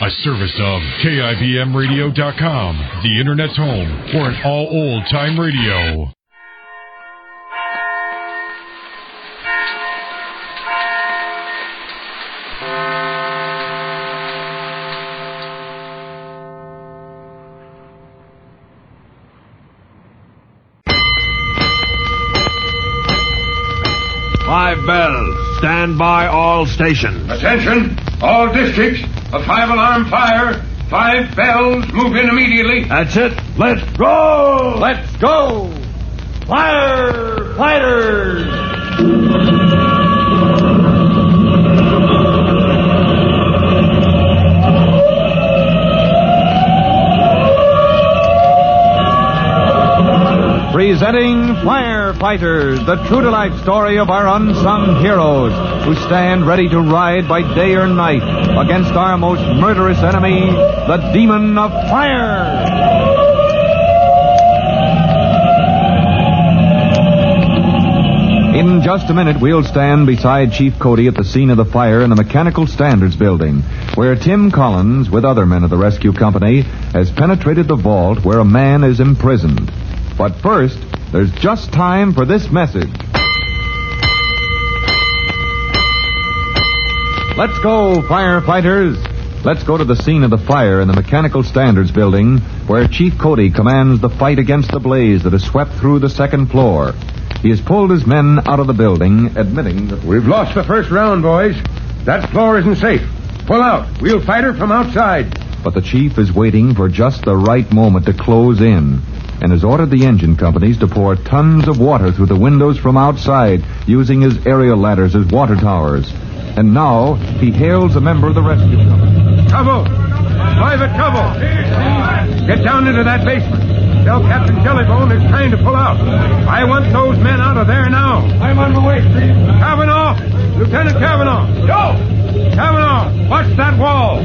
A service of KIBMradio.com, the Internet's home for an all old-time radio. Five bells. Stand by all stations. Attention, all districts. A 5-alarm fire. 5 bells. Move in immediately. That's it. Let's go! Let's go! Firefighters! Presenting Firefighters, the true-to-life story of our unsung heroes who stand ready to ride by day or night against our most murderous enemy, the demon of fire. In just a minute, we'll stand beside Chief Cody at the scene of the fire in the Mechanical Standards Building, where Tim Collins, with other men of the rescue company, has penetrated the vault where a man is imprisoned. But first, there's just time for this message. Let's go, firefighters. Let's go to the scene of the fire in the Mechanical Standards Building, where Chief Cody commands the fight against the blaze that has swept through the second floor. He has pulled his men out of the building, admitting that... We've lost the first round, boys. That floor isn't safe. Pull out. We'll fight her from outside. But the chief is waiting for just the right moment to close in, and has ordered the engine companies to pour tons of water through the windows from outside, using his aerial ladders as water towers. And now he hails a member of the rescue company. Trouble! Private trouble! Get down into that basement. Tell Captain Jellybone is trying to pull out. I want those men out of there now. I'm on my way, Chief. Kavanaugh! Lieutenant Kavanaugh! Yo! Kavanaugh, watch that wall.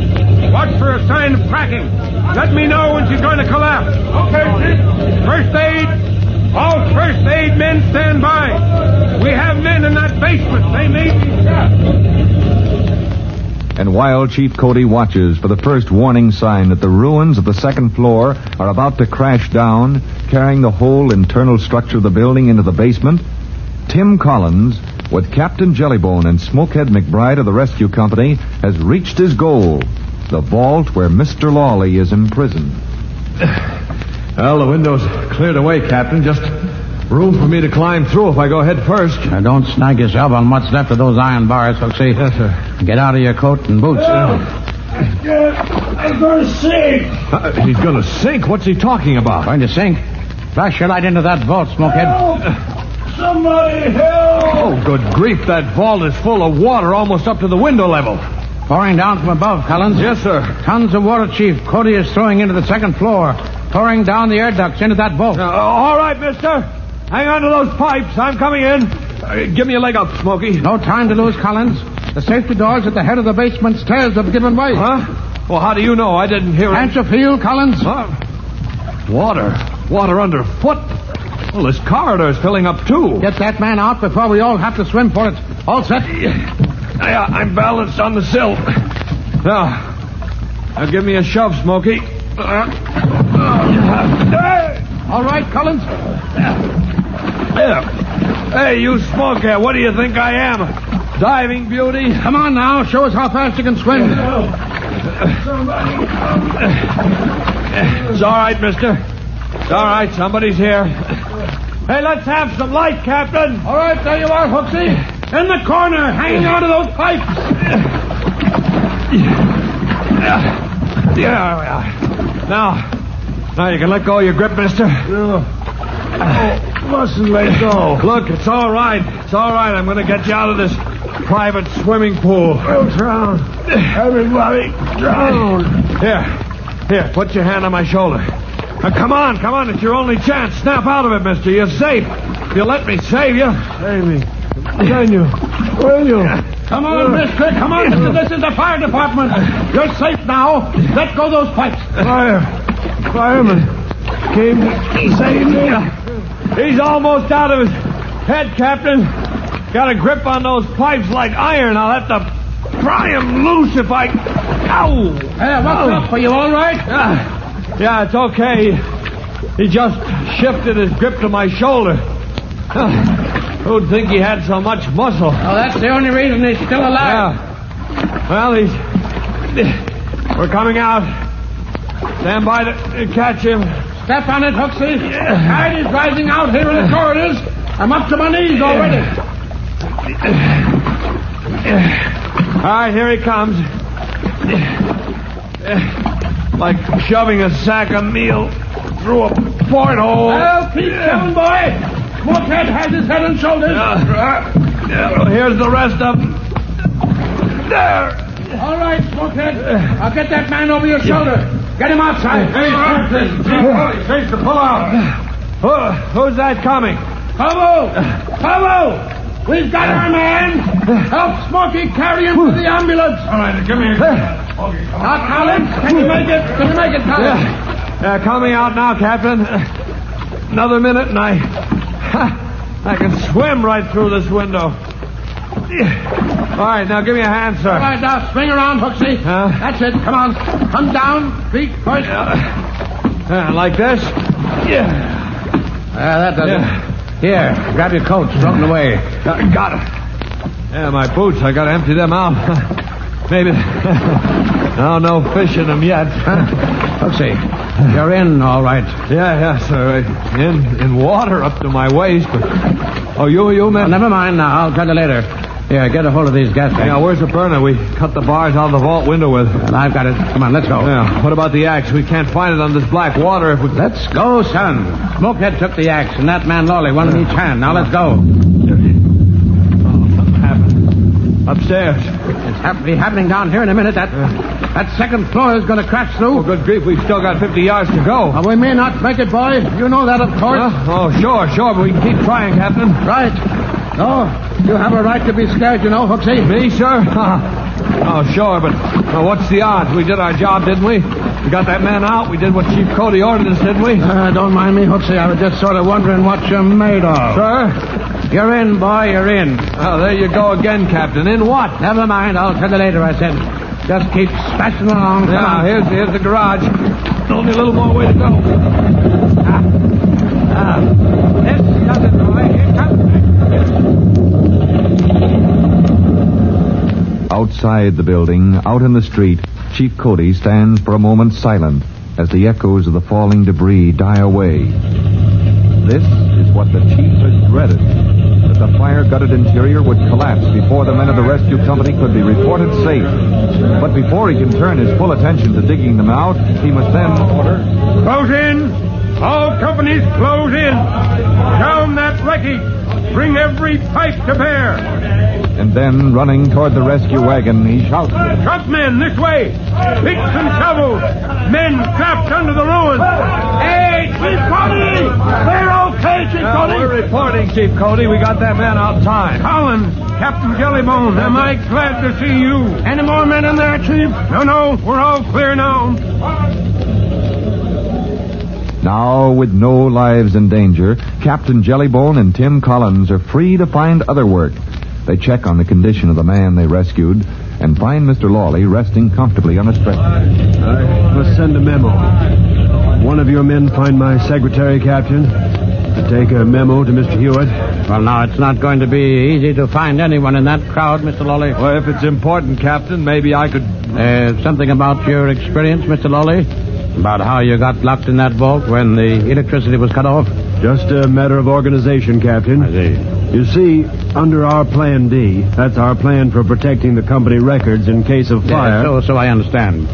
Watch for a sign of cracking. Let me know when she's going to collapse. Okay, Chief. First aid. All first aid men stand by. We have men in that basement. They may be shot. And while Chief Cody watches for the first warning sign that the ruins of the second floor are about to crash down, carrying the whole internal structure of the building into the basement, Tim Collins, with Captain Jellybone and Smokehead McBride of the rescue company, has reached his goal, the vault where Mr. Lawley is imprisoned. Well, the window's cleared away, Captain. Just room for me to climb through if I go head first. Now, don't snag yourself on what's left of those iron bars, Hooksy. Yes, sir. Get out of your coat and boots. I'm going to sink. He's going to sink? What's he talking about? Going to sink? Flash your light into that vault, Smokehead. Help. Somebody help. Oh, good grief. That vault is full of water almost up to the window level. Pouring down from above, Collins. Yes, sir. Tons of water, Chief. Cody is throwing into the second floor. Pouring down the air ducts into that vault. All right, mister. Hang on to those pipes. I'm coming in. Give me a leg up, Smokey. No time to lose, Collins. The safety doors at the head of the basement stairs have given way. Huh? Well, how do you know? I didn't hear it. Can't you feel, Collins? Huh? Water. Water underfoot. Well, this corridor's filling up, too. Get that man out before we all have to swim for it. All set? I'm balanced on the sill. Now give me a shove, Smokey. All right, Collins. Hey, you smokehead, what do you think I am? A diving beauty? Come on now, show us how fast you can swim. It's all right, mister. It's all right, somebody's here. Hey, let's have some light, Captain. All right, there you are, Hooksy. In the corner, hanging onto those pipes. Yeah. Now you can let go of your grip, mister. No. Mustn't let go. Look, it's all right. It's all right. I'm going to get you out of this private swimming pool. We'll drown. Everybody drown. Here, put your hand on my shoulder. Now, come on. It's your only chance. Snap out of it, mister. You're safe. If you let me save you. Save me. Can you? Will you? Come on, mister. Come on. This is the fire department. You're safe now. Let go those pipes. Fireman came to save me. He's almost out of his head, Captain. Got a grip on those pipes like iron. I'll have to pry him loose if I... Ow! What's up? Are you all right? Yeah, it's okay. He just shifted his grip to my shoulder. Who'd think he had so much muscle? Oh, that's the only reason he's still alive. Yeah. Well, we're coming out. Stand by to catch him. Step on it, Hooksy. The tide is rising out here in the corridors. I'm up to my knees already. All right, here he comes. Like shoving a sack of meal through a porthole. Well, keep down, boy. Smokehead has his head and shoulders. Well, here's the rest of them. There. All right, Smokehead. I'll get that man over your shoulder. Get him outside. Hey, Chase to pull out. Who's that coming? Covo! We've got our man. Help Smokey carry him to the ambulance. All right, give me a... Now, Collins, can you make it? Collins? Yeah, coming out now, Captain. Another minute and I can swim right through this window. All right, now give me a hand, sir. All right, now swing around, Hooksy. That's it. Come on. Come down. Feet first. Like this? Yeah. That does it. Here, grab your coat. Throw them away. Got it. Yeah, my boots. I got to empty them out. Maybe. No fish in them yet. Hooksy, you're in, all right. Yeah, sir. In water up to my waist. But... Oh, you man. Never mind now. I'll tell you later. Here, get a hold of these gas tanks. Yeah, where's the burner? We cut the bars out of the vault window with. Well, I've got it. Come on, let's go. Yeah, what about the axe? We can't find it on this black water if we... Let's go, son. Smokehead took the axe, and that man Lawley, one in each hand. Now let's go. Something happened. Upstairs. It's happening down here in a minute. That second floor is going to crash through. Oh, good grief, we've still got 50 yards to go. We may not make it, boy. You know that, of course. Sure, but we can keep trying, Captain. Right. No, you have a right to be scared, you know, Hooksy. Me, sir? Oh, sure, but what's the odds? We did our job, didn't we? We got that man out. We did what Chief Cody ordered us, didn't we? Don't mind me, Hooksy. I was just sort of wondering what you're made of. Sir? You're in, boy, you're in. Oh, there you go again, Captain. In what? Never mind. I'll tell you later, I said. Just keep smashing along. Yeah, here's the garage. Only a little more way to go. This does it, boy. Here comes it. Outside the building, out in the street, Chief Cody stands for a moment silent as the echoes of the falling debris die away. This is what the chief has dreaded, that the fire-gutted interior would collapse before the men of the rescue company could be reported safe. But before he can turn his full attention to digging them out, he must then order... Close in! All companies close in! Down that wreckage! Bring every pipe to bear! And then, running toward the rescue wagon, he shouts... Truckmen, this way! Picks and shovels! Men trapped under the ruins! Hey, Chief Cody! We're okay, Chief Cody! We're reporting, Chief Cody. We got that man out in time. Collins, Captain Jellybone, am I glad to see you? Any more men in there, Chief? No, we're all clear now. Now, with no lives in danger, Captain Jellybone and Tim Collins are free to find other work. They check on the condition of the man they rescued and find Mr. Lawley resting comfortably on a stretcher. I must send a memo. One of your men find my secretary, Captain, to take a memo to Mr. Hewitt. Well, now, it's not going to be easy to find anyone in that crowd, Mr. Lawley. Well, if it's important, Captain, maybe I could... Something about your experience, Mr. Lawley? About how you got locked in that vault when the electricity was cut off? Just a matter of organization, Captain. I see. You see, under our Plan D, that's our plan for protecting the company records in case of fire. Yeah, so I understand.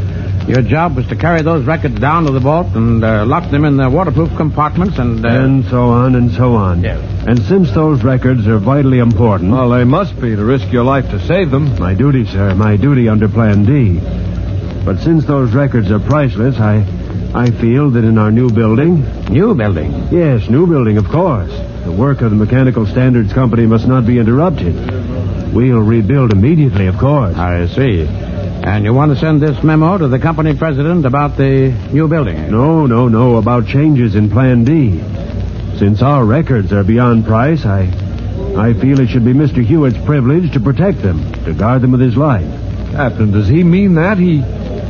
Your job was to carry those records down to the vault and lock them in the waterproof compartments and so on and so on. Yeah. And since those records are vitally important... Well, they must be to risk your life to save them. My duty, sir. My duty under Plan D. But since those records are priceless, I feel that in our new building... New building? Yes, new building, of course. The work of the Mechanical Standards Company must not be interrupted. We'll rebuild immediately, of course. I see. And you want to send this memo to the company president about the new building? No, about changes in Plan D. Since our records are beyond price, I feel it should be Mr. Hewitt's privilege to protect them, to guard them with his life. Captain, does he mean that? He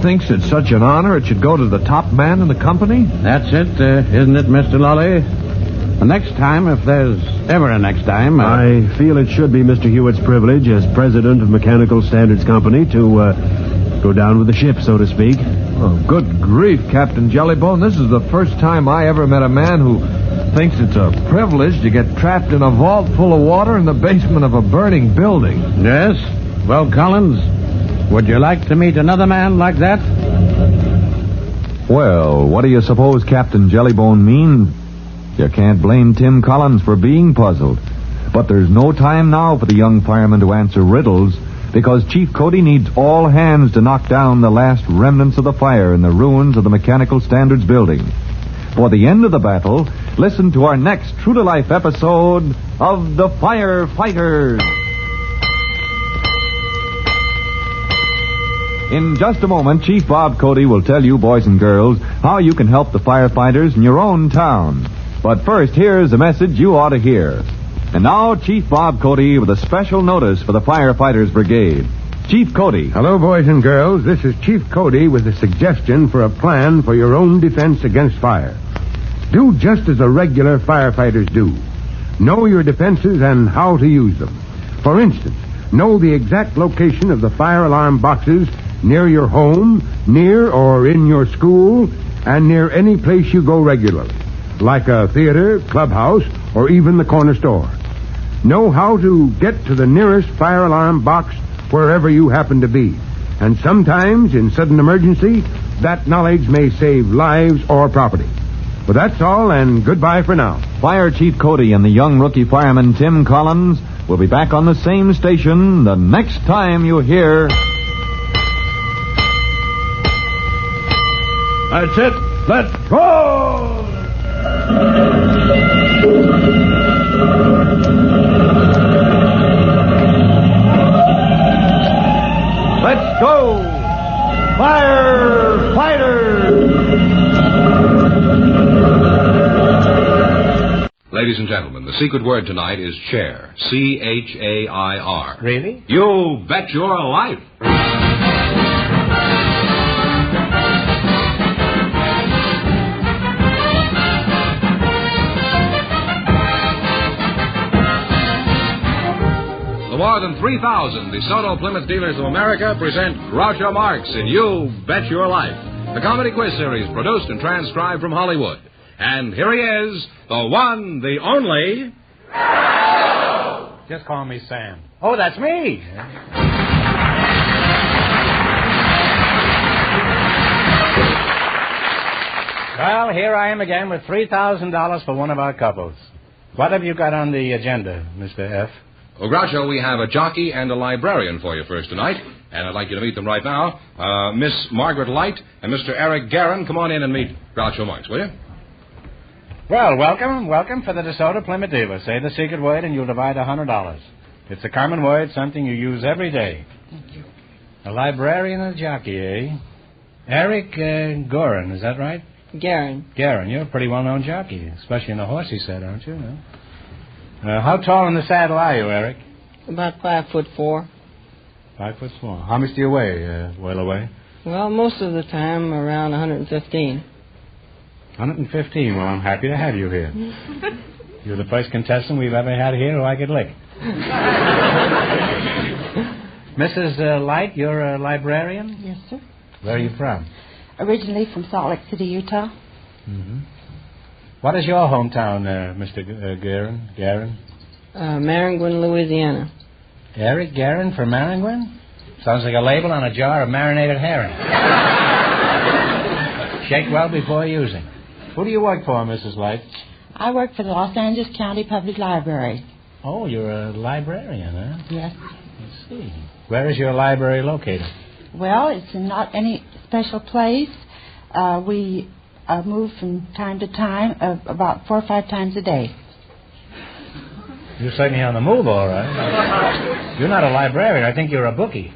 thinks it's such an honor it should go to the top man in the company? That's it, isn't it, Mr. Lolly? The next time, if there's ever a next time... I feel it should be Mr. Hewitt's privilege as president of Mechanical Standards Company to go down with the ship, so to speak. Oh, good grief, Captain Jellybone. This is the first time I ever met a man who thinks it's a privilege to get trapped in a vault full of water in the basement of a burning building. Yes? Well, Collins, would you like to meet another man like that? Well, what do you suppose Captain Jellybone means? You can't blame Tim Collins for being puzzled. But there's no time now for the young fireman to answer riddles, because Chief Cody needs all hands to knock down the last remnants of the fire in the ruins of the Mechanical Standards building. For the end of the battle, listen to our next true-to-life episode of The Firefighters. In just a moment, Chief Bob Cody will tell you, boys and girls, how you can help the firefighters in your own town. But first, here's a message you ought to hear. And now, Chief Bob Cody with a special notice for the Firefighters Brigade. Chief Cody. Hello, boys and girls. This is Chief Cody with a suggestion for a plan for your own defense against fire. Do just as the regular firefighters do. Know your defenses and how to use them. For instance, know the exact location of the fire alarm boxes near your home, near or in your school, and near any place you go regularly, like a theater, clubhouse, or even the corner store. Know how to get to the nearest fire alarm box wherever you happen to be. And sometimes, in sudden emergency, that knowledge may save lives or property. Well, that's all, and goodbye for now. Fire Chief Cody and the young rookie fireman Tim Collins will be back on the same station the next time you hear... That's it. Let's go! Let's go! Firefighters! Ladies and gentlemen, the secret word tonight is chair. C-H-A-I-R. Really? You bet your life. More than 3,000 DeSoto Plymouth dealers of America present Groucho Marx in You Bet Your Life, the comedy quiz series produced and transcribed from Hollywood. And here he is, the one, the only... Just call me Sam. Oh, that's me. Well, here I am again with $3,000 for one of our couples. What have you got on the agenda, Mr. F.? Well, Groucho, we have a jockey and a librarian for you first tonight, and I'd like you to meet them right now. Miss Margaret Light and Mr. Eric Guerin, come on in and meet Groucho Marx, will you? Well, welcome for the DeSoto Plymouth dealer. Say the secret word and you'll divide $100. It's a common word, something you use every day. Thank you. A librarian and a jockey, eh? Eric Guerin, is that right? Guerin. Guerin, you're a pretty well-known jockey, especially in the horsey set, aren't you? No? How tall in the saddle are you, Eric? About 5'4". 5'4". How much do you weigh, well away? Well, most of the time around 115. 115. Well, I'm happy to have you here. You're the first contestant we've ever had here who I could lick. Mrs. Light, you're a librarian? Yes, sir. Where are you from? Originally from Salt Lake City, Utah. Mm-hmm. What is your hometown, Mr. Guerin? Maringouin, Louisiana. Eric Guerin from Maringouin? Sounds like a label on a jar of marinated herring. Shake well before using. Who do you work for, Mrs. Light? I work for the Los Angeles County Public Library. Oh, you're a librarian, huh? Yes. Let's see. Where is your library located? Well, it's in not any special place. We move from time to time, about 4 or 5 times a day. You're certainly on the move, all right. You're not a librarian. I think you're a bookie.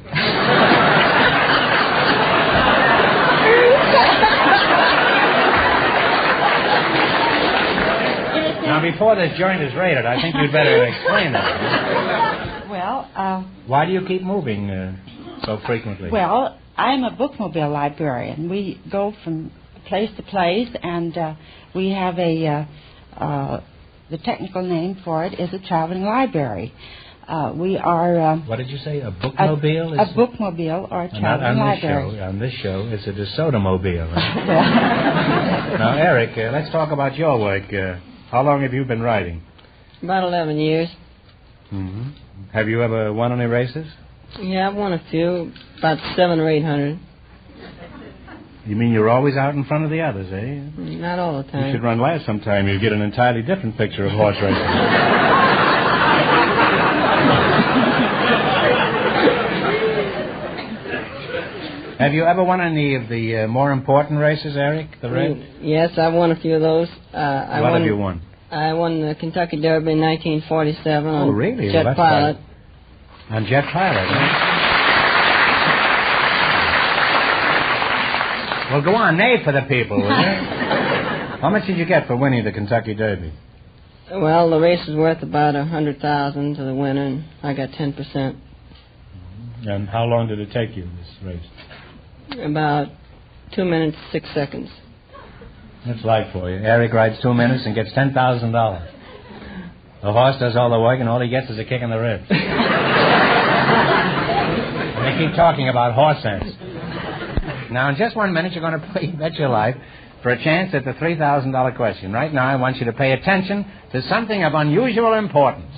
Now, before this joint is raided, I think you'd better explain that. Well, why do you keep moving so frequently? Well, I'm a bookmobile librarian. We go from place to place, and we have the technical name for it is a traveling library. We are... what did you say? A bookmobile? A bookmobile or a traveling library. On this show, it's a DeSoto-mobile. Right? Now, Eric, let's talk about your work. How long have you been riding? About 11 years. Mm-hmm. Have you ever won any races? Yeah, I've won a few, about 700 or 800. You mean you're always out in front of the others, eh? Not all the time. You should run last sometime. You'll get an entirely different picture of horse racing. Have you ever won any of the more important races, Eric? The red? Yes, I've won a few of those. What have you won? I won the Kentucky Derby in 1947 on really? Jet Pilot. On Jet Pilot, huh? Well, go on, neigh for the people, will you? How much did you get for winning the Kentucky Derby? Well, the race was worth about $100,000 to the winner, and I got 10%. And how long did it take you, this race? About 2 minutes, 6 seconds. That's life for you. Eric rides 2 minutes and gets $10,000. The horse does all the work, and all he gets is a kick in the ribs. And they keep talking about horse sense. Now, in just 1 minute, you're going to play Bet Your Life for a chance at the $3,000 question. Right now, I want you to pay attention to something of unusual importance.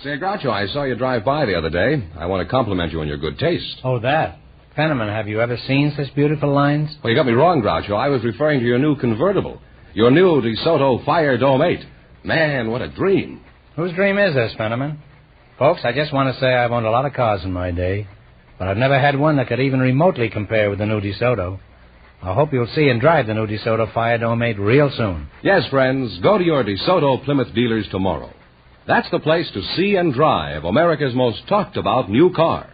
Say, Groucho, I saw you drive by the other day. I want to compliment you on your good taste. Oh, that. Fenneman, have you ever seen such beautiful lines? Well, you got me wrong, Groucho. I was referring to your new convertible. Your new DeSoto Fire Dome 8. Man, what a dream. Whose dream is this, Fenneman? Folks, I just want to say I've owned a lot of cars in my day, but I've never had one that could even remotely compare with the new DeSoto. I hope you'll see and drive the new DeSoto Fire Dome 8 real soon. Yes, friends, go to your DeSoto Plymouth dealers tomorrow. That's the place to see and drive America's most talked-about new car.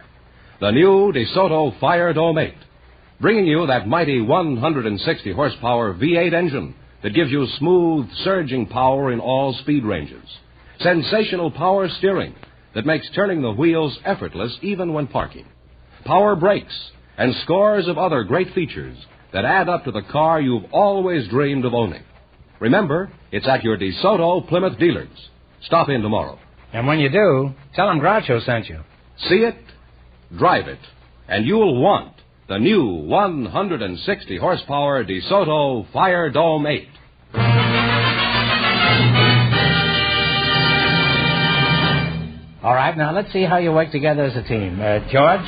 The new DeSoto Fire Dome 8, bringing you that mighty 160-horsepower V8 engine that gives you smooth, surging power in all speed ranges. Sensational power steering that makes turning the wheels effortless even when parking. Power brakes and scores of other great features that add up to the car you've always dreamed of owning. Remember, it's at your DeSoto Plymouth dealers. Stop in tomorrow. And when you do, tell them Groucho sent you. See it, drive it, and you'll want the new 160-horsepower DeSoto Fire Dome 8. All right, now let's see how you work together as a team. George,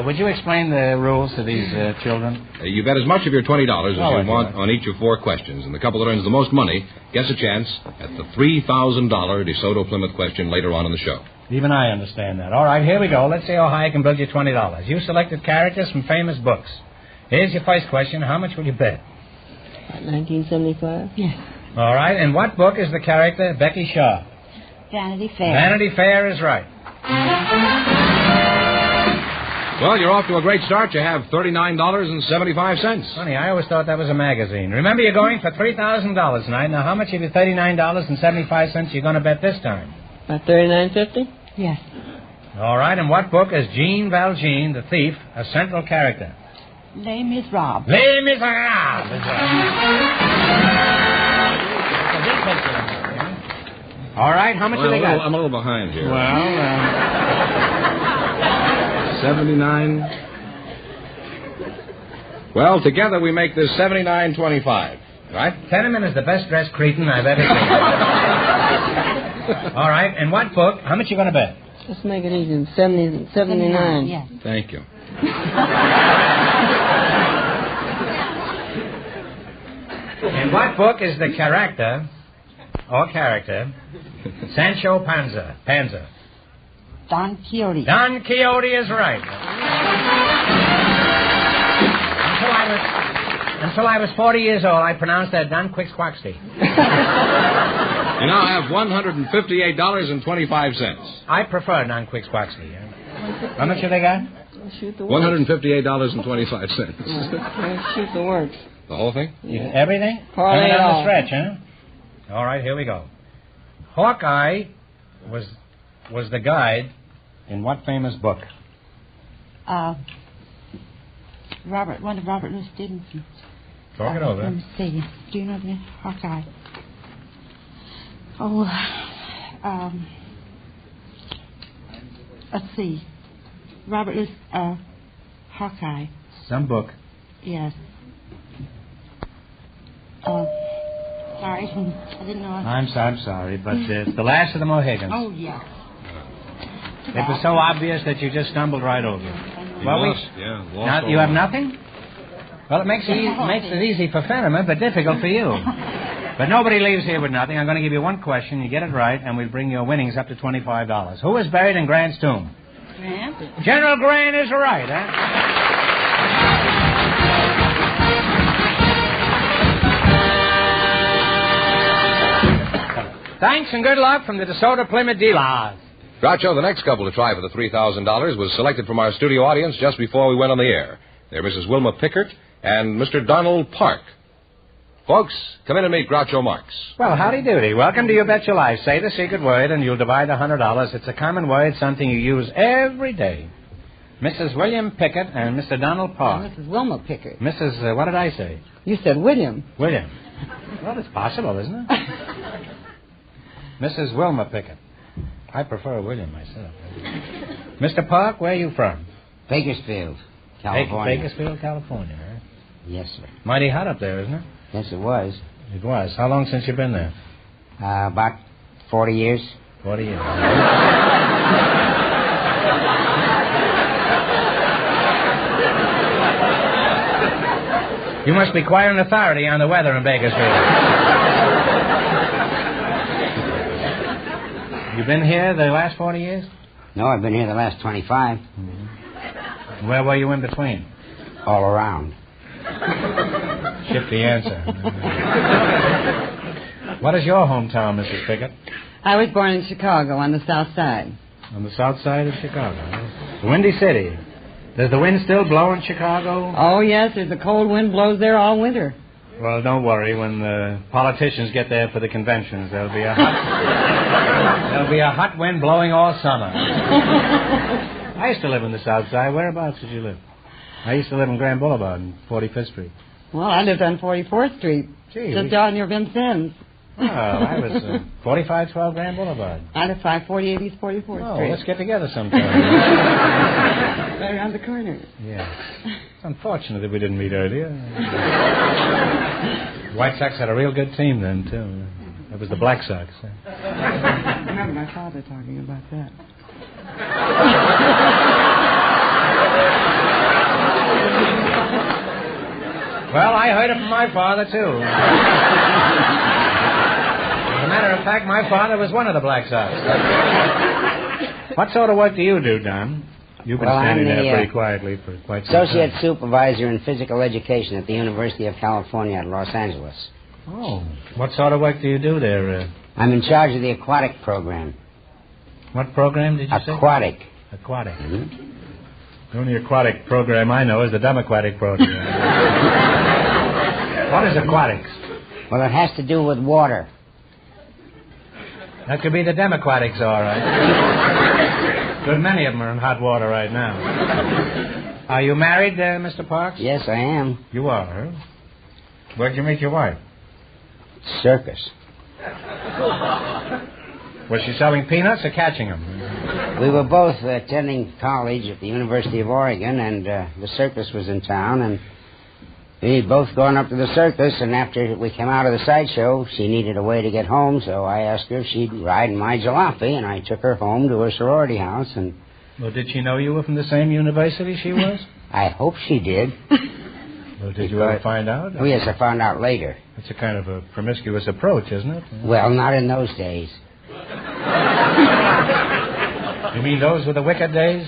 would you explain the rules to these children? You bet as much of your $20 as you want on each of 4 questions, and the couple that earns the most money gets a chance at the $3,000 DeSoto Plymouth question later on in the show. Even I understand that. All right, here we go. Let's see how high I can build you $20. You selected characters from famous books. Here's your first question. How much will you bet? 1975? Yes. All right, and what book is the character Becky Shaw? Vanity Fair. Vanity Fair is right. Well, you're off to a great start. You have $39.75. Funny, I always thought that was a magazine. Remember, you're going for $3,000 tonight. Now, how much of your $39.75 you're going to bet this time? About $39.50? Yes. All right, and what book is Jean Valjean, the thief, a central character? Les Miserables. Les Miserables. All right, how much do they got? I'm a little behind here. Well, 79. Well, together we make this $79.25, right? Fenneman is the best-dressed cretin I've ever seen. All right, and what book? How much you going to bet? Let's make it easy. 79. Yes. Thank you. And what book is the character Sancho Panza? Don Quixote. Don Quixote is right. Until I was 40 years old, I pronounced that Don Quixote. You now have $158.25. I prefer Don Quixote. How much have they got? Shoot the works. $158.25. Shoot the works. The whole thing? Yeah. Everything? Parlay Coming it down the all. stretch, huh? All right, here we go. Hawkeye was the guide in what famous book? One of Robert Louis Stevenson's. Talk it over. Let me see. Do you know the Hawkeye? Oh, let's see. Robert Louis, Hawkeye. Some book. Yes. Sorry, I didn't know. I'm sorry, but it's The Last of the Mohegans. Oh, yes. It was so obvious that you just stumbled right over it. Well, lost you have nothing? Well, it makes it easy for Fenneman, but difficult for you. But nobody leaves here with nothing. I'm going to give you one question. You get it right, and we'll bring your winnings up to $25. Who is buried in Grant's tomb? Grant? General Grant is right, huh? Thanks and good luck from the DeSoto Plymouth dealers. Groucho, the next couple to try for the $3,000 was selected from our studio audience just before we went on the air. They're Mrs. Wilma Pickert and Mr. Donald Park. Folks, come in and meet Groucho Marx. Well, howdy doody. Welcome to You Bet Your Life. Say the secret word and you'll divide $100. It's a common word, something you use every day. Mrs. William Pickett and Mr. Donald Park. Mrs. Wilma Pickert. Mrs. What did I say? You said William. William. Well, it's possible, isn't it? Mrs. Wilma Pickett. I prefer William myself. Mr. Park, where are you from? Bakersfield, California. Bakersfield, California, huh? Yes, sir. Mighty hot up there, isn't it? Yes, it was. It was. How long since you've been there? About 40 years. 40 years. You must be quite an authority on the weather in Bakersfield. You been here the last 40 years? No, I've been here the last 25. Mm-hmm. Where were you in between? All around. Shifty answer. What is your hometown, Mrs. Pickett? I was born in Chicago on the south side. On the south side of Chicago. The Windy City. Does the wind still blow in Chicago? Oh, yes, there's a cold wind blows there all winter. Well, don't worry. When the politicians get there for the conventions, there'll be a hot wind blowing all summer. I used to live on the south side. Whereabouts did you live? I used to live in Grand Boulevard on 45th Street. Well, I lived on 44th Street. Gee, just down near Vincennes. Oh, I was 4512 Grand Boulevard. I live 548 East 44th Street. Oh, let's get together sometime. Right around the corner. Yeah. It's unfortunate that we didn't meet earlier. White Sox had a real good team then, too. It was the Black Sox. I remember my father talking about that. Well, I heard it from my father, too. As a matter of fact, my father was one of the Black Sox. What sort of work do you do, Don? You've been standing there pretty quietly for quite some time. Associate Supervisor in Physical Education at the University of California at Los Angeles. Oh. What sort of work do you do there? I'm in charge of the aquatic program. What program did you say? Aquatic. Aquatic. Mm-hmm. The only aquatic program I know is the Democratic program. What is aquatics? Well, it has to do with water. That could be the Democrats, all right. Good many of them are in hot water right now. Are you married, Mr. Parks? Yes, I am. You are, huh? Where'd you meet your wife? Circus. Was she selling peanuts or catching them? We were both attending college at the University of Oregon, and the circus was in town, and we'd both gone up to the circus, and after we came out of the sideshow, she needed a way to get home, so I asked her if she'd ride in my jalopy, and I took her home to her sorority house, and... Well, did she know you were from the same university she was? I hope she did. Well, did you ever find out? Well, yes, I found out later. It's a kind of a promiscuous approach, isn't it? Well, not in those days. You mean those were the wicked days?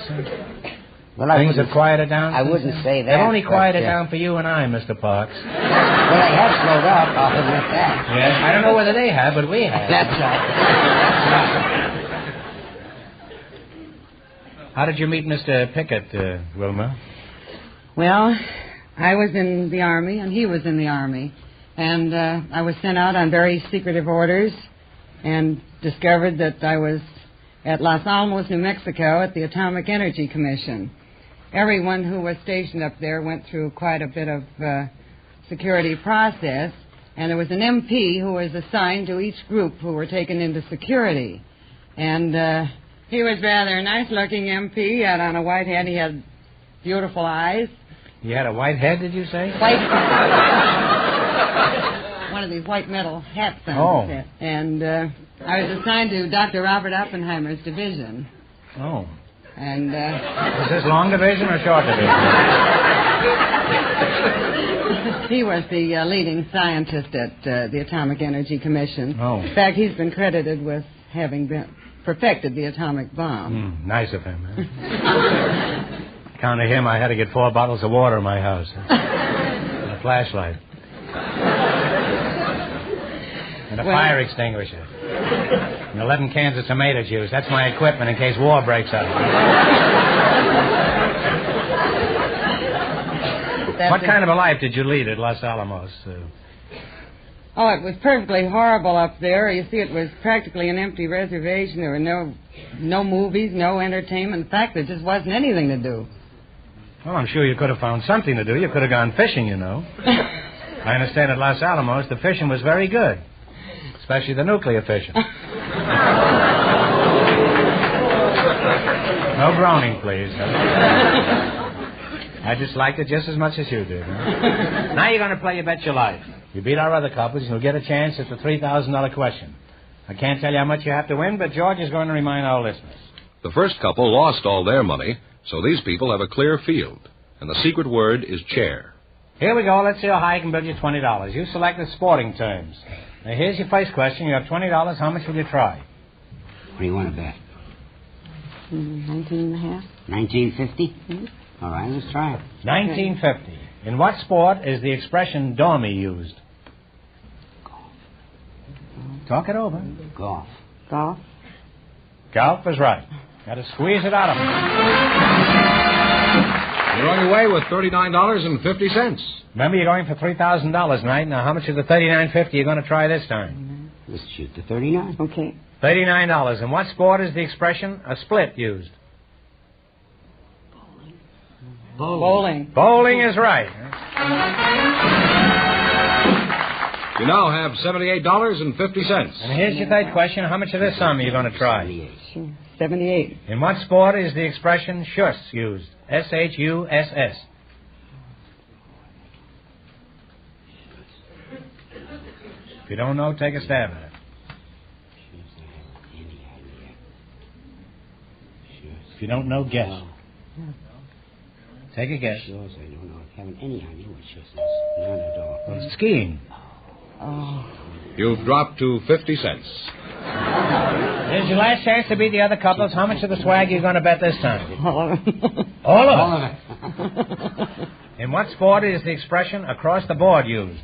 Well, things have quieted down? I wouldn't say that. They've only quieted down for you and I, Mr. Parks. Well, they have slowed up, I'll admit that. Yes, I don't know whether they have, but we have. That's right. How did you meet Mr. Pickett, Wilma? Well, I was in the Army, and he was in the Army. And I was sent out on very secretive orders and discovered that I was at Los Alamos, New Mexico, at the Atomic Energy Commission. everyone who was stationed up there went through quite a bit of security process, and there was an MP who was assigned to each group who were taken into security. And he was rather a nice-looking MP. He had on a white hat. He had beautiful eyes. You had a white head, did you say? White. One of these white metal hats on his head. And I was assigned to Dr. Robert Oppenheimer's division. Oh. And was this long division or short division? He was the leading scientist at the Atomic Energy Commission. Oh. In fact, he's been credited with having perfected the atomic bomb. Nice of him. Huh? Account of him, I had to get 4 bottles of water in my house. And a flashlight. And a fire extinguisher. And 11 cans of tomato juice. That's my equipment in case war breaks out. What kind of a life did you lead at Los Alamos? Oh, it was perfectly horrible up there. You see, it was practically an empty reservation. There were no movies, no entertainment. In fact, there just wasn't anything to do. Well, I'm sure you could have found something to do. You could have gone fishing, you know. I understand at Los Alamos the fishing was very good, especially the nuclear fishing. No groaning, please. I disliked it just as much as you did. Huh? Now you're going to play You Bet Your Life. You beat our other couples, you'll get a chance at the $3,000 question. I can't tell you how much you have to win, but George is going to remind our listeners. The first couple lost all their money, so these people have a clear field. And the secret word is chair. Here we go. Let's see how high I can build you $20. You selected sporting terms. Now, here's your first question. You have $20. How much will you try? What do you want to bet? 19.5. 1950? Mm-hmm. All right, let's try it. 1950. In what sport is the expression dormy used? Golf. Talk it over. Golf. Golf. Golf is right. Got to squeeze it out of him. You're on your way with $39.50. Remember, you're going for $3,000 tonight. Now, how much of the $39.50 you're going to try this time? Let's shoot the 39. Okay. $39. In what sport is the expression a split used? Bowling. Bowling is right. You now have $78.50. And here's your third question. How much of this sum are you going to try? 78. 78. In what sport is the expression shuss used? S-H-U-S-S. If you don't know, take a stab at it. If you don't know, guess. Take a guess. I don't know. I haven't any idea what shuss is. None at all. Well, it's skiing. Oh. You've dropped to 50 cents. Here's your last chance to beat the other couples. How much of the swag are you going to bet this time? All of it. All of All it? of it. In what sport is the expression across the board used?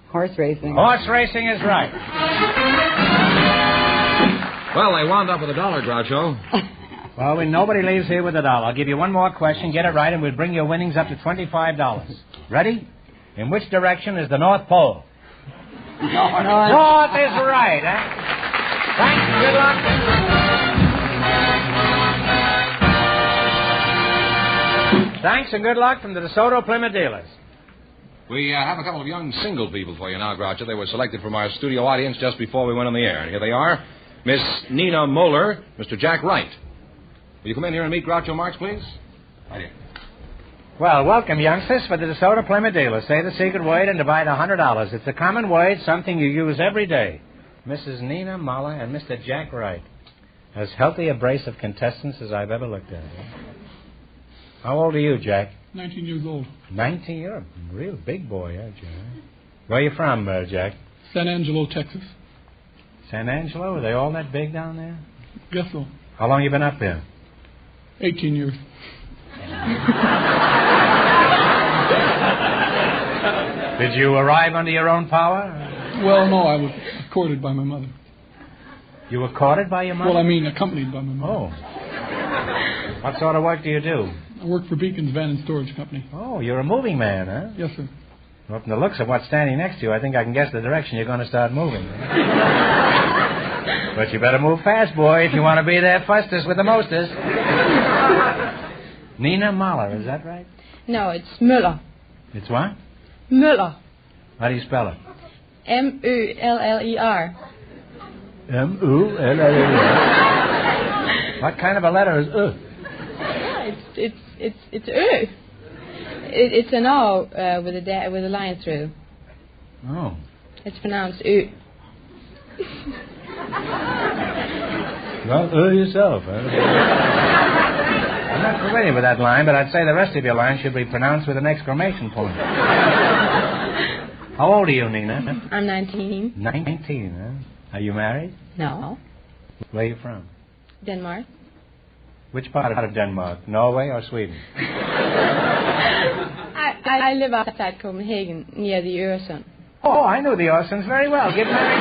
Horse racing. Horse racing is right. Well, they wound up with $1, Groucho. Well, nobody leaves here with $1. I'll give you one more question. Get it right, and we'll bring your winnings up to $25. Ready? In which direction is the North Pole? North is right, eh? Thanks. Good luck. Thanks and good luck from the DeSoto Plymouth dealers. We have a couple of young single people for you now, Groucho. They were selected from our studio audience just before we went on the air. And here they are. Miss Nina Moeller, Mr. Jack Wright. Will you come in here and meet Groucho Marx, please? Right here. Well, welcome, youngsters, for the DeSoto Plymouth dealers. Say the secret word and divide $100. It's a common word, something you use every day. Mrs. Nina Moeller and Mr. Jack Wright. As healthy a brace of contestants as I've ever looked at. How old are you, Jack? 19 years old. 19? You're a real big boy, aren't you? Where are you from, Jack? San Angelo, Texas. San Angelo? Are they all that big down there? Guess so. How long you been up there? 18 years. Did you arrive under your own power? Well, no, I was courted by my mother. You were courted by your mother? Well, I mean accompanied by my mother. Oh. What sort of work do you do? I work for Beacon's Van and Storage Company. Oh, you're a moving man, huh? Yes, sir. Well, from the looks of what's standing next to you, I think I can guess the direction you're going to start moving. But you better move fast, boy, if you want to be there fastest with the mostest. Nina Mahler, is that right? No, it's Müller. It's what? Müller. How do you spell it? M-U-L-L-E-R. M-U-L-L-E-R. What kind of a letter is It's Ö. It's an O with a line through. Oh. It's pronounced Ö. Well, yourself. Huh? I'm not familiar with that line, but I'd say the rest of your line should be pronounced with an exclamation point. How old are you, Nina? I'm 19. 19, huh? Are you married? No. Where are you from? Denmark. Which part of Denmark? Norway or Sweden? I live outside Copenhagen, near the Øresund. Oh, I know the Øresunds very well. Get married.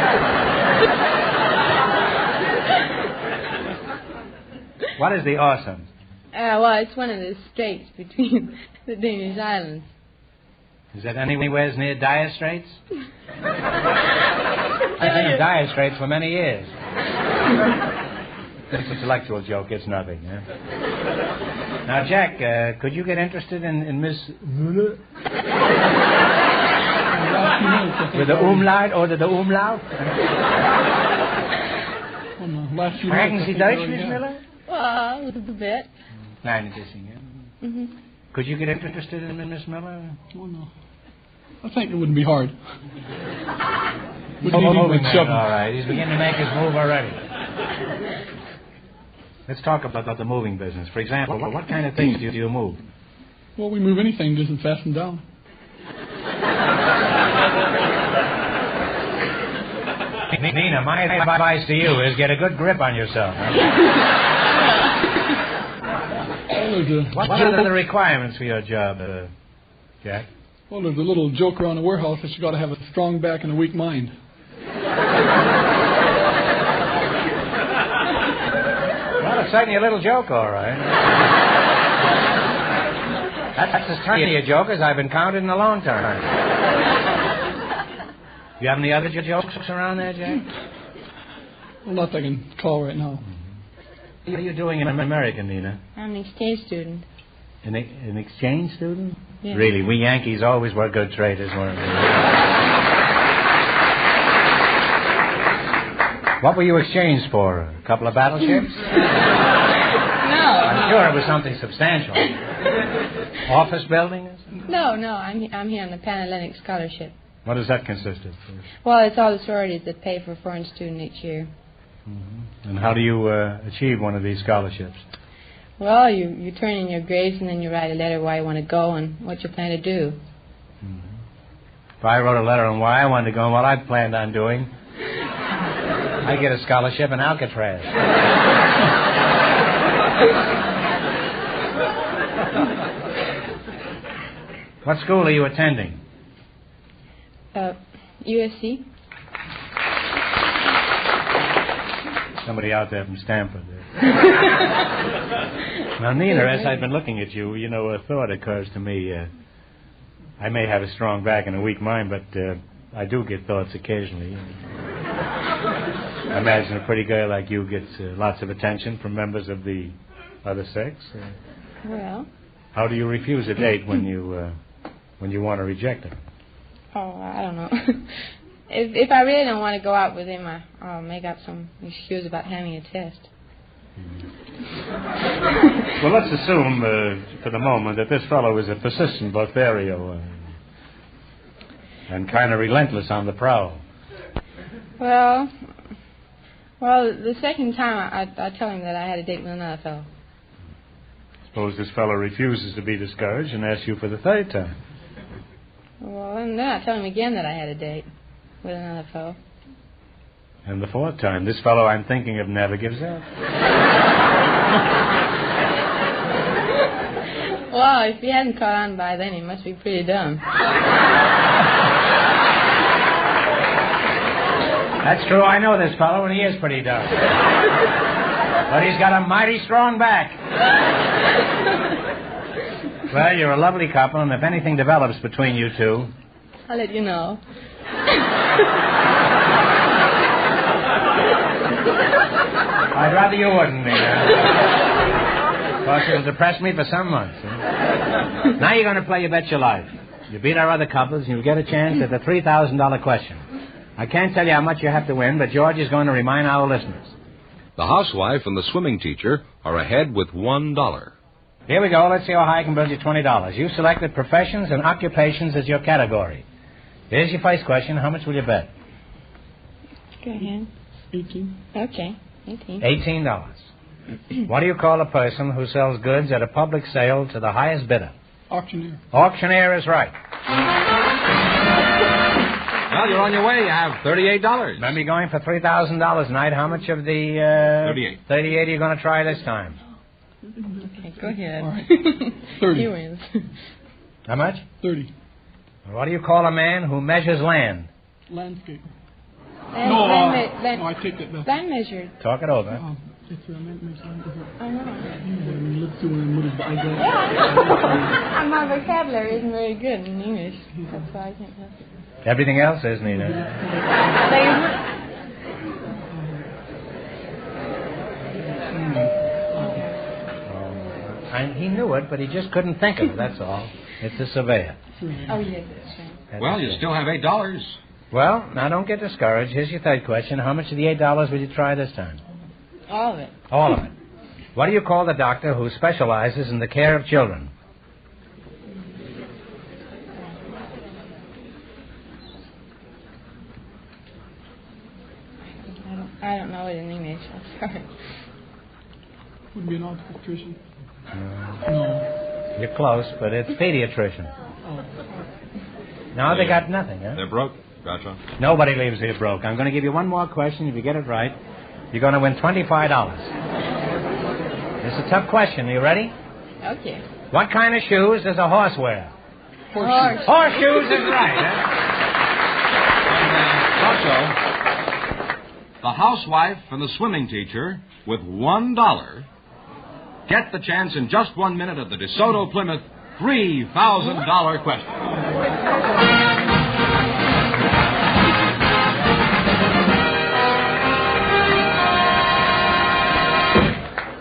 What is the Øresund? Well, it's one of the straits between the Danish islands. Is that anywhere near Dire Straits? I've been in Dire Straits for many years. It's an intellectual joke. It's nothing. Eh? Now, Jack, could you get interested in Miss Müller? With the umlaut or the umlaut? Sprechen Sie Deutsch, Miss Müller? Well, a little bit. Nein, ein bisschen, yeah. Mm-hmm. Could you get interested in Miss Müller? Oh, no. I think it wouldn't be hard. All right, he's beginning to make his move already. Let's talk about the moving business. For example, what kind of things do you move? Well, we move anything just to fasten down. Nina, my advice to you is get a good grip on yourself. What are the requirements for your job, Jack? Well, there's a little joke around the warehouse that you got to have a strong back and a weak mind. Well, it's certainly a little joke, all right. That's as tiny a joke as I've encountered in a long time. You have any other jokes around there, Jack? Well, not that I can call right now. What are you doing in America, Nina? I'm an exchange student. An exchange student? Yeah. Really, we Yankees always were good traders, weren't we? What were you exchanged for? A couple of battleships? No. I'm sure it was something substantial. Office building? No, I'm here on the Pan-Atlantic Scholarship. What does that consist of? Well, it's all the sororities that pay for a foreign student each year. Mm-hmm. And how do you achieve one of these scholarships? Well, you turn in your grades and then you write a letter why you want to go and what you plan to do. Mm-hmm. If I wrote a letter on why I wanted to go and what I planned on doing, I get a scholarship in Alcatraz. What school are you attending? USC. Somebody out there from Stanford. Now, Nina, as I've been looking at you, a thought occurs to me. I may have a strong back and a weak mind, but I do get thoughts occasionally. I imagine a pretty girl like you gets lots of attention from members of the other sex. Well. How do you refuse a date when you want to reject her? Oh, I don't know. If I really don't want to go out with him, I'll make up some excuse about having a test. Well, let's assume for the moment that this fellow is a persistent Lothario and kind of relentless on the prowl. Well, the second time I tell him that I had a date with another fellow. Suppose this fellow refuses to be discouraged and asks you for the third time. Well, and then I tell him again that I had a date with another fellow. And the fourth time, this fellow I'm thinking of never gives up. Well, if he hadn't caught on by then, he must be pretty dumb. That's true. I know this fellow, and he is pretty dumb. But he's got a mighty strong back. Well, you're a lovely couple, and if anything develops between you two... I'll let you know. I'd rather you wouldn't, Nina. Of course, it'll depress me for some months. Now you're going to play You Bet Your Life. You beat our other couples, and you'll get a chance at the $3,000 question. I can't tell you how much you have to win, but George is going to remind our listeners. The housewife and the swimming teacher are ahead with $1. Here we go. Let's see how high I can build you $20. You selected professions and occupations as your category. Here's your first question. How much will you bet? Go ahead. 18. Okay, 18. $18. What do you call a person who sells goods at a public sale to the highest bidder? Auctioneer. Auctioneer is right. Well, you're on your way. You have $38. Remember, you're going for $3,000 tonight. How much of the 38 are you going to try this time? Okay, go ahead. All right. 30. He wins. How much? 30. What do you call a man who measures land? Landscape. Land I take that back. Land measured. Talk it over. It's a man. I know. Yeah, My vocabulary isn't very good in English. That's why I can't help it. Everything else is, Nina. He knew it, but he just couldn't think of it, that's all. It's a surveyor. Oh, yes, that's right. Well, you still have $8. Well, now don't get discouraged. Here's your third question. How much of the $8 will you try this time? All of it. All of it. What do you call the doctor who specializes in the care of children? I don't know it in English. I'm sorry. Would be an obstetrician. No. You're close, but it's pediatrician. Oh. Now they got nothing, huh? They're broke. Gotcha. Nobody leaves here broke. I'm going to give you one more question. If you get it right, you're going to win $25. It's a tough question. Are you ready? Okay. What kind of shoes does a horse wear? Horse. Horseshoes is right, Groucho, the housewife and the swimming teacher with $1 get the chance in just 1 minute of the DeSoto Plymouth $3,000 question.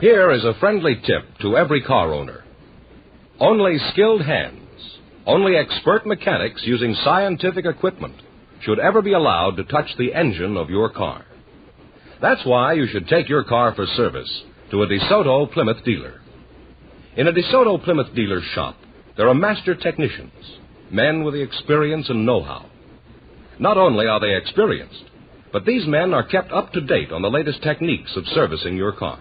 Here is a friendly tip to every car owner. Only skilled hands, only expert mechanics using scientific equipment should ever be allowed to touch the engine of your car. That's why you should take your car for service to a DeSoto Plymouth dealer. In a DeSoto Plymouth dealer's shop, there are master technicians, men with the experience and know-how. Not only are they experienced, but these men are kept up to date on the latest techniques of servicing your car.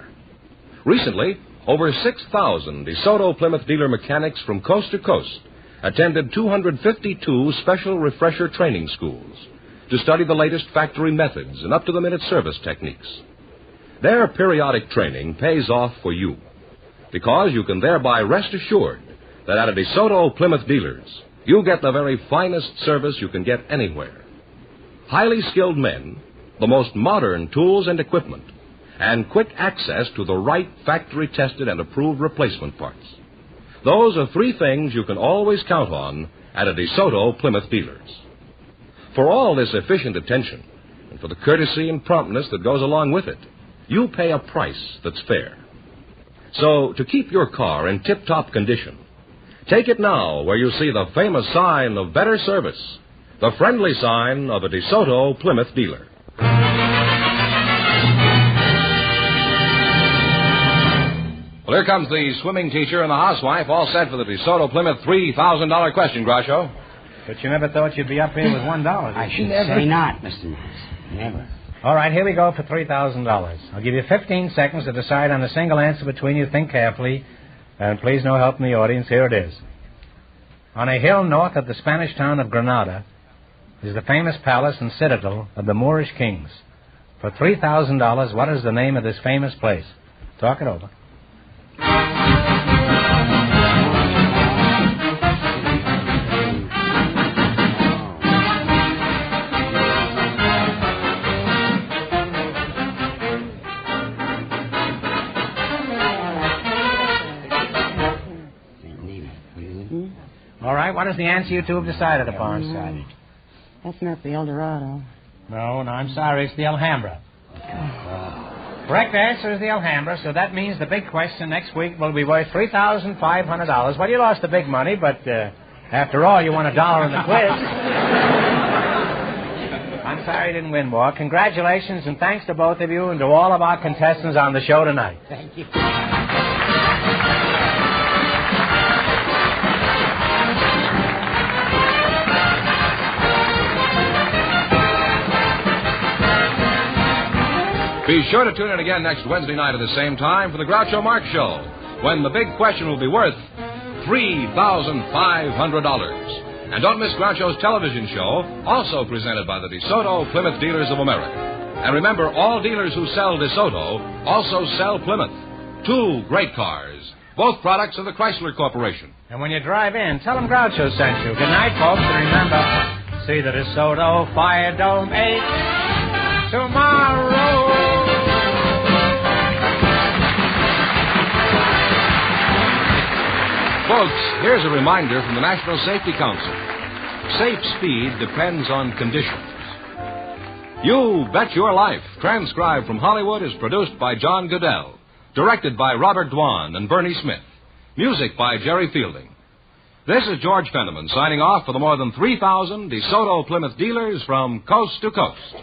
Recently, over 6,000 DeSoto Plymouth dealer mechanics from coast to coast attended 252 special refresher training schools to study the latest factory methods and up-to-the-minute service techniques. Their periodic training pays off for you, because you can thereby rest assured that at a DeSoto Plymouth dealers, you get the very finest service you can get anywhere. Highly skilled men, the most modern tools and equipment, and quick access to the right factory-tested and approved replacement parts. Those are three things you can always count on at a DeSoto Plymouth dealers. For all this efficient attention, and for the courtesy and promptness that goes along with it, you pay a price that's fair. So, to keep your car in tip-top condition, take it now where you see the famous sign of better service, the friendly sign of a DeSoto Plymouth dealer. Well, here comes the swimming teacher and the housewife, all set for the DeSoto Plymouth $3,000 question, Groucho. But you never thought you'd be up here with $1. I should say not, Mr. Morris. Never. All right, here we go for $3,000. I'll give you 15 seconds to decide on a single answer between you. Think carefully, and please no help in the audience. Here it is. On a hill north of the Spanish town of Granada is the famous palace and citadel of the Moorish kings. For $3,000, what is the name of this famous place? Talk it over. All right, what is the answer you two have decided upon? That's not the El Dorado. No, I'm sorry, it's the Alhambra. Correct answer is the Alhambra, so that means the big question next week will be worth $3,500. Well, you lost the big money, but after all, you won $1 in the quiz. I'm sorry you didn't win more. Congratulations, and thanks to both of you and to all of our contestants on the show tonight. Thank you. Be sure to tune in again next Wednesday night at the same time for the Groucho Marx Show, when the big question will be worth $3,500. And don't miss Groucho's television show, also presented by the DeSoto Plymouth Dealers of America. And remember, all dealers who sell DeSoto also sell Plymouth. 2 great cars, both products of the Chrysler Corporation. And when you drive in, tell them Groucho sent you. Good night, folks, and remember, see the DeSoto Fire Dome 8 tomorrow. Folks, here's a reminder from the National Safety Council. Safe speed depends on conditions. You Bet Your Life, transcribed from Hollywood, is produced by John Goodell, directed by Robert Dwan and Bernie Smith, music by Jerry Fielding. This is George Fenneman signing off for the more than 3,000 DeSoto Plymouth dealers from coast to coast.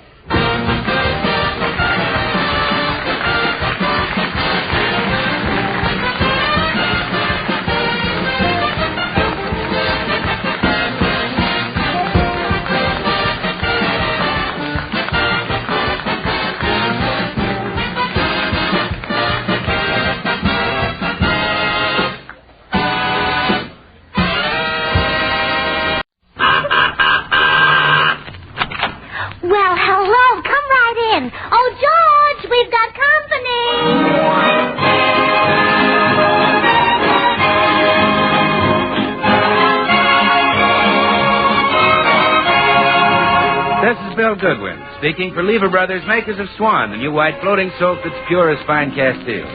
Goodwin, speaking for Lever Brothers, makers of Swan, the new white floating soap that's pure as fine Castile.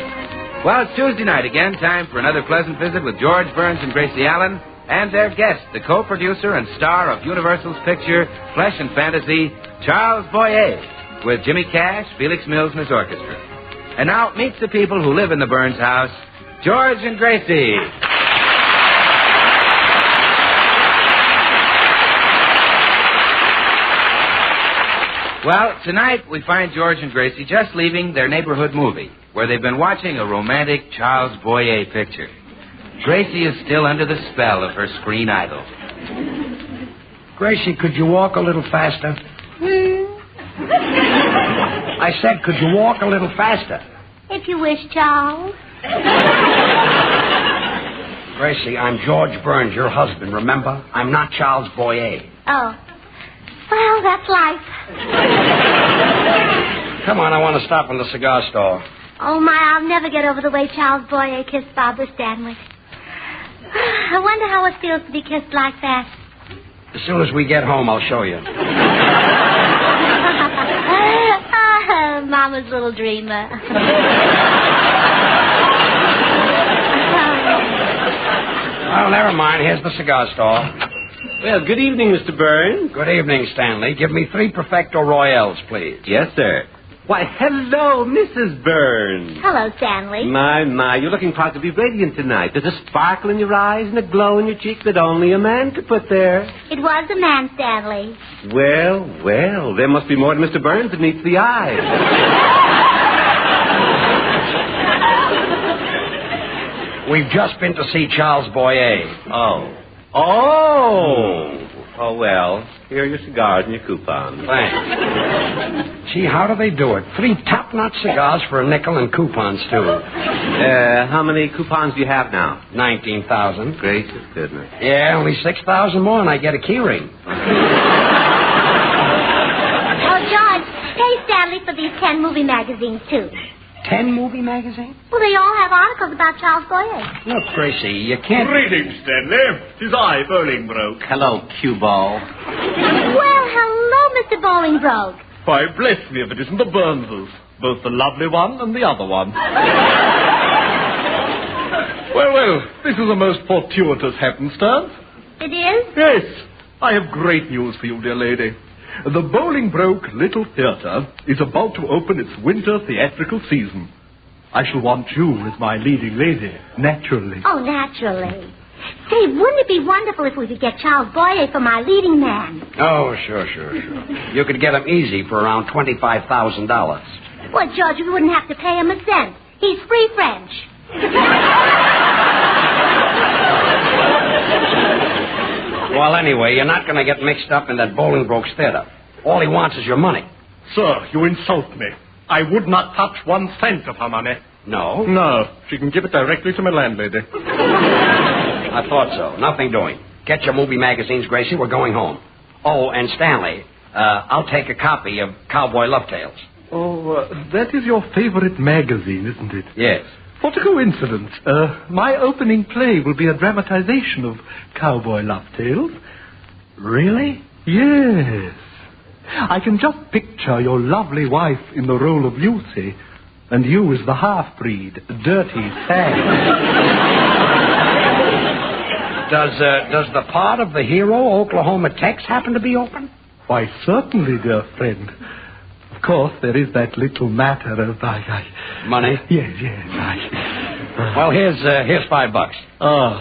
Well, it's Tuesday night again, time for another pleasant visit with George Burns and Gracie Allen and their guest, the co-producer and star of Universal's picture, Flesh and Fantasy, Charles Boyer, with Jimmy Cash, Felix Mills, and his orchestra. And now, meet the people who live in the Burns house, George and Gracie. Well, tonight we find George and Gracie just leaving their neighborhood movie, where they've been watching a romantic Charles Boyer picture. Gracie is still under the spell of her screen idol. Gracie, could you walk a little faster? I said, could you walk a little faster? If you wish, Charles. Gracie, I'm George Burns, your husband, remember? I'm not Charles Boyer. Oh. Well, that's life. Come on, I want to stop in the cigar store. Oh, my, I'll never get over the way Charles Boyer kissed Barbara Stanwyck. I wonder how it feels to be kissed like that. As soon as we get home, I'll show you. Mama's little dreamer. Well, never mind. Here's the cigar store. Well, good evening, Mr. Burns. Good evening, Stanley. Give me 3 Perfecto Royales, please. Yes, sir. Why, hello, Mrs. Burns. Hello, Stanley. My, you're looking positively radiant tonight. There's a sparkle in your eyes and a glow in your cheeks that only a man could put there. It was a man, Stanley. Well, there must be more to Mr. Burns than meets the eye. We've just been to see Charles Boyer. Oh, well, here are your cigars and your coupons. Thanks. Gee, how do they do it? 3 top-notch cigars for a nickel and coupons, too. How many coupons do you have now? 19,000. Gracious goodness. Yeah, only 6,000 more and I get a key ring. Oh, George, pay Stanley for these 10 movie magazines, too. 10 movie magazines? Well, they all have articles about Charles Boyer. Look, Gracie, you can't... Greetings, Stanley. 'Tis I, Bolingbroke. Hello, cue ball. Well, hello, Mr. Bolingbroke. Why, bless me if it isn't the Burnses. Both the lovely one and the other one. Well, this is a most fortuitous happenstance. It is? Yes. I have great news for you, dear lady. The Bolingbroke Little Theatre is about to open its winter theatrical season. I shall want you as my leading lady, naturally. Oh, naturally. Say, wouldn't it be wonderful if we could get Charles Boyer for my leading man? Oh, sure. You could get him easy for around $25,000. Well, George, we wouldn't have to pay him a cent. He's free French. Well, anyway, you're not going to get mixed up in that Bolingbroke's theater. All he wants is your money. Sir, you insult me. I would not touch 1 cent of her money. No? No. She can give it directly to my landlady. I thought so. Nothing doing. Get your movie magazines, Gracie. We're going home. Oh, and Stanley, I'll take a copy of Cowboy Love Tales. Oh, that is your favorite magazine, isn't it? Yes. What a coincidence. My opening play will be a dramatization of Cowboy Love Tales. Really? Yes. I can just picture your lovely wife in the role of Lucy, and you as the half-breed, Dirty Sam. Does the part of the hero, Oklahoma Tex, happen to be open? Why, certainly, dear friend. Of course, there is that little matter of money? Yes. Well, here's $5. Oh,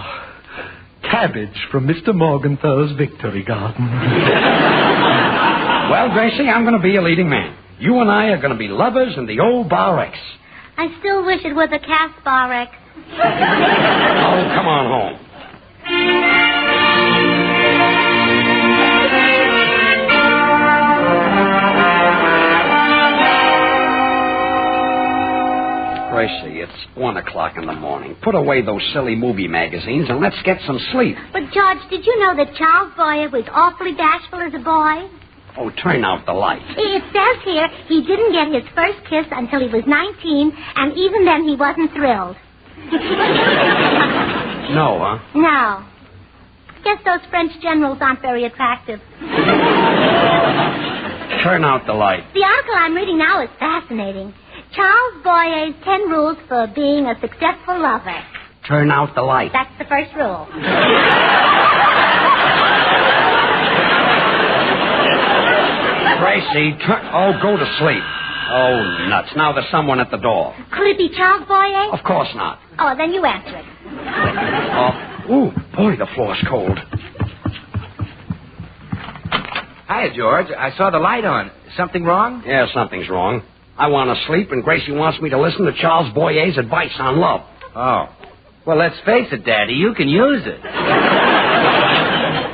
cabbage from Mr. Morgenthal's Victory Garden. Well, Gracie, I'm going to be a leading man. You and I are going to be lovers in the old Bar X. I still wish it was a cast Bar X. Oh, come on home. Gracie, it's 1 o'clock in the morning. Put away those silly movie magazines and let's get some sleep. But, George, did you know that Charles Boyer was awfully bashful as a boy? Oh, turn out the light. It says here he didn't get his first kiss until he was 19, and even then he wasn't thrilled. No, huh? No. Guess those French generals aren't very attractive. Turn out the light. The article I'm reading now is fascinating. Charles Boyer's 10 rules for being a successful lover. Turn out the light. That's the first rule. Gracie, go to sleep. Oh, nuts. Now there's someone at the door. Could it be Charles Boyer? Of course not. Oh, then you answer it. Ooh, boy, the floor's cold. Hiya, George. I saw the light on. Something wrong? Yeah, something's wrong. I want to sleep, and Gracie wants me to listen to Charles Boyer's advice on love. Oh. Well, let's face it, Daddy. You can use it.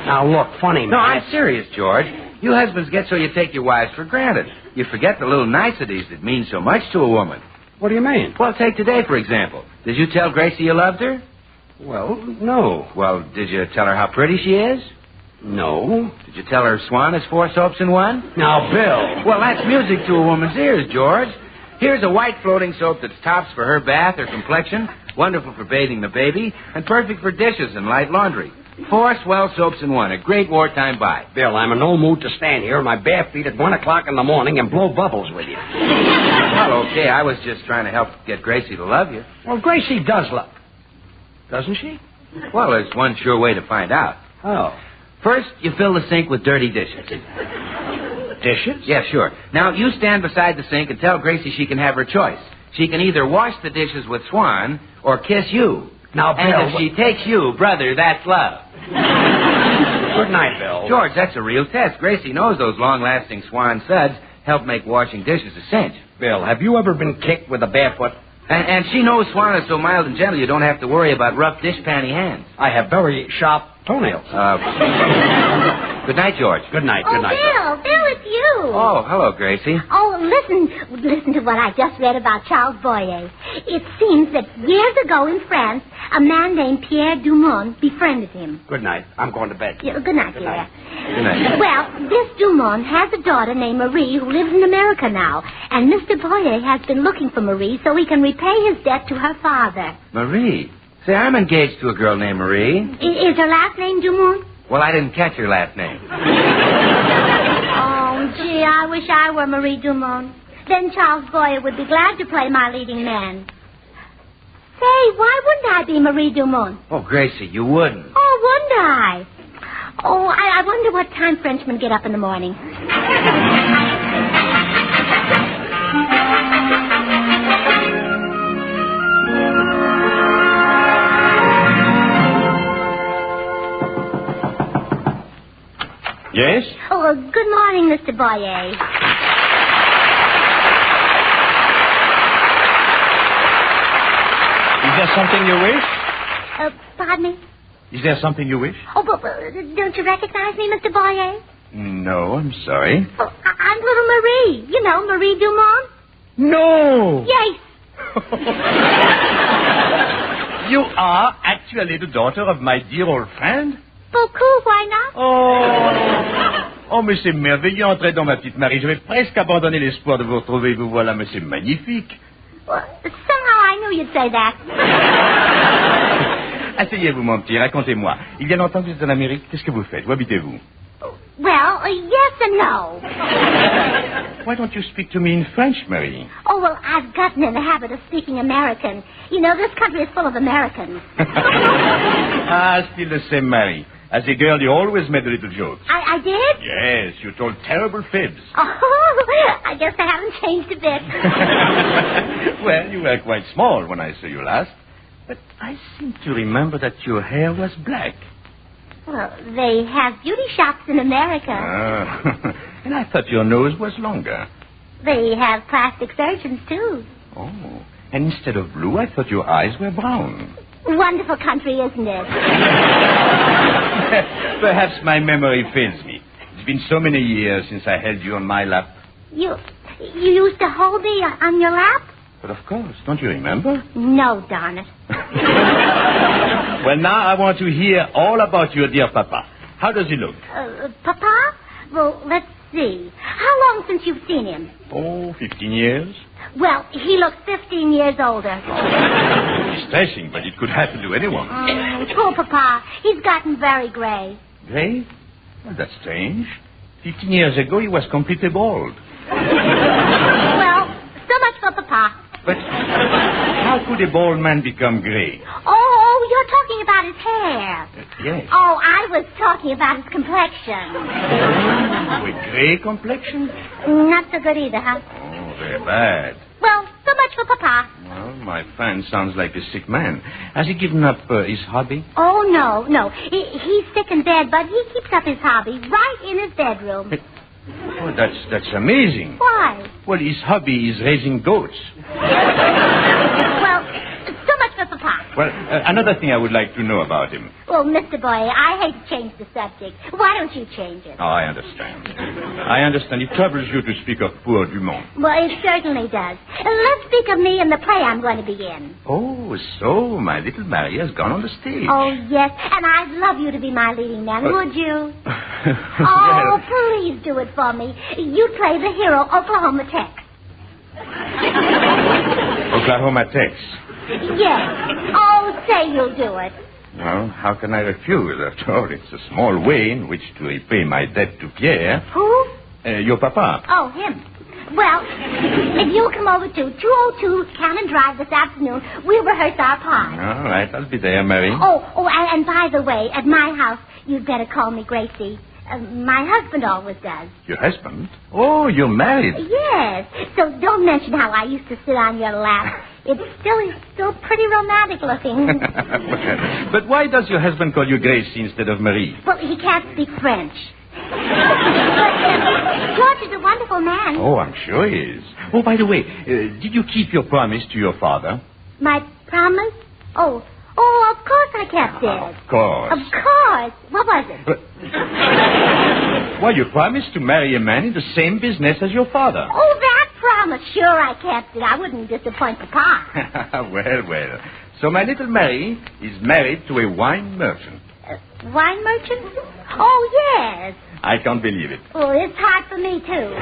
Now, look, funny man. No, I'm serious, George. You husbands get so you take your wives for granted. You forget the little niceties that mean so much to a woman. What do you mean? Well, take today, for example. Did you tell Gracie you loved her? Well, no. Well, did you tell her how pretty she is? No. Did you tell her Swan is 4 soaps in one? Now, Bill. Well, that's music to a woman's ears, George. Here's a white floating soap that's tops for her bath or complexion, wonderful for bathing the baby, and perfect for dishes and light laundry. 4 swell soaps in one, a great wartime buy. Bill, I'm in no mood to stand here on my bare feet at 1 o'clock in the morning and blow bubbles with you. Well, okay, I was just trying to help get Gracie to love you. Well, Gracie does love. Doesn't she? Well, there's one sure way to find out. Oh. First, you fill the sink with dirty dishes. Dishes? Yeah, sure. Now, you stand beside the sink and tell Gracie she can have her choice. She can either wash the dishes with Swan or kiss you. Now, Bill... And if she takes you, brother, that's love. Good night, Bill. George, that's a real test. Gracie knows those long-lasting Swan suds help make washing dishes a cinch. Bill, have you ever been kicked with a barefoot? And she knows Swan is so mild and gentle you don't have to worry about rough dish-panty hands. I have very sharp toenails. Good night, George. Good night, good night. Bill, it's you. Oh, hello, Gracie. Oh, listen to what I just read about Charles Boyer. It seems that years ago in France, a man named Pierre Dumont befriended him. Good night. I'm going to bed. Yeah, good night, Good dear. night. Good night. Well, this Dumont has a daughter named Marie who lives in America now, and Mr. Boyer has been looking for Marie so he can repay his debt to her father. Marie? Say, I'm engaged to a girl named Marie. Is her last name Dumont? Well, I didn't catch her last name. Oh, gee, I wish I were Marie Dumont. Then Charles Boyer would be glad to play my leading man. Say, why wouldn't I be Marie Dumont? Oh, Gracie, you wouldn't. Oh, wouldn't I? Oh, I wonder what time Frenchmen get up in the morning. Yes? Oh, good morning, Mr. Boyer. Is there something you wish? Pardon me? Is there something you wish? Oh, but don't you recognize me, Mr. Boyer? No, I'm sorry. Oh, I'm little Marie. You know, Marie Dumont. No! Yes. You are actually the daughter of my dear old friend? Beaucoup, why not? Oh, mais c'est merveilleux. Entrez dans ma petite Marie. Je vais presque abandonner l'espoir de vous retrouver. Vous voilà, mais c'est magnifique. Well, somehow I knew you'd say that. Asseyez-vous, mon petit. Racontez-moi. Il y a longtemps que vous êtes en Amérique. Qu'est-ce que vous faites? Où habitez-vous? Well, yes and no. Why don't you speak to me in French, Marie? Oh, well, I've gotten in the habit of speaking American. You know, this country is full of Americans. Still the same, Marie. As a girl, you always made a little jokes. I did? Yes, you told terrible fibs. Oh, I guess I haven't changed a bit. Well, you were quite small when I saw you last. But I seem to remember that your hair was black. Well, they have beauty shops in America. And I thought your nose was longer. They have plastic surgeons, too. Oh, and instead of blue, I thought your eyes were brown. Wonderful country, isn't it? Perhaps my memory fails me. It's been so many years since I held you on my lap. You used to hold me on your lap? But of course, don't you remember? No, darn it. Well, now I want to hear all about your dear papa. How does he look? Papa? Well, let's see. How long since you've seen him? 15 years. Well, he looks 15 years older. Distressing, but it could happen to anyone. Poor Papa. He's gotten very gray. Gray? Well, that's strange. 15 years ago, he was completely bald. Well, so much for Papa. But how could a bald man become gray? Oh, you're talking about his hair. Yes. Oh, I was talking about his complexion. A gray complexion? Not so good either, huh? Oh, very bad. Well, so much for Papa. Well, my friend sounds like a sick man. Has he given up his hobby? Oh, no. He's sick in bed, but he keeps up his hobby right in his bedroom. Oh, that's amazing. Why? Well, his hobby is raising goats. Well, so much for Papa. Well, another thing I would like to know about him. Well, Mr. Boy, I hate to change the subject. Why don't you change it? Oh, I understand. It troubles you to speak of poor Dumont. Well, it certainly does. Let's speak of me and the play I'm going to be in. Oh, so my little Mary has gone on the stage. Oh, yes, and I'd love you to be my leading man, would you? Well, please do it for me. You play the hero, Oklahoma Tex. Oklahoma Tex. Yes. Oh, say you'll do it. Well, how can I refuse? After all, it's a small way in which to repay my debt to Pierre. Who? Your papa. Oh, him. Well, if you'll come over to 202 Cannon Drive this afternoon, we'll rehearse our part. All right, I'll be there, Mary. Oh, and by the way, at my house, you'd better call me Gracie. My husband always does. Your husband? Oh, you're married. Yes. So don't mention how I used to sit on your lap. It's still pretty romantic looking. But why does your husband call you Gracie instead of Marie? Well, he can't speak French. George is a wonderful man. Oh, I'm sure he is. Oh, by the way, did you keep your promise to your father? My promise? Oh, of course I kept it. Of course. Of course. What was it? Well, you promised to marry a man in the same business as your father. Oh, that promise. Sure, I kept it. I wouldn't disappoint Papa. Well. So my little Mary is married to a wine merchant. Wine merchant? Oh, yes. I can't believe it. Oh, it's hard for me, too.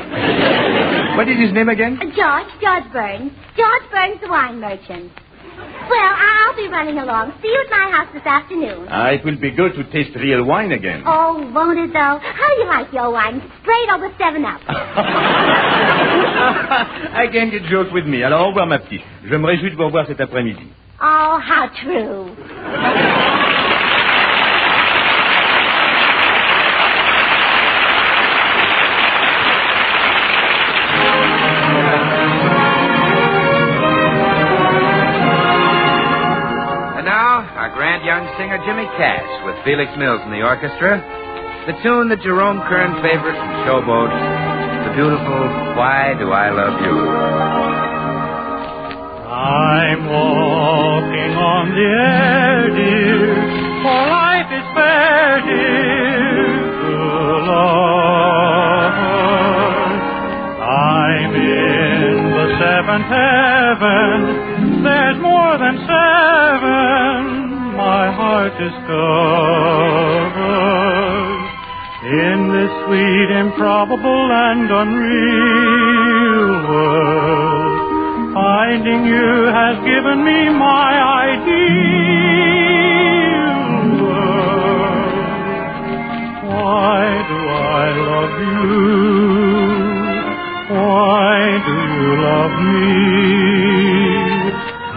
What is his name again? George Burns. George Burns, the wine merchant. Well, I'll be running along. See you at my house this afternoon. It will be good to taste real wine again. Oh, won't it, though? How do you like your wine? Straight or with 7-Up? Again, you joke with me. Alors, au revoir, ma petite. Je me réjouis de vous revoir cet après-midi. Oh, how true. singer Jimmy Cash with Felix Mills in the orchestra. The tune that Jerome Kern favored from Showboat, the beautiful Why Do I Love You? I'm walking on the air, dear, for life is fair, dear, to love. I'm in the seventh heaven, there's more than seven, my heart is covered. In this sweet, improbable, and unreal world, finding you has given me my ideal world. Why do I love you? Why do you love me?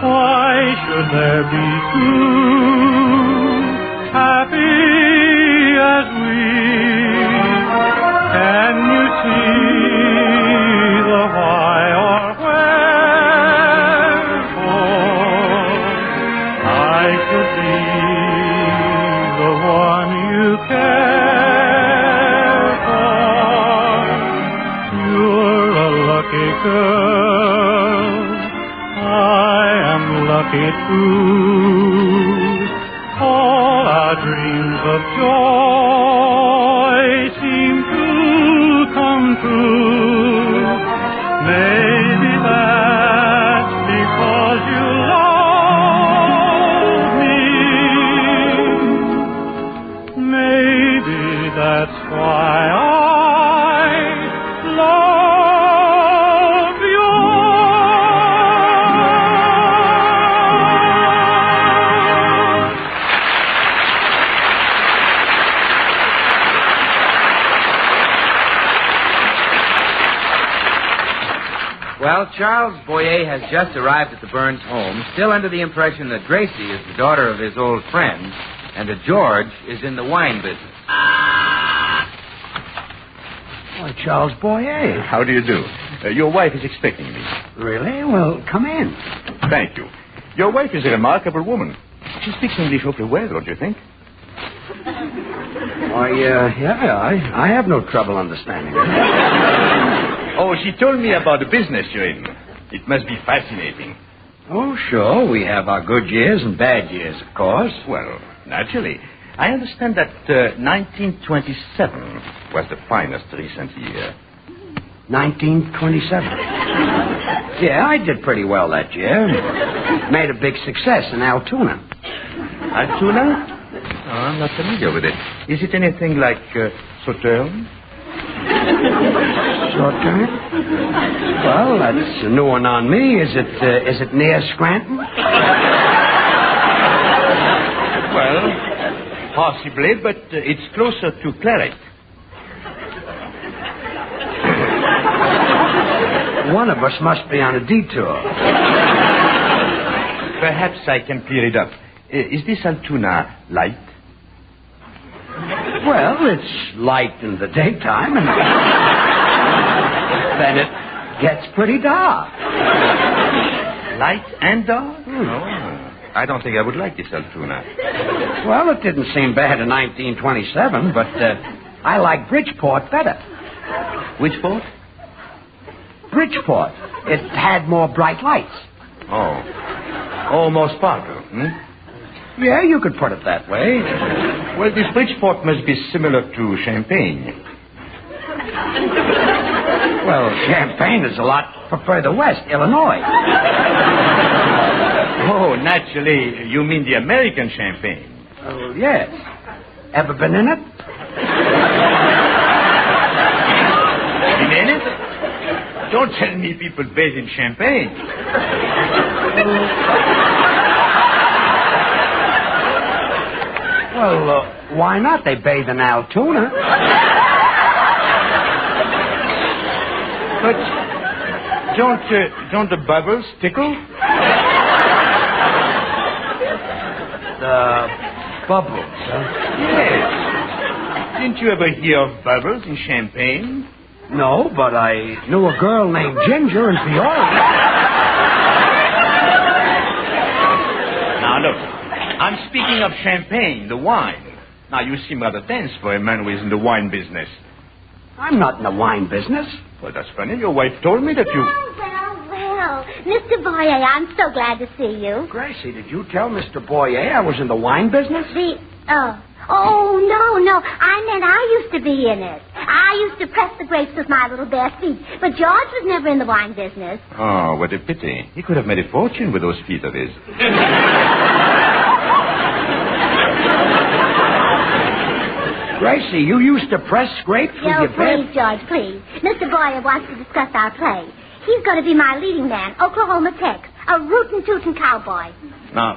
Why should there be two happy as we? Can you see the why or wherefore I should be the one you care for? You're a lucky girl, I am lucky too. All our dreams of joy seem to come true. Maybe that's because you love me. Maybe that's why I love you. Well, Charles Boyer has just arrived at the Burns home, still under the impression that Gracie is the daughter of his old friend, and that George is in the wine business. Why, Charles Boyer. How do you do? Your wife is expecting me. Really? Well, come in. Thank you. Your wife is a remarkable woman. She speaks English awfully well, don't you think? Why, yeah, I have no trouble understanding her. Oh, she told me about the business you're in. It must be fascinating. Oh, sure. We have our good years and bad years, of course. Well, naturally. I understand that 1927 was the finest recent year. 1927? Yeah, I did pretty well that year. Made a big success in Altoona. Altoona? Oh, I'm not familiar with it. Is it anything like Sauterne? Sauterne? Well, that's a new one on me. Is it near Scranton? Well, possibly, but it's closer to Claret. One of us must be on a detour. Perhaps I can clear it up. Is this Altoona light? Well, it's light in the daytime, and then it gets pretty dark. Light and dark? Oh, I don't think I would like this Altoona. Well, it didn't seem bad in 1927, but I like Bridgeport better. Which port? Bridgeport. It had more bright lights. Oh, more sparkle, Yeah, you could put it that way. Well, this Bridgeport must be similar to Champagne. Well, Champagne is a lot further west, Illinois. Oh, naturally, you mean the American Champagne. Oh, yes. Ever been in it? Been in it? Don't tell me people bathe in Champagne. Well, why not? They bathe in Altoona. But don't the bubbles tickle? The bubbles, huh? Yes. Didn't you ever hear of bubbles in Champagne? No, but I knew a girl named Ginger in Peoria. Now, look. I'm speaking of champagne, the wine. Now, you seem rather tense for a man who is in the wine business. I'm not in the wine business. Well, that's funny. Your wife told me that you... Well, Mr. Boyer, I'm so glad to see you. Gracie, did you tell Mr. Boyer I was in the wine business? Oh, no. I meant I used to be in it. I used to press the grapes with my little bare feet. But George was never in the wine business. Oh, what a pity. He could have made a fortune with those feet of his. Gracie, you used to press grapes with your bare... Please, George, please. Mr. Boyer wants to discuss our play. He's going to be my leading man, Oklahoma Tex, a rootin' tootin' cowboy. Now,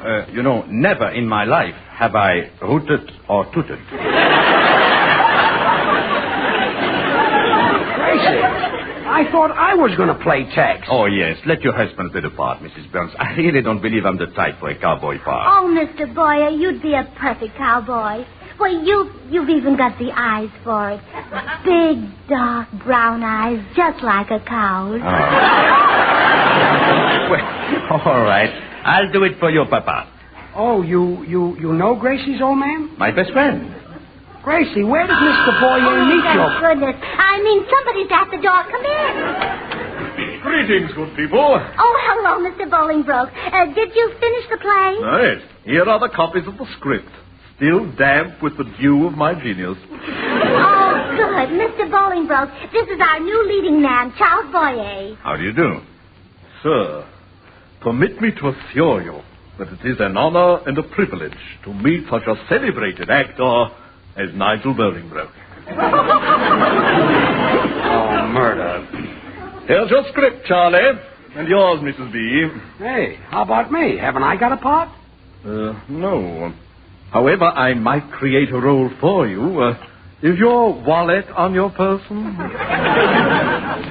never in my life have I rooted or tooted. Gracie, I thought I was going to play Tex. Oh, yes. Let your husband play the part, Mrs. Burns. I really don't believe I'm the type for a cowboy part. Oh, Mr. Boyer, you'd be a perfect cowboy. Well, you've even got the eyes for it. Big, dark, brown eyes, just like a cow's. Oh. Well, all right. I'll do it for your papa. Oh, you know Gracie's old man? My best friend. Gracie, where did Mr. Boyer meet you? Thank goodness. I mean, somebody's at the door. Come in. Greetings, good people. Oh, hello, Mr. Bolingbroke. Did you finish the play? Nice. Here are the copies of the script. Still damp with the dew of my genius. Oh, good. Mr. Bolingbroke, this is our new leading man, Charles Boyer. How do you do? Sir, permit me to assure you that it is an honor and a privilege to meet such a celebrated actor as Nigel Bolingbroke. Oh, murder. Here's your script, Charlie. And yours, Mrs. B. Hey, how about me? Haven't I got a part? No. However, I might create a role for you. Is your wallet on your person?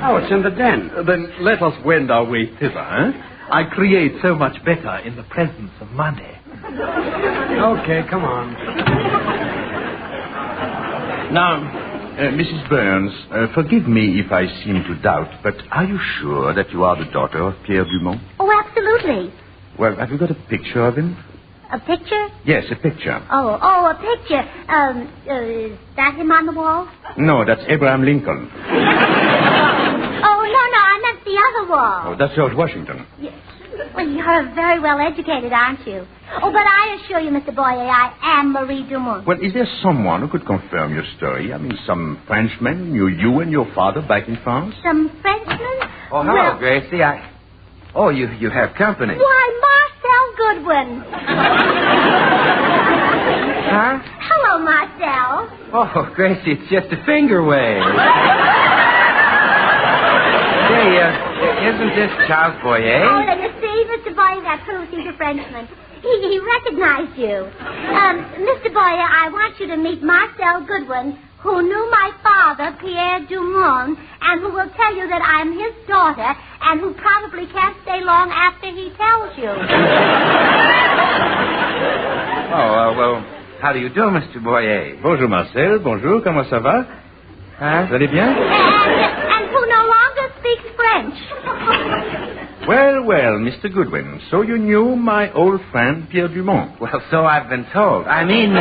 Oh, it's in the den. Then let us wend our way thither, eh? I create so much better in the presence of money. Okay, come on. Now, Mrs. Burns, forgive me if I seem to doubt, but are you sure that you are the daughter of Pierre Dumont? Oh, absolutely. Well, have you got a picture of him? A picture? Yes, a picture. Oh, a picture. Is that him on the wall? No, that's Abraham Lincoln. Oh, no, I meant the other wall. Oh, that's George Washington. Yes. Well, you're very well educated, aren't you? Oh, but I assure you, Mr. Boyer, I am Marie Dumont. Well, is there someone who could confirm your story? I mean, some Frenchman knew you and your father back in France? Some Frenchman? Oh, hello, Gracie. Oh, you have company. Why, Marcel Goodwin. Huh? Hello, Marcel. Oh, Gracie, it's just a finger wave. Say, isn't this Charles Boyer? Oh, then you see, Mr. Boyer, that proves he's a Frenchman. He recognized you. Mr. Boyer, I want you to meet Marcel Goodwin, who knew my father, Pierre Dumont, and who will tell you that I'm his daughter, and who probably can't stay long after he tells you. Oh, well, how do you do, Mr. Boyer? Bonjour, Marcel. Bonjour, comment ça va? Huh? Vous allez bien? And who no longer speaks French. Well, Mr. Goodwin, so you knew my old friend Pierre Dumont. Well, so I've been told. I mean,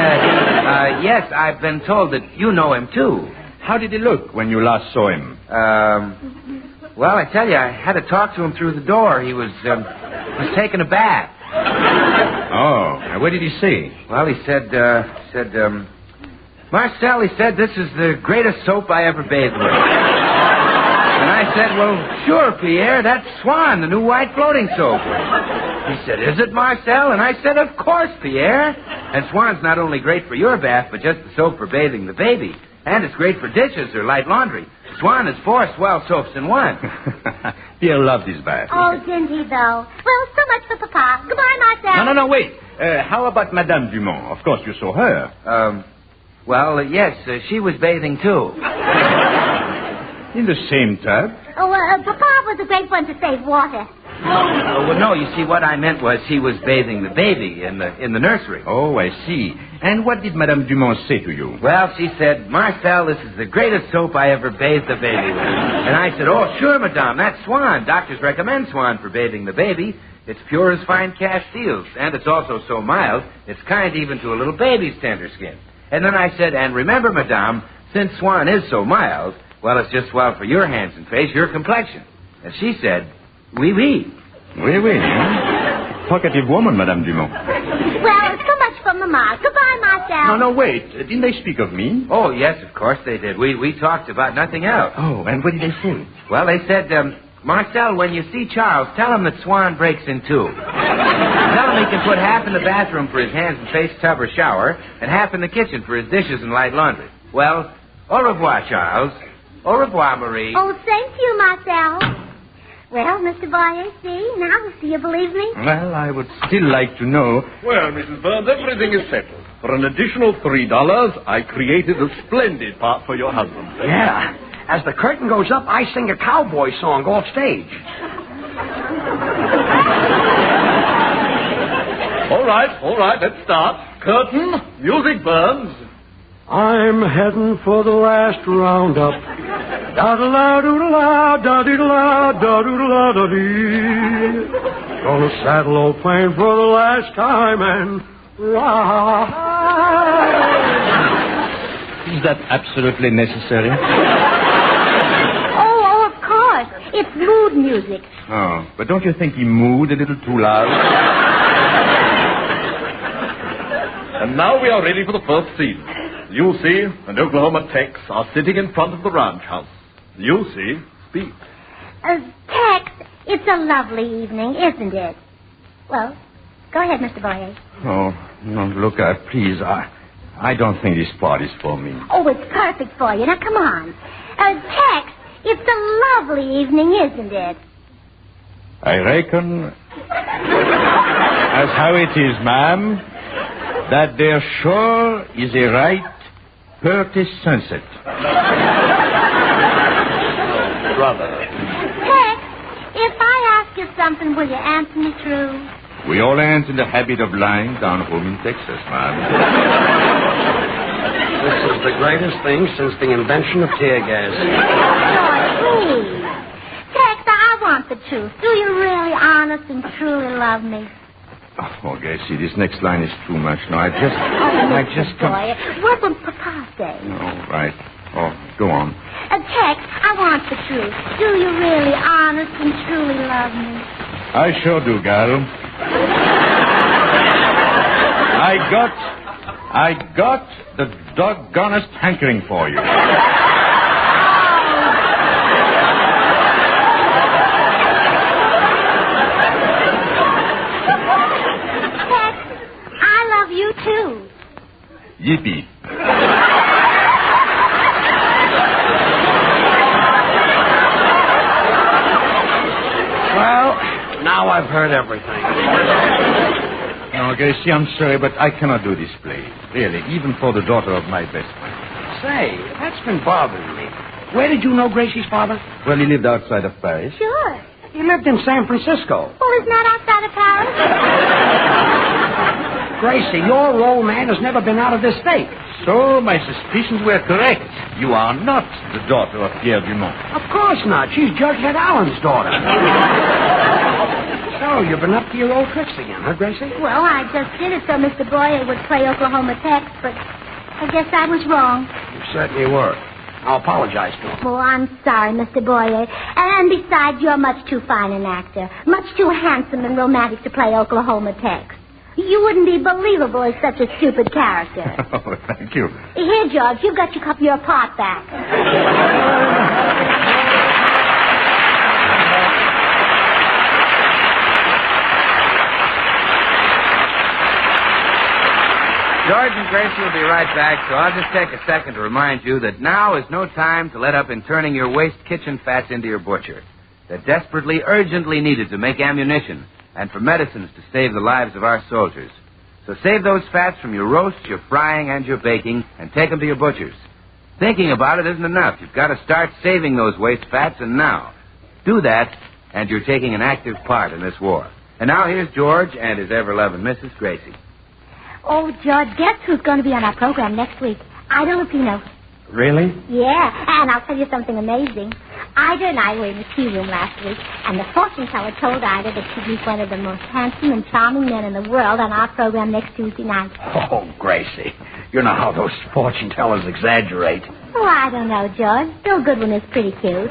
yes, I've been told that you know him, too. How did he look when you last saw him? Well, I tell you, I had to talk to him through the door. He was taking a bath. Oh, what did he say? Well, he said, Marcel, he said, this is the greatest soap I ever bathed with. And I said, well, sure, Pierre, that's Swan, the new white floating soap. He said, is it, Marcel? And I said, of course, Pierre. And Swan's not only great for your bath, but just the soap for bathing the baby. And it's great for dishes or light laundry. Swan is 4 swell soaps in one. Pierre loved his bath. Oh, didn't he, though? Well, so much for Papa. Goodbye, Marcel. No, wait. How about Madame Dumont? Of course, you saw her. Well, yes, she was bathing, too. In the same tub? Oh, Papa was a great one to save water. Well, no, you see, what I meant was he was bathing the baby in the nursery. Oh, I see. And what did Madame Dumont say to you? Well, she said, Marcel, this is the greatest soap I ever bathed the baby with. And I said, oh, sure, Madame, that's Swan. Doctors recommend Swan for bathing the baby. It's pure as fine cast steel, and it's also so mild, it's kind even to a little baby's tender skin. And then I said, and remember, madame, since Swan is so mild, well, it's just well for your hands and face, your complexion. And she said, oui, oui. Oui, oui. Talkative woman, Madame Dumont. Well, so much for Mama. Goodbye, Marcel. No, wait. Didn't they speak of me? Oh, yes, of course they did. We talked about nothing else. Oh, and what did they say? Well, they said, Marcel, when you see Charles, tell him that Swan breaks in two. Tell him he can put half in the bathroom for his hands and face tub or shower, and half in the kitchen for his dishes and light laundry. Well, au revoir, Charles. Au revoir, Marie. Oh, thank you, Marcel. Well, Mr. Boyer, see, now do you believe me? Well, I would still like to know. Well, Mrs. Burns, everything is settled. For an additional $3, I created a splendid part for your husband. Yeah. As the curtain goes up, I sing a cowboy song off stage. All right, let's start. Curtain, music, Burns. I'm heading for the last roundup. Da-da-la-doo-da-la, da-dee-da-la, da-doo-da-la-da-dee. Gonna saddle old plane for the last time and ride. Is that absolutely necessary? Oh, of course. It's mood music. Oh, but don't you think he mooed a little too loud? And now we are ready for the first scene. Lucy and Oklahoma Tex are sitting in front of the ranch house. Lucy, speak. Tex, it's a lovely evening, isn't it? Well, go ahead, Mr. Boyer. Oh, no, look, please, I don't think this part is for me. Oh, it's perfect for you. Now, come on. Tex, it's a lovely evening, isn't it? I reckon, as how it is, ma'am, that there sure is a right purty sunset. Brother. Tex, if I ask you something, will you answer me true? We all ants in the habit of lying down home in Texas, ma'am. This is the greatest thing since the invention of tear gas. Please. Tex, I want the truth. Do you really, honest and truly love me? Oh, Gracie, this next line is too much. No, I just Boy, what would Papa say? Oh, right. Oh, go on. Tex, I want the truth. Do you really, honest and truly love me? I sure do, gal. I got the doggonest hankering for you. Tex, I love you too. Yippee. Well, now I've heard everything. No, Gracie, I'm sorry, but I cannot do this play. Really, even for the daughter of my best friend. Say, that's been bothering me. Where did you know Gracie's father? Well, he lived outside of Paris. Sure. He lived in San Francisco. Well, isn't that outside of Paris? Gracie, your old man has never been out of this state. So my suspicions were correct. You are not the daughter of Pierre Dumont. Of course not. She's Jughead Allen's daughter. So, you've been up to your old tricks again, huh, Gracie? Well, I just did it so Mr. Boyer would play Oklahoma Tex, but I guess I was wrong. You certainly were. I'll apologize to him. Oh, I'm sorry, Mr. Boyer. And besides, you're much too fine an actor, much too handsome and romantic to play Oklahoma Tex. You wouldn't be believable as such a stupid character. Oh, thank you. Here, George, you've got your part back. George and Gracie will be right back, so I'll just take a second to remind you that now is no time to let up in turning your waste kitchen fats into your butcher. They're desperately, urgently needed to make ammunition and for medicines to save the lives of our soldiers. So save those fats from your roasts, your frying, and your baking, and take them to your butchers. Thinking about it isn't enough. You've got to start saving those waste fats, and now. Do that, and you're taking an active part in this war. And now here's George and his ever-loving Mrs. Gracie. Oh, George, guess who's going to be on our program next week? Idol Lupino. Really? Yeah, and I'll tell you something amazing. Ida and I were in the tea room last week, and the fortune teller told Ida that she'd meet one of the most handsome and charming men in the world on our program next Tuesday night. Oh, Gracie, you know how those fortune tellers exaggerate. Oh, I don't know, George. Bill Goodwin is pretty cute.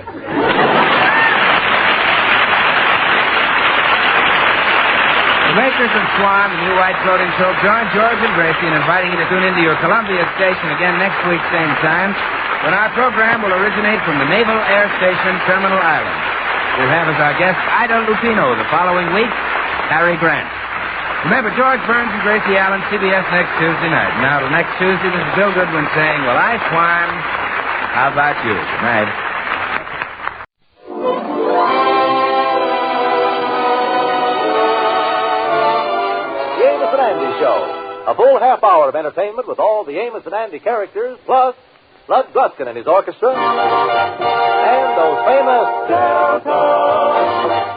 The makers of Swan, the new white floating soap, join George and Gracie in inviting you to tune into your Columbia station again next week, same time, when our program will originate from the Naval Air Station, Terminal Island. We'll have as our guest Ida Lupino the following week, Cary Grant. Remember, George Burns and Gracie Allen, CBS next Tuesday night. Now, till next Tuesday, this is Bill Goodwin saying, well, I Swan. How about you? Good night. Amos and Andy Show. A full half hour of entertainment with all the Amos and Andy characters, plus Bud Gruskin and his orchestra, and those famous Delta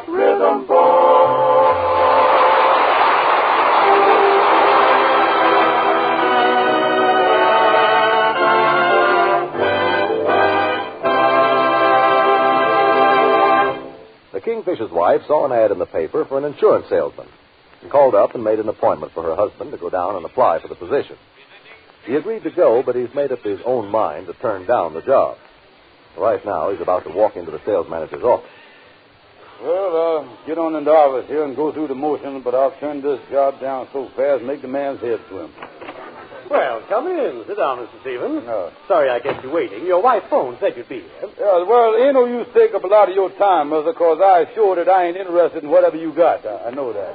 Rhythm Boys. The Kingfisher's wife saw an ad in the paper for an insurance salesman. She called up and made an appointment for her husband to go down and apply for the position. He agreed to go, but he's made up his own mind to turn down the job. Right now, he's about to walk into the sales manager's office. Well, I'll get on in the office here and go through the motions, but I'll turn this job down so fast, make the man's head swim. Well, come in. Sit down, Mr. Stevens. Sorry I kept you waiting. Your wife phoned, said you'd be here. Well, ain't no use take up a lot of your time, Mother, because I assure that I ain't interested in whatever you got. I know that.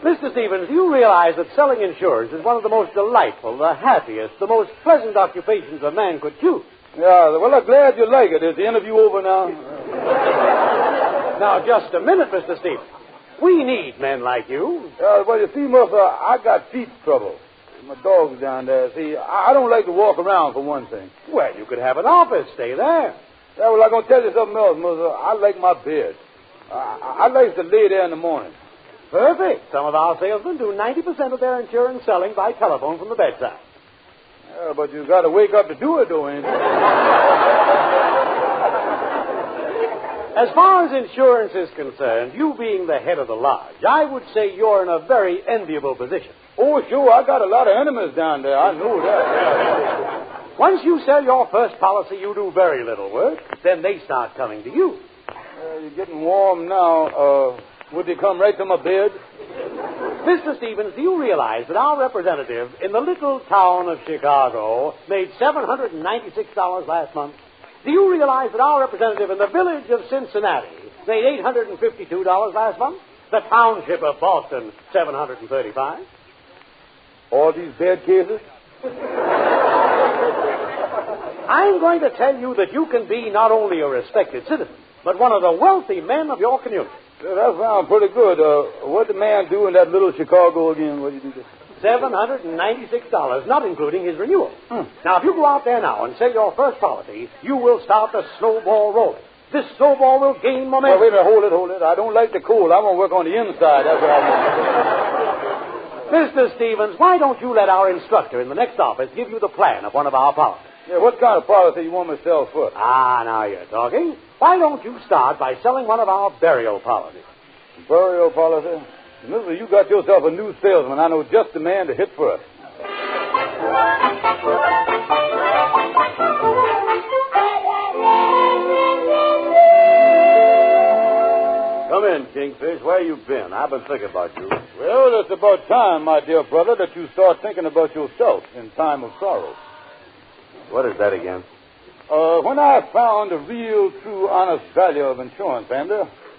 Mr. Stevens, do you realize that selling insurance is one of the most delightful, the happiest, the most pleasant occupations a man could choose? Yeah, well, I'm glad you like it. Is the interview over now? Now, just a minute, Mr. Stevens. We need men like you. Well, you see, Mother, I got feet trouble. My dog's down there. See, I don't like to walk around, for one thing. Well, you could have an office. Stay there. Yeah, well, I'm going to tell you something else, Mother. I like my bed. I like to lay there in the morning. Perfect. Some of our salesmen do 90% of their insurance selling by telephone from the bedside. Yeah, but you got to wake up to do it, though, ain't you? As far as insurance is concerned, you being the head of the lodge, I would say you're in a very enviable position. Oh, sure. I got a lot of enemies down there. I know that. Once you sell your first policy, you do very little work. Then they start coming to you. You're getting warm now. Would they come right to my bed? Mr. Stevens, do you realize that our representative in the little town of Chicago made $796 last month? Do you realize that our representative in the village of Cincinnati made $852 last month? The township of Boston, $735. All these bed cases? I'm going to tell you that you can be not only a respected citizen, but one of the wealthy men of your community. Yeah, that sounds pretty good. What'd the man do in that little Chicago again? What did he do? $796, not including his renewal. Now, if you go out there now and sell your first policy, you will start the snowball rolling. This snowball will gain momentum. Well, wait a minute, hold it. I don't like the cold. I want to work on the inside. That's what I want. Mr. Stevens, why don't you let our instructor in the next office give you the plan of one of our policies? Yeah, what kind of policy you want me to sell first? Now you're talking. Why don't you start by selling one of our burial policies? Burial policy? Mister, you got yourself a new salesman. I know just the man to hit first. Come in, Kingfish. Where you been? I've been thinking about you. Well, it's about time, my dear brother, that you start thinking about yourself in time of sorrow. What is that again? When I found the real, true, honest value of insurance, Andy,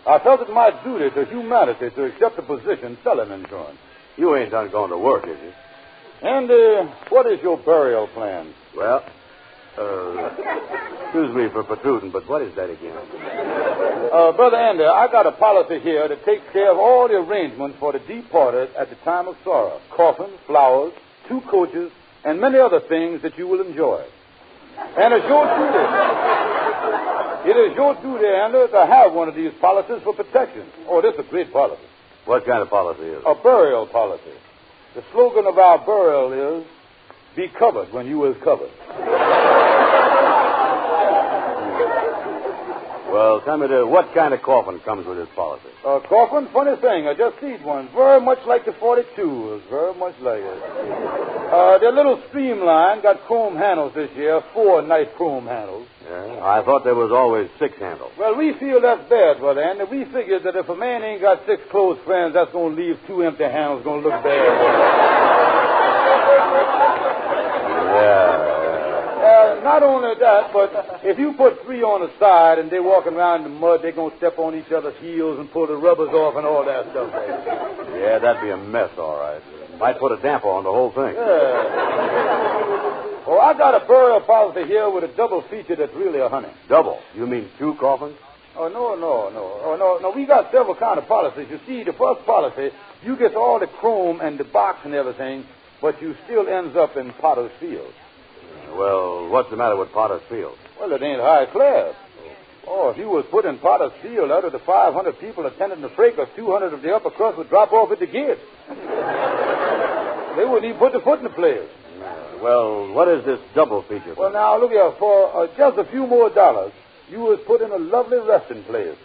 I felt it my duty to humanity to accept a position selling insurance. You ain't done going to work, is you? Andy, what is your burial plan? Well, excuse me for protruding, but what is that again? Brother Andy, I got a policy here that takes care of all the arrangements for the departed at the time of sorrow. Coffin, flowers, 2 coaches, and many other things that you will enjoy. And it's your duty. It is your duty, Andy, to have one of these policies for protection. Oh, this is a great policy. What kind of policy is it? A burial policy. The slogan of our burial is, be covered when you is covered. Well, tell me, what kind of coffin comes with this policy? Coffin, funny thing. I just seen one. Very much like the 42. Very much like it. They're a little streamlined. Got chrome handles this year. 4 nice chrome handles. Yeah, I thought there was always 6 handles. Well, we feel that's bad, Brother Andy. We figured that if a man ain't got 6 close friends, that's going to leave 2 empty handles. Going to look bad. Yeah. Not only that, but if you put 3 on the side and they're walking around in the mud, they're going to step on each other's heels and pull the rubbers off and all that stuff. Yeah, that'd be a mess, all right. Might put a damper on the whole thing. Yeah. Oh, I got a burial policy here with a double feature that's really a honey. Double? You mean 2 coffins? Oh, no. Oh, no, we got several kind of policies. You see, the first policy, you get all the chrome and the box and everything, but you still ends up in Potter's Field. Well, what's the matter with Potter's Field? Well, it ain't high class. Oh, if you was put in Potter's Field, out of the 500 people attending the fracas, 200 of the upper crust would drop off at the gate. They wouldn't even put the foot in the place. Well, what is this double feature? Well, now, look here. For just a few more dollars, you was put in a lovely resting place.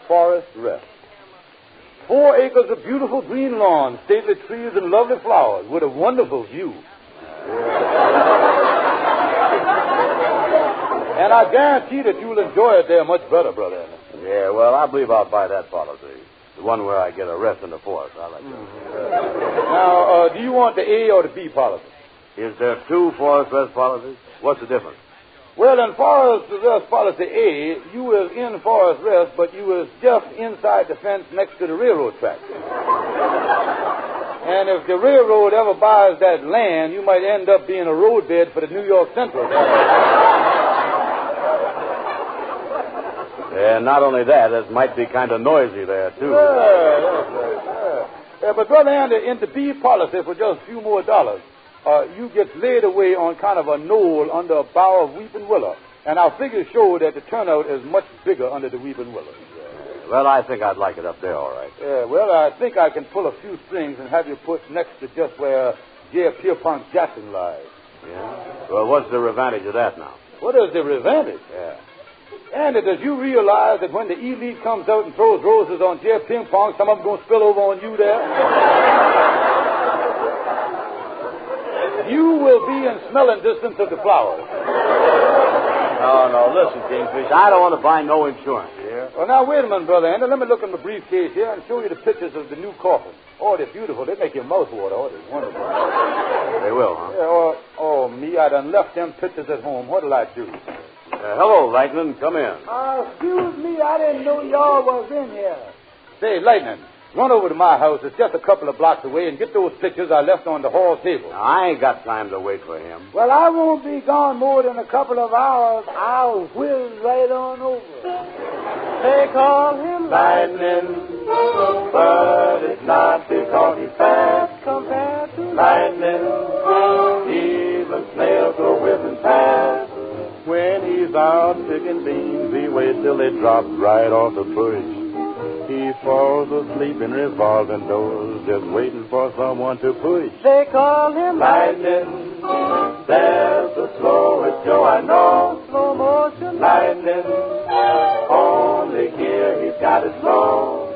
Forest Rest. 4 acres of beautiful green lawn, stately trees, and lovely flowers with a wonderful view. And I guarantee that you'll enjoy it there much better, Brother Amos. Yeah, well, I believe I'll buy that policy. The one where I get a rest in the forest. I like that. Now, do you want the A or the B policy? Is there 2 forest rest policies? What's the difference? Well, in forest rest policy A, you was in forest rest, but you was just inside the fence next to the railroad track. And if the railroad ever buys that land, you might end up being a roadbed for the New York Central. And not only that, it might be kind of noisy there, too. Yeah, but, Brother Andy, in the B policy for just a few more dollars, you get laid away on kind of a knoll under a bough of weeping willow. And our figures show that the turnout is much bigger under the weeping willow. Well, I think I'd like it up there, all right. Yeah, well, I think I can pull a few strings and have you put next to just where J. Pierpont Jackson lies. Yeah? Well, what's the advantage of that now? What is the advantage? Yeah. Andy, does you realize that when the elite comes out and throws roses on J. Ping-Pong, some of them going to spill over on you there? You will be in smelling distance of the flowers. No, listen, Kingfish, I don't want to buy no insurance, yeah? Well, now, wait a minute, Brother Andy. Let me look in the briefcase here and show you the pictures of the new coffin. Oh, they're beautiful. They make your mouth water. Oh, they're wonderful. They will, huh? Yeah, me, I done left them pictures at home. What'll I do? Hello, Lightning. Come in. Excuse me, I didn't know y'all was in here. Say, Lightning, run over to my house. It's just a couple of blocks away and get those pictures I left on the hall table. Now, I ain't got time to wait for him. Well, I won't be gone more than a couple of hours. I'll whiz right on over. They call him Lightning, but it's not because he's fast compared to Lightning. Even snails go whizzing past. When he's out picking beans, he waits till they drop right off the bush. He falls asleep in revolving doors, just waiting for someone to push. They call him Lightning. That's the slowest Joe I know. Slow motion Lightning. Only here he's got it slow.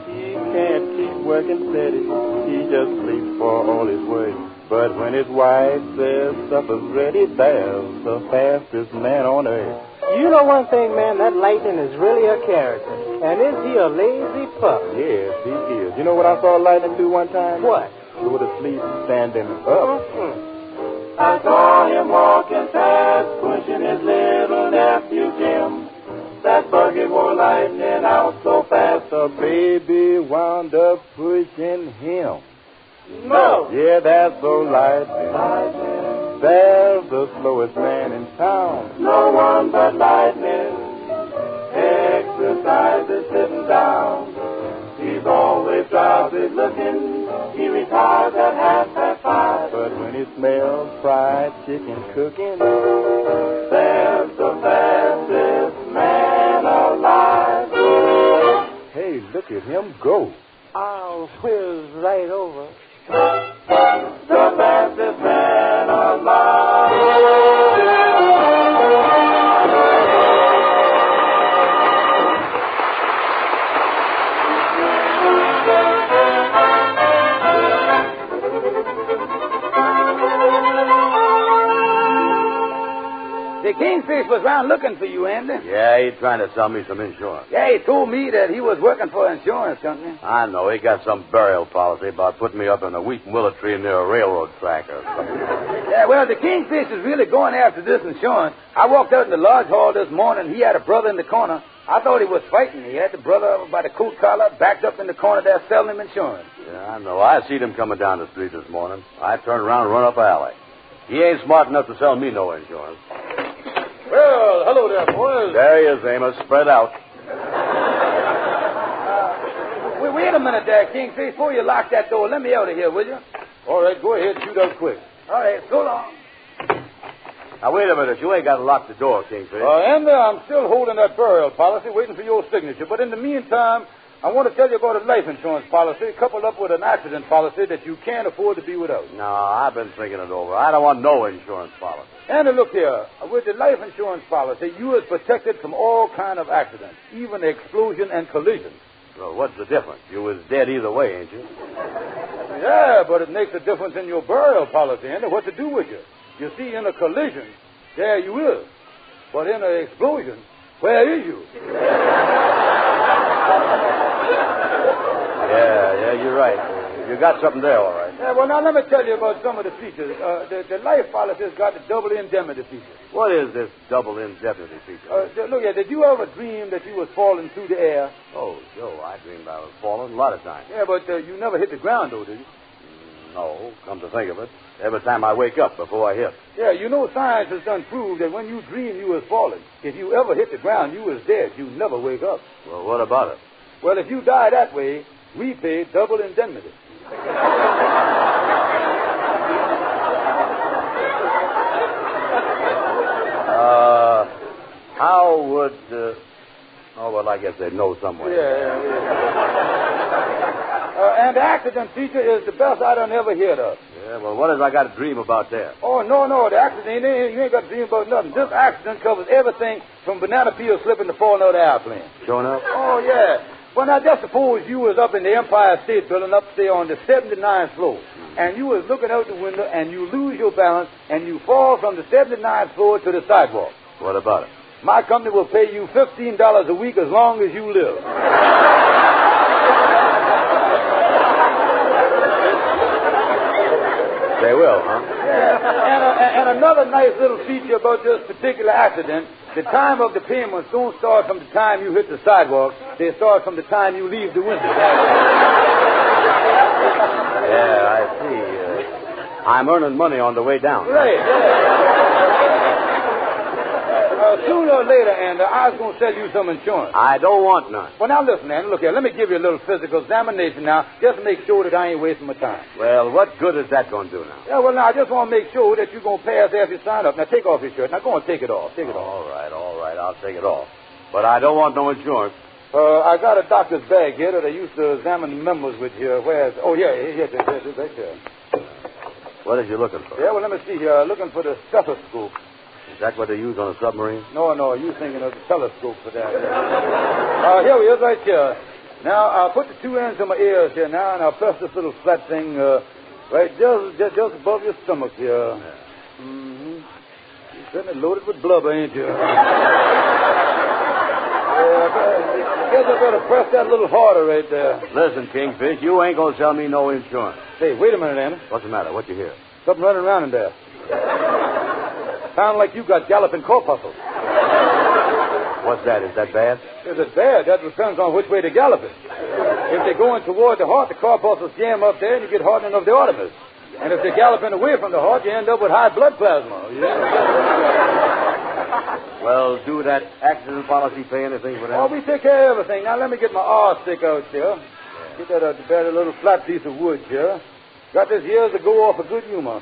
He can't keep working steady. He just sleeps for all his work. But when his wife says supper's ready, there's the fastest man on earth. You know one thing, man, that Lightning is really a character. And is he a lazy pup? Yes, he is. You know what I saw Lightning do one time? What? Go to sleep standing up. I saw him walking fast, pushing his little nephew Jim. That buggy wore Lightning out so fast, the baby wound up pushing him. No. Yeah, that's so Lightning. There's the slowest man in town. No one but Lightning exercises sitting down. He's always drowsy looking. He retires at 5:30. But when he smells fried chicken cooking, there's the fastest man alive. Hey, look at him go. I'll whiz right over. The fastest man alive. was around looking for you, Andy. Yeah, he's trying to sell me some insurance. Yeah, he told me that he was working for an insurance company. I know. He got some burial policy about putting me up in a wheat and willow tree near a railroad track or something. Yeah, well, the Kingfish is really going after this insurance. I walked out in the lodge hall this morning. He had a brother in the corner. I thought he was fighting. He had the brother by the coat collar, backed up in the corner there selling him insurance. Yeah, I know. I seen him coming down the street this morning. I turned around and run up the alley. He ain't smart enough to sell me no insurance. Well, hello there, boys. There he is, Amos. Spread out. Wait a minute there, Kingfish. Before you lock that door, let me out of here, will you? All right, go ahead. Shoot out quick. All right, so long. Now, wait a minute. You ain't got to lock the door, Kingfish. Andy, I'm still holding that burial policy, waiting for your signature. But in the meantime, I want to tell you about a life insurance policy coupled up with an accident policy that you can't afford to be without. No, I've been thinking it over. I don't want no insurance policy. Andy, look here. With the life insurance policy, you is protected from all kind of accidents, even explosion and collision. Well, what's the difference? You was dead either way, ain't you? Yeah, but it makes a difference in your burial policy, Andy. What to do with you? You see, in a collision, there you is. But in an explosion, where is you? Yeah, you're right. You got something there, all right. Yeah, well, now let me tell you about some of the features. The life policy's got the double indemnity feature. What is this double indemnity feature? Look here, did you ever dream that you was falling through the air? Oh, Joe, I dreamed I was falling a lot of times. Yeah, but you never hit the ground, though, did you? No, come to think of it. Every time I wake up before I hit. Yeah, you know science has done proved that when you dream you was falling, if you ever hit the ground, you was dead. You never wake up. Well, what about it? Well, if you die that way, we pay double indemnity. How would... Oh, well, I guess they'd know somewhere. Yeah. And the accident feature is the best I done ever heard of. Yeah, well, what has I got to dream about there? Oh, no, the accident, you ain't got to dream about nothing. This accident covers everything from banana peel slipping to falling out of the airplane. Sure enough? Oh, yeah. Well, now, just suppose you was up in the Empire State Building up there on the 79th floor, and you was looking out the window, and you lose your balance, and you fall from the 79th floor to the sidewalk. What about it? My company will pay you $15 a week as long as you live. They will, huh? Yeah. And another nice little feature about this particular accident, the time of the payments don't start from the time you hit the sidewalk. They start from the time you leave the window. Yeah, I see. I'm earning money on the way down. Right, sooner or later, Andy, I was going to sell you some insurance. I don't want none. Well, now listen, Andy, look here. Let me give you a little physical examination now, just to make sure that I ain't wasting my time. Well, what good is that going to do now? Yeah, well, now, I just want to make sure that you're going to pass after you sign up. Now, take off your shirt. Now, go and take it off. Take it off. All right. I'll take it off. But I don't want no insurance. I got a doctor's bag here that I used to examine members with here. Where's... Oh, yeah, right there. What is you looking for? Yeah, well, let me see here. Looking for the stethoscope. Is that what they use on a submarine? No, you thinking of the telescope for that. Here we is, right here. Now, I'll put the two ends of my ears here now, and I'll press this little flat thing right just above your stomach here. Yeah. Mm-hmm. You're certainly loaded with blubber, ain't you? I guess I better press that a little harder right there. Listen, Kingfish, you ain't going to sell me no insurance. Hey, wait a minute, Andy. What's the matter? What you hear? Something running around in there. Sound like you got galloping corpuscles. What's that? Is that bad? Is it bad? That depends on which way they're galloping. If they're going toward the heart, the corpuscles jam up there and you get hardening of the arteries. And if they're galloping away from the heart, you end up with high blood plasma. Well, do that accident policy pay anything for that? Oh, we take care of everything. Now, let me get my arse stick out here. Get that a little flat piece of wood here. Got this years ago off a good humor.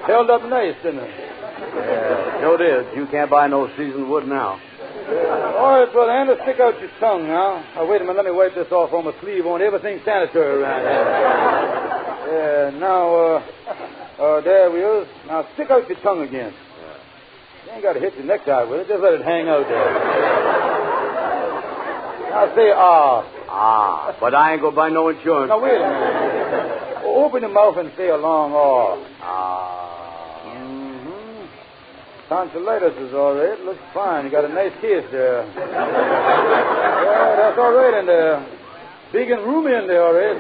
Held up nice, didn't it? Yeah, sure did. You can't buy no seasoned wood now. All right, brother, Andy, stick out your tongue now. Wait a minute, let me wipe this off on my sleeve. On everything sanitary around here. Yeah, now, there we are. Now, stick out your tongue again. You ain't got to hit your necktie with it. Just let it hang out there. Now, say, but I ain't going to buy no insurance. Now, wait a minute. Open your mouth and say a long, Tonsillitis is all right. Looks fine. You got a nice kiss there. Yeah, that's all right in there. Big and roomy in there, all right.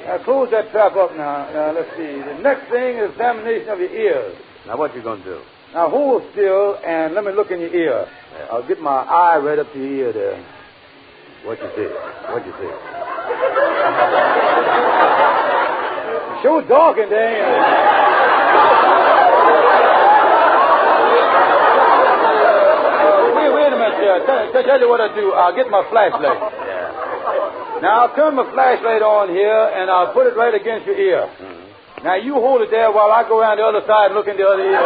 Now, close that trap up now. Now, let's see. The next thing is examination of your ears. Now, what you going to do? Now, hold still and let me look in your ear. Yeah. I'll get my eye right up to your ear there. What you see? What you see? Sure dark in there, ain't it? Wait a minute, tell you what I do. I'll get my flashlight. Yeah. Now, I'll turn my flashlight on here, and I'll put it right against your ear. Mm-hmm. Now, you hold it there while I go around the other side and look in the other ear.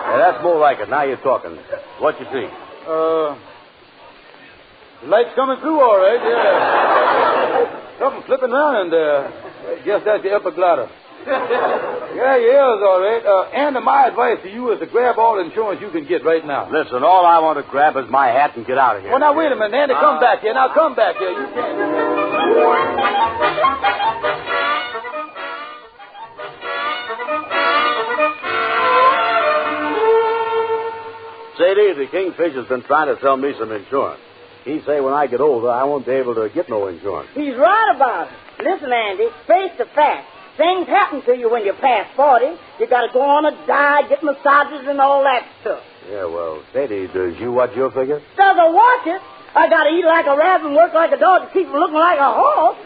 Yeah, that's more like it. Now you're talking. What you see? The light's coming through all right, yeah. Something flipping around in there. I guess that's the epiglottis. Yeah, your ears all right. And my advice to you is to grab all the insurance you can get right now. Listen, all I want to grab is my hat and get out of here. Well, now, wait a minute, Andy. Come back here. Now, come back here. You can't. Sadie, the Kingfish has been trying to sell me some insurance. He say when I get older, I won't be able to get no insurance. He's right about it. Listen, Andy, face the fact. Things happen to you when you're past 40. You got to go on a diet, get massages, and all that stuff. Yeah, well, Sadie, does you watch your figure? Does I watch it? I got to eat like a rabbit and work like a dog to keep from looking like a horse.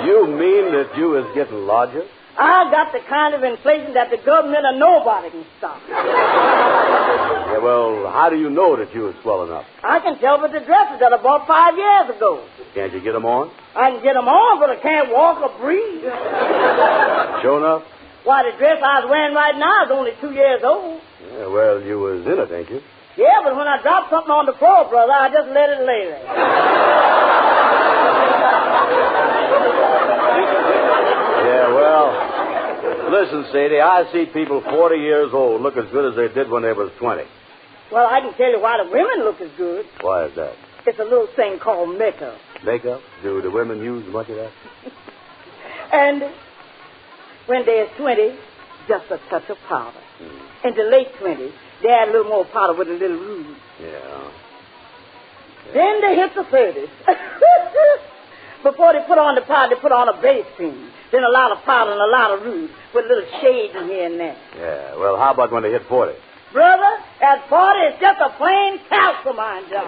You mean that you is getting larger? I got the kind of inflation that the government or nobody can stop. Yeah, well, how do you know that you is swelling up? I can tell by the dresses that I bought 5 years ago. Can't you get them on? I can get them on, but I can't walk or breathe. Sure enough? Why, the dress I was wearing right now is only 2 years old. Yeah, well, you was in it, ain't you? Yeah, but when I drop something on the floor, brother, I just let it lay there. Yeah, well, listen, Sadie, I see people 40 years old look as good as they did when they was 20. Well, I can tell you why the women look as good. Why is that? It's a little thing called makeup. Makeup? Do the women use much of that? And when they're 20, just a touch of powder. In the late 20s, they add a little more powder with a little rouge. Yeah. Then they hit the 30s. Before they put on the powder, they put on a base cream. Then a lot of powder and a lot of rouge with little shades in here and there. Yeah, well, how about when they hit 40? Brother, at 40, it's just a plain calcimine job.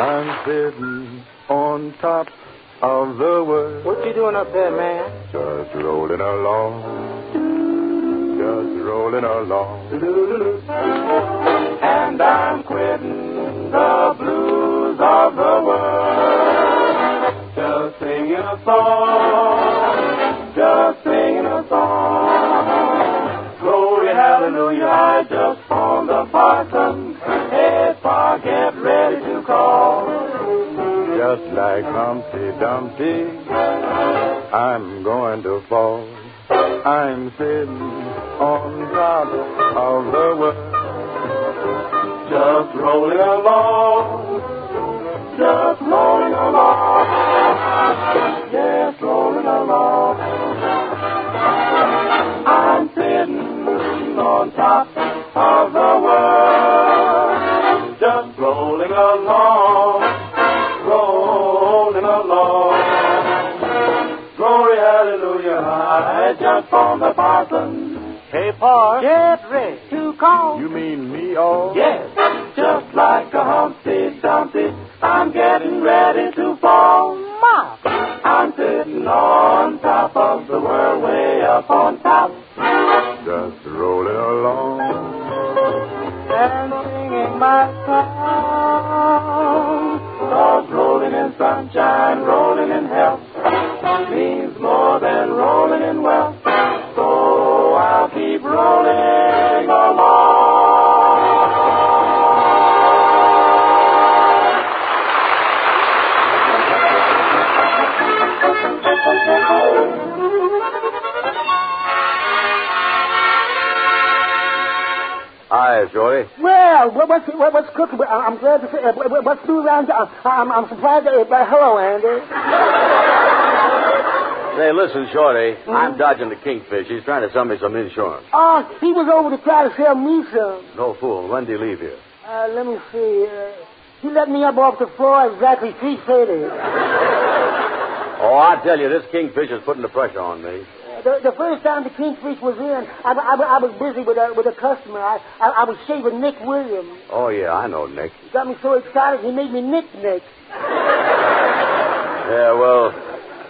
I'm sitting on top of the world. What you doing up there, man? Just rolling along. Just rolling along. And I'm quitting the blues of the world. Just singing a song. Just singing a song. Glory, hallelujah, I just found the parson. If I get ready to call. Just like Humpty Dumpty, I'm going to fall. I'm sitting on top of the world. Just rolling along. Just rolling along. Just rolling along. I'm sitting on top of the world. Just rolling along. Rolling along. Glory, hallelujah, I just found the parson. Hey, Pa. Get ready to call. You mean me, oh? Yes. Just like a Humpty Dumpty, I'm getting ready to fall. Ma. I'm sitting on top of the world, way up on top. Just rolling along. And singing my song. 'Cause rolling in sunshine, rolling in health, means more than rolling in wealth. So I'll keep rolling along. Hi, Shorty. Well, What's cooking? I'm glad to say. What's new around? I'm surprised. Hello, Andy. Say, listen, Shorty. I'm dodging the kingfish. He's trying to sell me some insurance. Oh, he was over to try to sell me some. No fool. When do you leave here? Let me see. He let me up off the floor exactly 3:30. Oh, I tell you, this kingfish is putting the pressure on me. The first time the kingfish was in, I was busy with a customer. I was shaving Nick Williams. Oh, yeah, I know Nick. He got me so excited, he made me Nick. Yeah, well,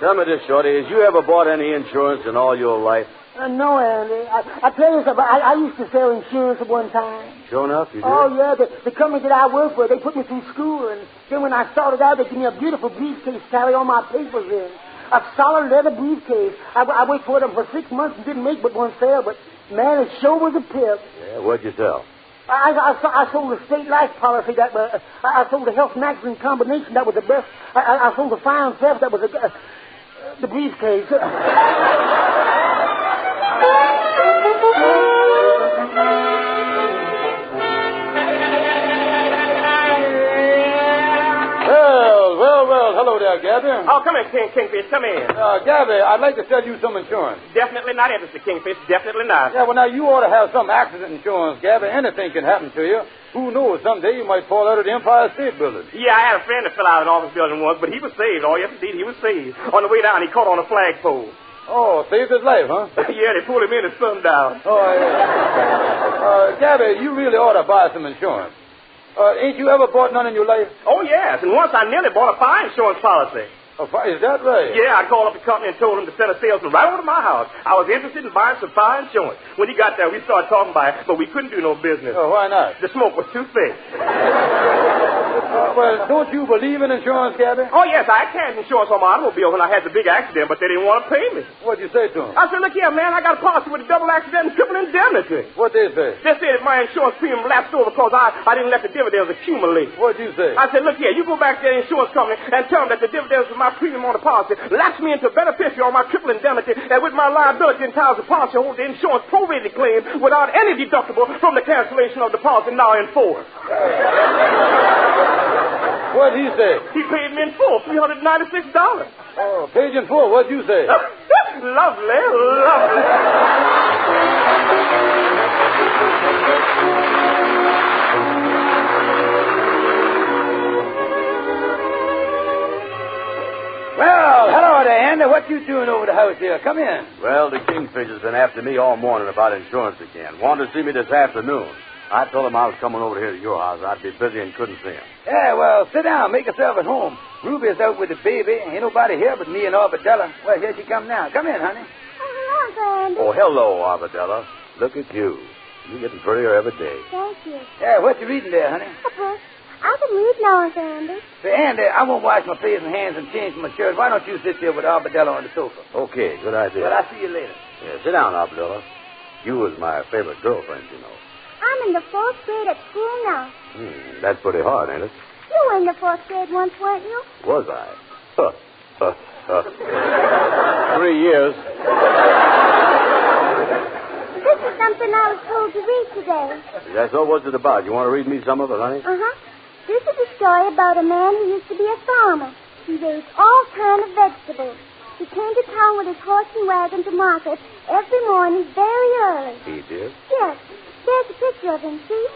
tell me this, Shorty. Has you ever bought any insurance in all your life? No, Andy. I tell you something. I used to sell insurance at one time. Sure enough, you did? Oh, yeah. The company that I work for, they put me through school, and then when I started out, they gave me a beautiful briefcase to carry all my papers in. A solid leather briefcase. I waited for them for 6 months and didn't make but one sale, but, man, it sure was a pip. Yeah, what'd you sell? I sold a state life policy that I sold a health magazine combination that was the best. I sold a fire and theft that was the briefcase. Well, hello there, Gabby. Oh, come in, Kingfish, come in. Gabby, I'd like to sell you some insurance. Definitely not interested, Kingfish, definitely not. Yeah, well, now, you ought to have some accident insurance, Gabby. Anything can happen to you. Who knows, someday you might fall out of the Empire State Building. Yeah, I had a friend that fell out of an office building once, but he was saved. Oh, yes, indeed, he was saved. On the way down, he caught on a flagpole. Oh, saved his life, huh? Yeah, they pulled him in and sundown. Oh, yeah. Gabby, you really ought to buy some insurance. Ain't you ever bought none in your life? Oh, yes, and once I nearly bought a fire insurance policy. Is that right? Yeah, I called up the company and told them to send a salesman right over to my house. I was interested in buying some fire insurance. When he got there, we started talking about it, but we couldn't do no business. Oh, why not? The smoke was too thick. Well, don't you believe in insurance, Gabby? Oh, yes, I had insurance on my automobile when I had the big accident, but they didn't want to pay me. What'd you say to them? I said, look here, man, I got a policy with a double accident and triple indemnity. What'd they say? They said that my insurance premium lapsed over because I didn't let the dividends accumulate. What'd you say? I said, look here, you go back to the insurance company and tell them that the dividends of my premium on the policy lapsed me into beneficiary on my triple indemnity, and with my liability entitles the policy holder the insurance prorated claim without any deductible from the cancellation of the policy now in force. What'd he say? He paid me in full, $396. Oh, paid in full. What'd you say? Lovely, lovely. Well, hello there, Andy. What you doing over the house here? Come in. Well, the kingfish has been after me all morning about insurance again. Wanted to see me this afternoon. I told him I was coming over here to your house. I'd be busy and couldn't see him. Yeah, well, sit down. Make yourself at home. Ruby's out with the baby. Ain't nobody here but me and Arbadella. Well, here she come now. Come in, honey. Oh, hello, Arbadella. Look at you. You're getting prettier every day. Thank you. Yeah, what you reading there, honey? Papa, I can read now, Uncle Andy. Say, Andy, I won't wash my face and hands and change my shirt. Why don't you sit there with Arbadella on the sofa? Okay, good idea. Well, I'll see you later. Yeah, sit down, Arbadella. You was my favorite girlfriend, you know. I'm in the 4th grade at school now. That's pretty hard, ain't it? You were in the 4th grade once, weren't you? Was I? 3 years. This is something I was told to read today. That's all. What's it about? You want to read me some of it, honey? Uh-huh. This is a story about a man who used to be a farmer. He raised all kinds of vegetables. He came to town with his horse and wagon to market every morning very early. He did? Yes. There's a picture of him, see?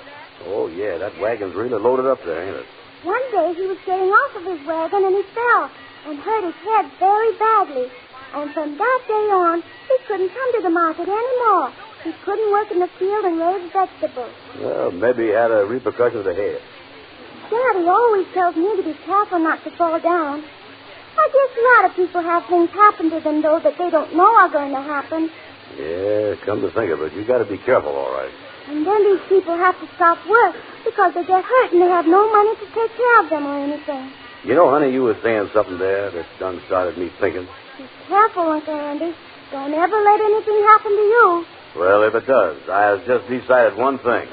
Oh, yeah. That wagon's really loaded up there, ain't it? One day he was getting off of his wagon and he fell and hurt his head very badly. And from that day on, he couldn't come to the market anymore. He couldn't work in the field and raise vegetables. Well, maybe he had a repercussion of the head. Daddy always tells me to be careful not to fall down. I guess a lot of people have things happen to them, though, that they don't know are going to happen. Yeah, come to think of it, you got to be careful, all right. And then these people have to stop work because they get hurt and they have no money to take care of them or anything. You know, honey, you were saying something there that done started me thinking. Be careful, Uncle Andy. Don't ever let anything happen to you. Well, if it does, I have just decided one thing.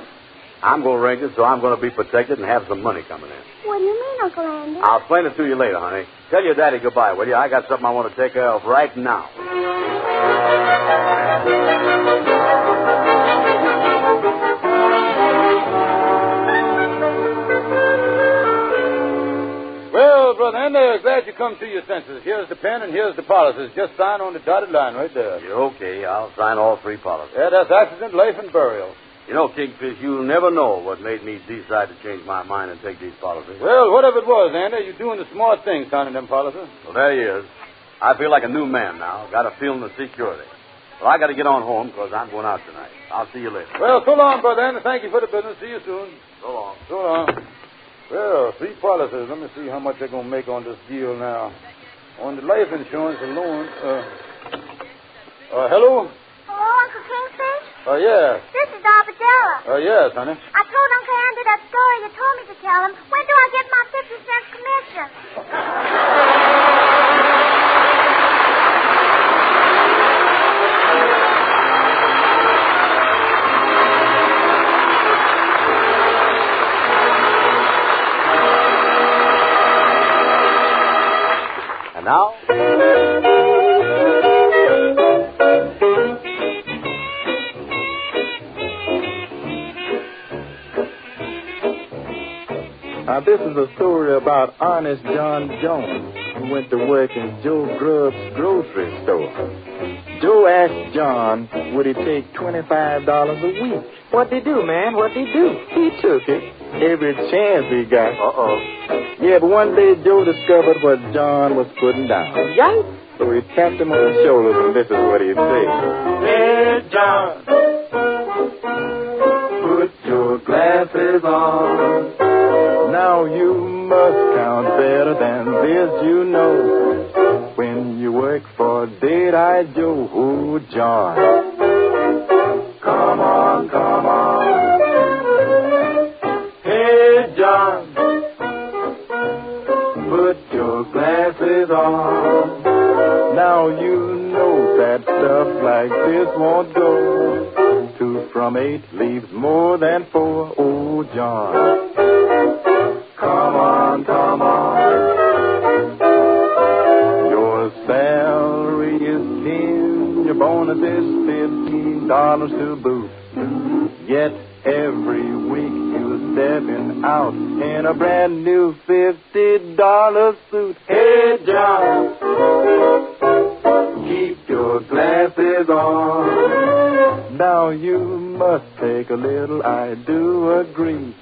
I'm going to ring it, so I'm going to be protected and have some money coming in. What do you mean, Uncle Andy? I'll explain it to you later, honey. Tell your daddy goodbye, will you? I got something I want to take care of right now. Brother Andy. Glad you come to your senses. Here's the pen and here's the policies. Just sign on the dotted line right there. You're okay. I'll sign all 3 policies. Yeah, that's accident, life, and burial. You know, Kingfish, you'll never know what made me decide to change my mind and take these policies. Well, whatever it was, Andy, you're doing the smart thing signing them policies. Well, there he is. I feel like a new man now. Got a feeling of security. Well, I got to get on home because I'm going out tonight. I'll see you later. Well, so long, Brother Andy. Thank you for the business. See you soon. So long. So long. Well, 3 policies. Let me see how much they're going to make on this deal now. On the life insurance alone. Hello? Hello, Uncle Kingfish? Yes. This is Arbadella. Yes, honey. I told Uncle Andy that story you told me to tell him. When do I get my 50-cent commission? And now... Now, this is a story about Honest John Jones, who went to work in Joe Grubb's grocery store. Joe asked John, would he take $25 a week? What'd he do, man? What'd he do? He took it. Every chance he got. Yeah, but one day Joe discovered what John was putting down. Yikes! So he tapped him on the shoulders, and this is what he said. Hey, John, put your glasses on. Now you must count better than this, you know. When you work for Dead-Eye Joe, oh, John. Come on, come on. Hey, John, put your glasses on. Now you know that stuff like this won't go. 2 from 8 leaves more than 4, oh, John. Come on, come on. Your salary is 10, your bonus is $15 to boot. Yet every week you're stepping out in a brand new $50 suit. Hey, John, keep your glasses on. Now you must take a little, I do agree.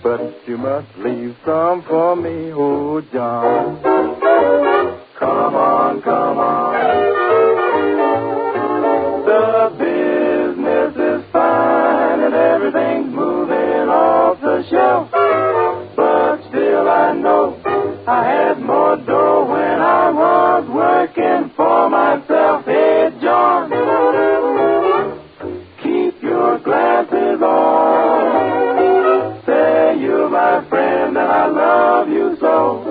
But you must leave some for me, oh, John. Come on, come on. The business is fine and everything's moving off the shelf. But still I know I had more dough when I was working for myself. Hey, John, keep your glasses on. Say you're my friend and I love you so.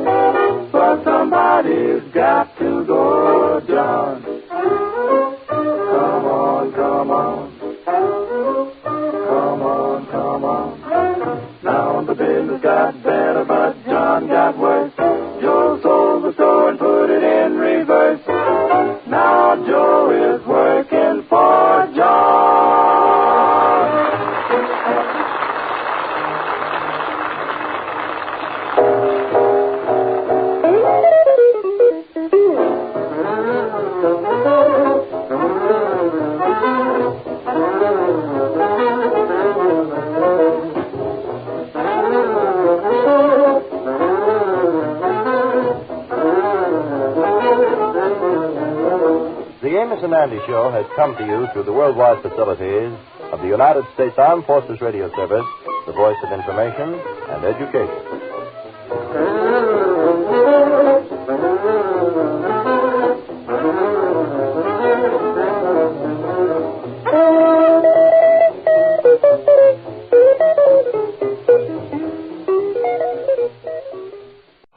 But somebody's got to go, John. Come on, come on. Come on, come on. Now the business got better, but John got worse. Joe sold the store and put it in reverse. Now Joe is working for John. The Amos and Andy Show has come to you through the worldwide facilities of the United States Armed Forces Radio Service, the voice of information and education.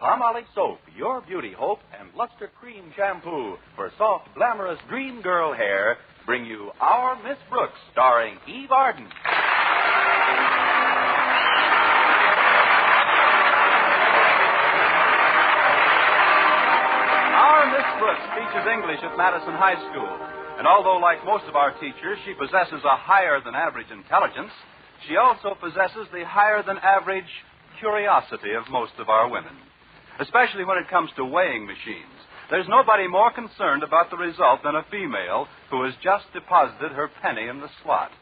Palmolive Soap, your beauty hope, and Luster Cream Shampoo for soft, glamorous dream girl hair bring you Our Miss Brooks, starring Eve Arden. Our Miss Brooks teaches English at Madison High School, and although, like most of our teachers, she possesses a higher-than-average intelligence, she also possesses the higher-than-average curiosity of most of our women. especially when it comes to weighing machines. There's nobody more concerned about the result than a female who has just deposited her penny in the slot.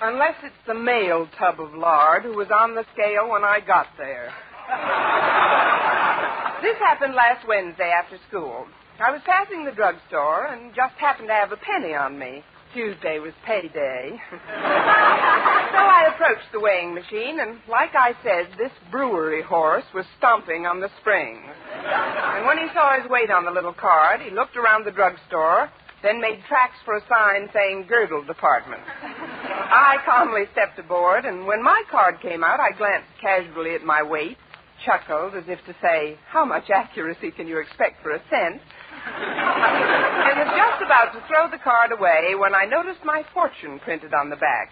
Unless it's the male tub of lard who was on the scale when I got there. This happened last Wednesday after school. I was passing the drugstore and just happened to have a penny on me. Tuesday was payday. So I approached the weighing machine, and like I said, this brewery horse was stomping on the springs. And when he saw his weight on the little card, he looked around the drugstore, then made tracks for a sign saying girdle department. I calmly stepped aboard, and when my card came out, I glanced casually at my weight, chuckled as if to say, how much accuracy can you expect for a cent? And was just about to throw the card away when I noticed my fortune printed on the back.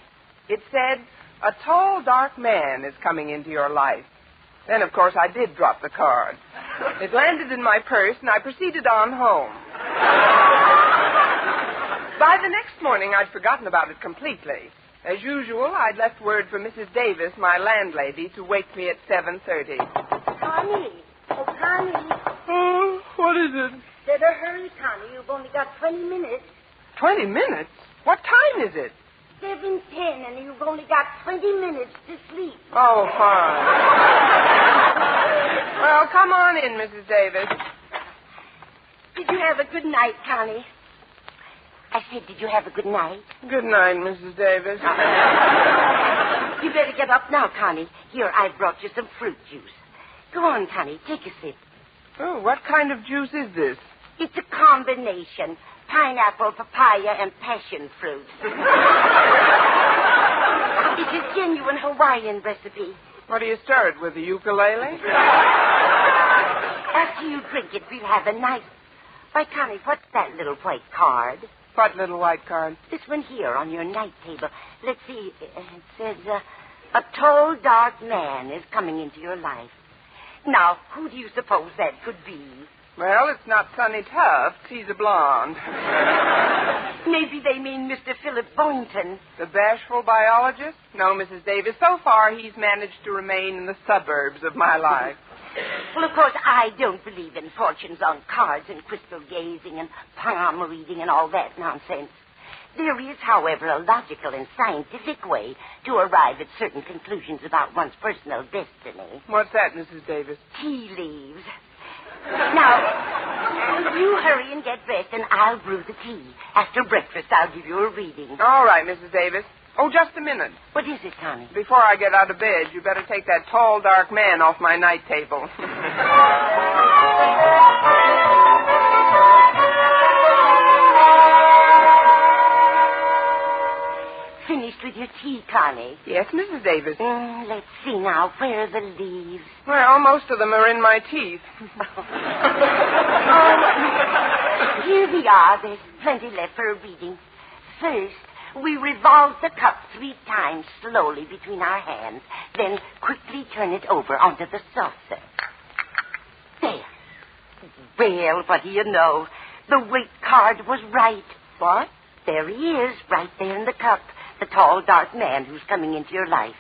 It said, a tall, dark man is coming into your life. Then, of course, I did drop the card. It landed in my purse, and I proceeded on home. By the next morning, I'd forgotten about it completely. As usual, I'd left word for Mrs. Davis, my landlady, to wake me at 7:30. Connie. Oh, Connie. Oh, what is it? Better hurry, Connie. You've only got 20 minutes. 20 minutes? What time is it? 7:10, and you've only got 20 minutes to sleep. Oh, fine. Well, come on in, Mrs. Davis. Did you have a good night, Connie? I said, did you have a good night? Good night, Mrs. Davis. You better get up now, Connie. Here, I've brought you some fruit juice. Go on, Connie. Take a sip. Oh, what kind of juice is this? It's a combination. Pineapple, papaya, and passion fruit. It's a genuine Hawaiian recipe. What do you stir it with, a ukulele? After you drink it, we'll have a nice... Why, Connie, what's that little white card? What little white card? This one here on your night table. Let's see. It says, a tall, dark man is coming into your life. Now, who do you suppose that could be? Well, it's not Sonny Tufts. He's a blonde. Maybe they mean Mr. Philip Boynton. The bashful biologist? No, Mrs. Davis. So far, he's managed to remain in the suburbs of my life. Well, of course, I don't believe in fortunes on cards and crystal gazing and palm reading and all that nonsense. There is, however, a logical and scientific way to arrive at certain conclusions about one's personal destiny. What's that, Mrs. Davis? Tea leaves. Now, you hurry and get dressed, and I'll brew the tea. After breakfast, I'll give you a reading. All right, Mrs. Davis. Oh, just a minute. What is it, Connie? Before I get out of bed, you better take that tall, dark man off my night table. Finished with your tea, Connie? Yes, Mrs. Davis. Let's see now. Where are the leaves? Well, most of them are in my teeth. Here we are. There's plenty left for a reading. First, we revolve the cup 3 times slowly between our hands, then quickly turn it over onto the saucer. There. Well, what do you know? The weight card was right. What? There he is, right there in the cup. The tall, dark man who's coming into your life.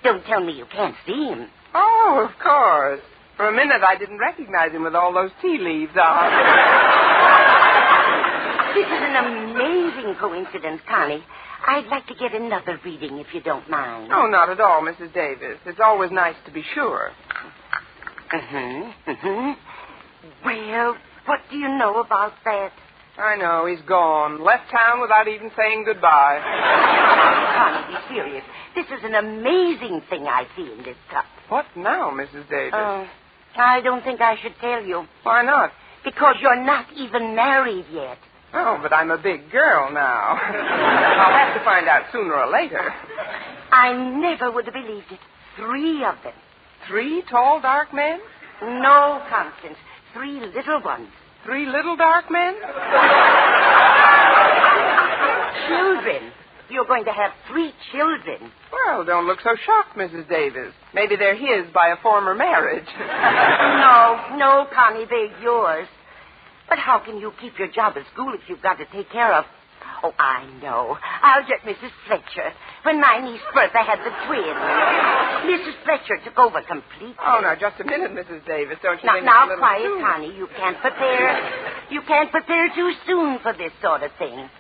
Don't tell me you can't see him. Oh, of course. For a minute, I didn't recognize him with all those tea leaves on. This is an amazing coincidence, Connie. I'd like to get another reading, if you don't mind. Oh, not at all, Mrs. Davis. It's always nice to be sure. Well, what do you know about that? I know, he's gone. Left town without even saying goodbye. Connie, be serious. This is an amazing thing I see in this cup. What now, Mrs. Davis? I don't think I should tell you. Why not? Because you're not even married yet. Oh, but I'm a big girl now. I'll have to find out sooner or later. I never would have believed it. 3 of them. 3 tall, dark men? No, Constance. 3 little ones. 3 little dark men? Children. You're going to have 3 children. Well, don't look so shocked, Mrs. Davis. Maybe they're his by a former marriage. No, Connie, they're yours. But how can you keep your job at school if you've got to take care of Oh, I know. I'll get Mrs. Fletcher. When my niece Bertha had the twins, Mrs. Fletcher took over completely. Oh, now, just a minute, Mrs. Davis. Don't you think Now, it's a little quiet, soon? honey. You can't prepare too soon for this sort of thing.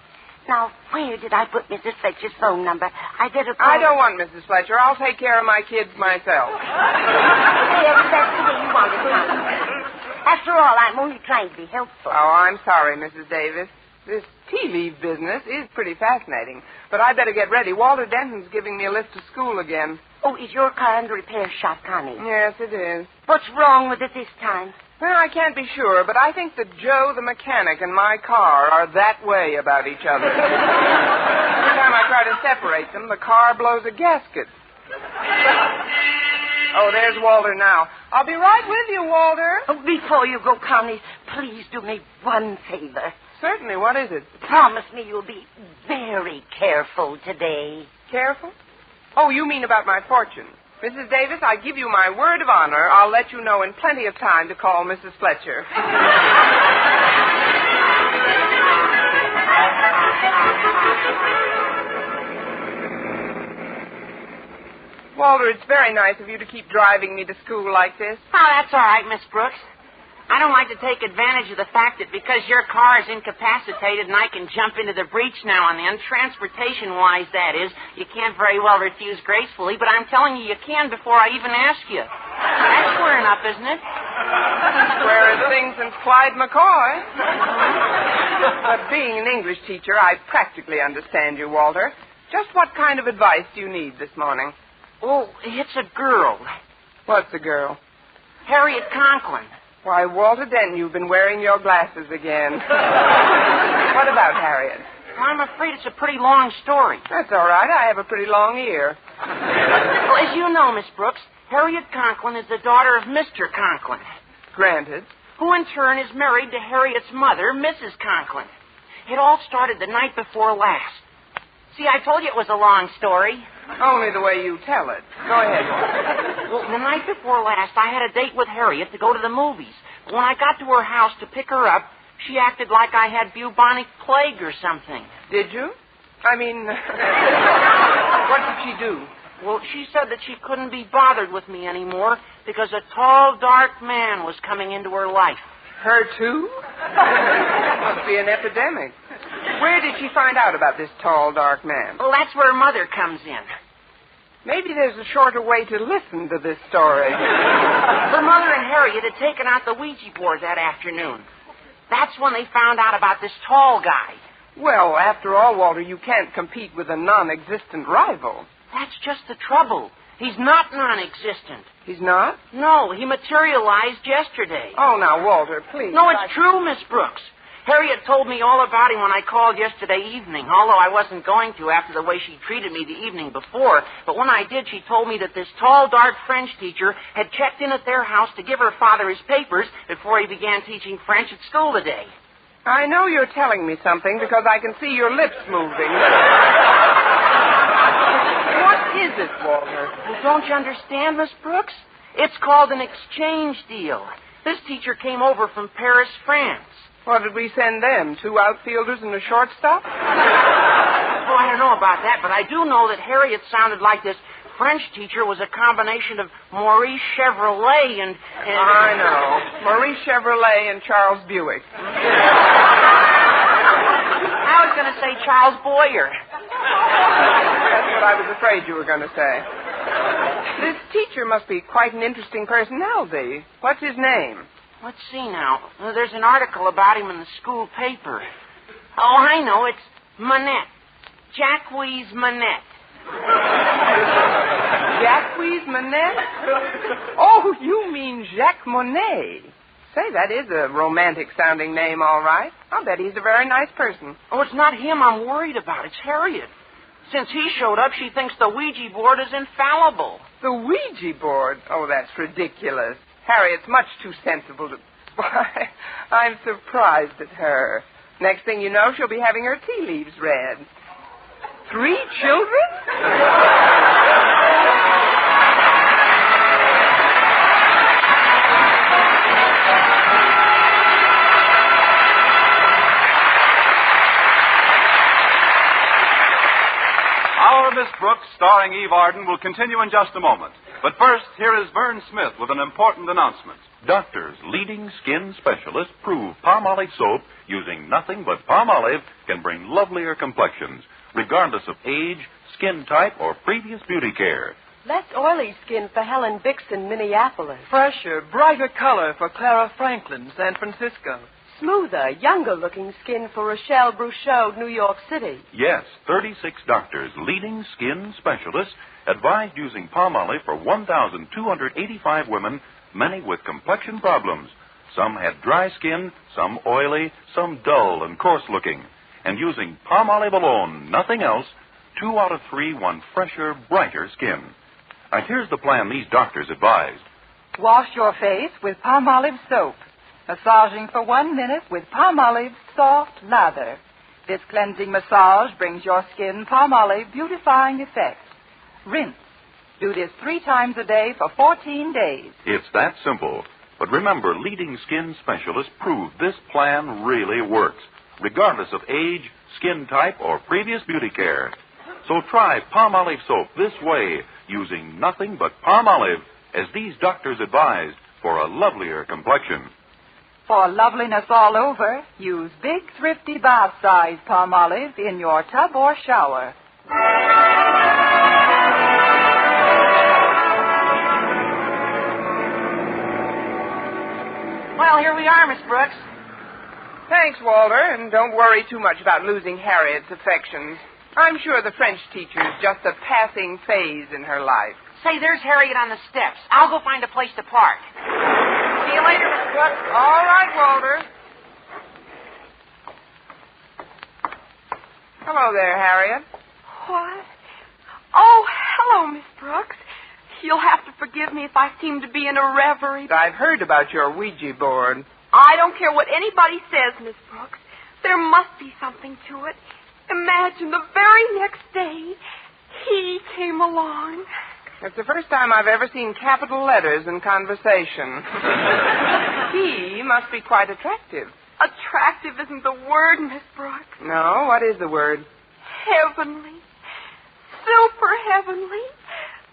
Now, where did I put Mrs. Fletcher's phone number? I better call... I don't want Mrs. Fletcher. I'll take care of my kids myself. Yes, that's the way you want it, honey. After all, I'm only trying to be helpful. Oh, I'm sorry, Mrs. Davis. This tea leaf business is pretty fascinating. But I better get ready. Walter Denton's giving me a lift to school again. Oh, is your car in the repair shop, Connie? Yes, it is. What's wrong with it this time? Well, I can't be sure, but I think that Joe the mechanic and my car are that way about each other. Every time I try to separate them, the car blows a gasket. Oh, there's Walter now. I'll be right with you, Walter. Oh, before you go, Connie, please do me one favor. Certainly. What is it? Promise me you'll be very careful today. Careful? Oh, you mean about my fortune. Mrs. Davis, I give you my word of honor. I'll let you know in plenty of time to call Mrs. Fletcher. Walter, it's very nice of you to keep driving me to school like this. Oh, that's all right, Miss Brooks. I don't like to take advantage of the fact that because your car is incapacitated and I can jump into the breach now and then, transportation-wise, that is, you can't very well refuse gracefully, but I'm telling you, you can before I even ask you. That's squaring up, isn't it? Square as things since Clyde McCoy. But being an English teacher, I practically understand you, Walter. Just what kind of advice do you need this morning? Oh, it's a girl. What's a girl? Harriet Conklin. Why, Walter Denton, you've been wearing your glasses again. What about Harriet? Well, I'm afraid it's a pretty long story. That's all right. I have a pretty long ear. Well, as you know, Miss Brooks, Harriet Conklin is the daughter of Mr. Conklin. Granted. Who, in turn, is married to Harriet's mother, Mrs. Conklin. It all started the night before last. See, I told you it was a long story. Only the way you tell it. Go ahead. Well, the night before last, I had a date with Harriet to go to the movies. But when I got to her house to pick her up, she acted like I had bubonic plague or something. Did you? I mean, what did she do? Well, she said that she couldn't be bothered with me anymore because a tall, dark man was coming into her life. Her, too? Must be an epidemic. Where did she find out about this tall, dark man? Well, that's where her mother comes in. Maybe there's a shorter way to listen to this story. Her mother and Harriet had taken out the Ouija board that afternoon. That's when they found out about this tall guy. Well, after all, Walter, you can't compete with a non-existent rival. That's just the trouble. He's not non-existent. He's not? No, he materialized yesterday. Oh, now, Walter, please. No, it's true, Miss Brooks. Harriet told me all about him when I called yesterday evening, although I wasn't going to after the way she treated me the evening before. But when I did, she told me that this tall, dark French teacher had checked in at their house to give her father his papers before he began teaching French at school today. I know you're telling me something because I can see your lips moving. What is it, Walter? Well, don't you understand, Miss Brooks? It's called an exchange deal. This teacher came over from Paris, France. What did we send them? 2 outfielders and a shortstop? Oh, I don't know about that, but I do know that Harriet sounded like this French teacher was a combination of Maurice Chevrolet and... I know. Maurice Chevrolet and Charles Buick. I was going to say Charles Boyer. That's what I was afraid you were going to say. This teacher must be quite an interesting personality. What's his name? Let's see now. There's an article about him in the school paper. Oh, I know. It's Manette. Jacques Manette. Jacques Manette? Oh, you mean Jacques Monet. Say, that is a romantic-sounding name, all right. I'll bet he's a very nice person. Oh, it's not him I'm worried about. It's Harriet. Since he showed up, she thinks the Ouija board is infallible. The Ouija board? Oh, that's ridiculous. Harriet's much too sensible to... Why, I'm surprised at her. Next thing you know, she'll be having her tea leaves read. 3 children? Miss Brooks, starring Eve Arden, will continue in just a moment. But first, here is Vern Smith with an important announcement. Doctors, leading skin specialists, prove Palmolive soap using nothing but Palmolive can bring lovelier complexions, regardless of age, skin type, or previous beauty care. Less oily skin for Helen Bixon, Minneapolis. Fresher, brighter color for Clara Franklin, San Francisco. Smoother, younger-looking skin for Rochelle Bruchot, New York City. Yes, 36 doctors, leading skin specialists, advised using Palmolive for 1,285 women, many with complexion problems. Some had dry skin, some oily, some dull and coarse-looking. And using Palmolive alone, nothing else, 2 out of 3 won fresher, brighter skin. And here's the plan these doctors advised. Wash your face with Palmolive soap. Massaging for 1 minute with Palmolive soft lather. This cleansing massage brings your skin Palmolive beautifying effect. Rinse. Do this 3 times a day for 14 days. It's that simple. But remember, leading skin specialists prove this plan really works, regardless of age, skin type, or previous beauty care. So try Palmolive soap this way, using nothing but Palmolive, as these doctors advised, for a lovelier complexion. For loveliness all over, use big, thrifty bath-size Palmolive in your tub or shower. Well, here we are, Miss Brooks. Thanks, Walter, and don't worry too much about losing Harriet's affections. I'm sure the French teacher's just a passing phase in her life. Say, there's Harriet on the steps. I'll go find a place to park. See you later, Miss Brooks. All right, Walter. Hello there, Harriet. What? Oh, hello, Miss Brooks. You'll have to forgive me if I seem to be in a reverie. I've heard about your Ouija board. I don't care what anybody says, Miss Brooks. There must be something to it. Imagine the very next day, he came along. It's the first time I've ever seen capital letters in conversation. He must be quite attractive. Attractive isn't the word, Miss Brooks. No? What is the word? Heavenly. Super heavenly.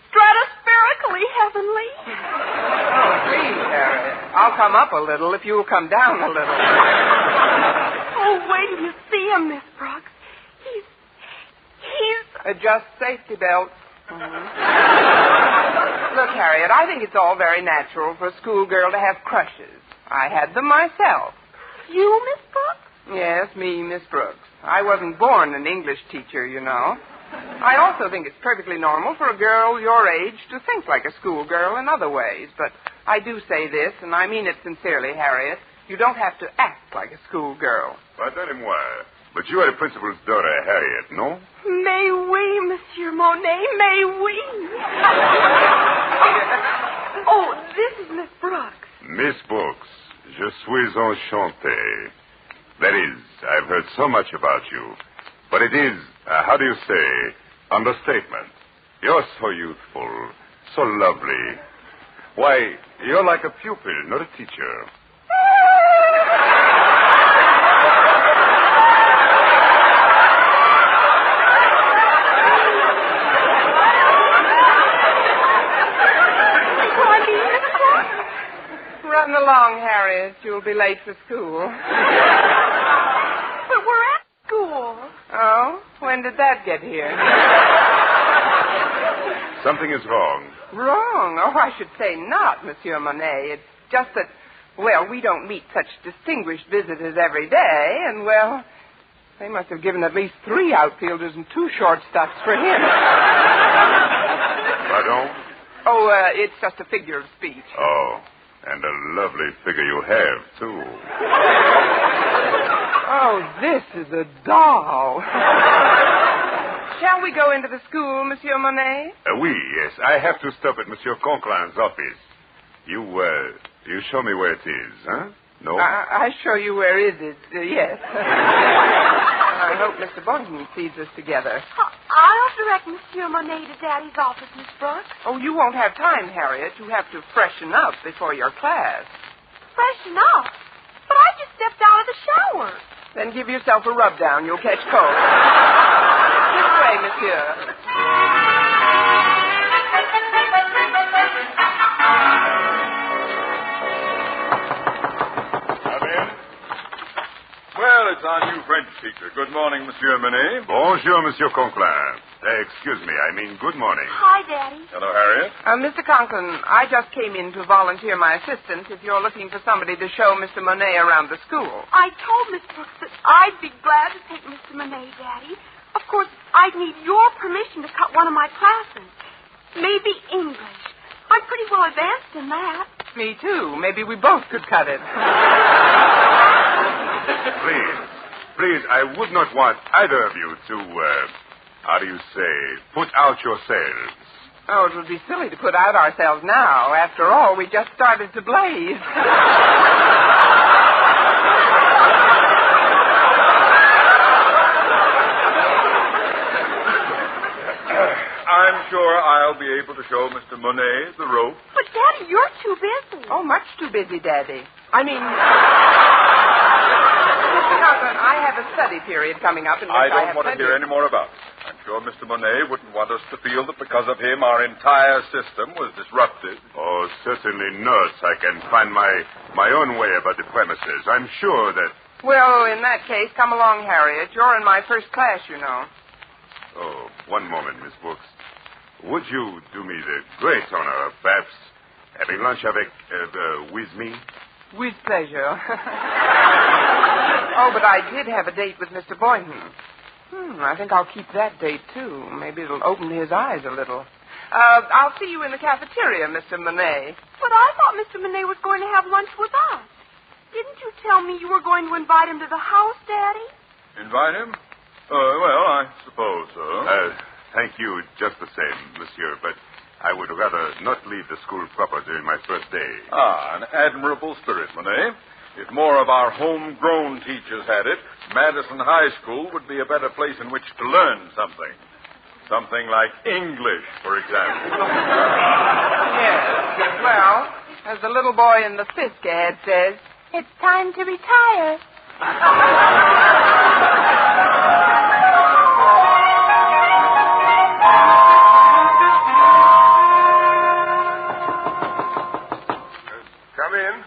Stratospherically heavenly. Oh, please, Harriet. I'll come up a little if you'll come down a little. Oh, wait till you see him, Miss Brooks. He's... Adjust safety belts. Look, Harriet, I think it's all very natural for a schoolgirl to have crushes. I had them myself. You, Miss Brooks? Yes, me, Miss Brooks. I wasn't born an English teacher, you know. I also think it's perfectly normal for a girl your age to think like a schoolgirl in other ways. But I do say this, and I mean it sincerely, Harriet. You don't have to act like a schoolgirl. Pardonnez-moi, but you are the principal's daughter, Harriet, no? Mais oui, Monsieur Monet, mais oui. Oh, this is Miss Brooks. Miss Brooks, je suis enchanté. That is, I've heard so much about you. But it is, how do you say, understatement. You're so youthful, so lovely. Why, you're like a pupil, not a teacher. Run along, Harriet. You'll be late for school. But we're at school. Oh? When did that get here? Something is wrong. Wrong? Oh, I should say not, Monsieur Monet. It's just that, well, we don't meet such distinguished visitors every day, and, well, they must have given at least 3 outfielders and 2 shortstops for him. Pardon? Oh, it's just a figure of speech. Oh, and a lovely figure you have, too. Oh, this is a doll. Shall we go into the school, Monsieur Monet? Oui, yes. I have to stop at Monsieur Conklin's office. You show me where it is, huh? No? I show you where is it, yes. I hope Mr. Boynton sees us together. I'll direct Monsieur Monet to Daddy's office, Miss Brooks. Oh, you won't have time, Harriet. You have to freshen up before your class. Freshen up? But I just stepped out of the shower. Then give yourself a rub down. You'll catch cold. This way, way, monsieur. Well, it's our new French teacher. Good morning, Monsieur Monet. Bonjour, Monsieur Conklin. Excuse me, I mean good morning. Hi, Daddy. Hello, Harriet. Mr. Conklin, I just came in to volunteer my assistance if you're looking for somebody to show Mr. Monet around the school. I told Miss Brooks that I'd be glad to take Mr. Monet, Daddy. Of course, I'd need your permission to cut one of my classes. Maybe English. I'm pretty well advanced in that. Me, too. Maybe we both could cut it. Please, I would not want either of you to, how do you say, put out yourselves. Oh, it would be silly to put out ourselves now. After all, we just started to blaze. I'm sure I'll be able to show Mr. Monet the rope. But, Daddy, you're too busy. Oh, much too busy, Daddy. I mean... I have a study period coming up in which I don't want to hear any more about it. I'm sure Mr. Monet wouldn't want us to feel that because of him our entire system was disrupted. Oh, certainly not. I can find my own way about the premises. I'm sure that... Well, in that case, come along, Harriet. You're in my first class, you know. Oh, one moment, Miss Brooks. Would you do me the great honor of perhaps having lunch with me? With pleasure. Oh, but I did have a date with Mr. Boynton. I think I'll keep that date, too. Maybe it'll open his eyes a little. I'll see you in the cafeteria, Mr. Monet. But I thought Mr. Monet was going to have lunch with us. Didn't you tell me you were going to invite him to the house, Daddy? Invite him? Well, I suppose so. Thank you just the same, monsieur, but I would rather not leave the school proper during my first day. Ah, an admirable spirit, Monet. If more of our homegrown teachers had it, Madison High School would be a better place in which to learn something. Something like English, for example. Yes, well, as the little boy in the Fisk ad says, it's time to retire. Come in.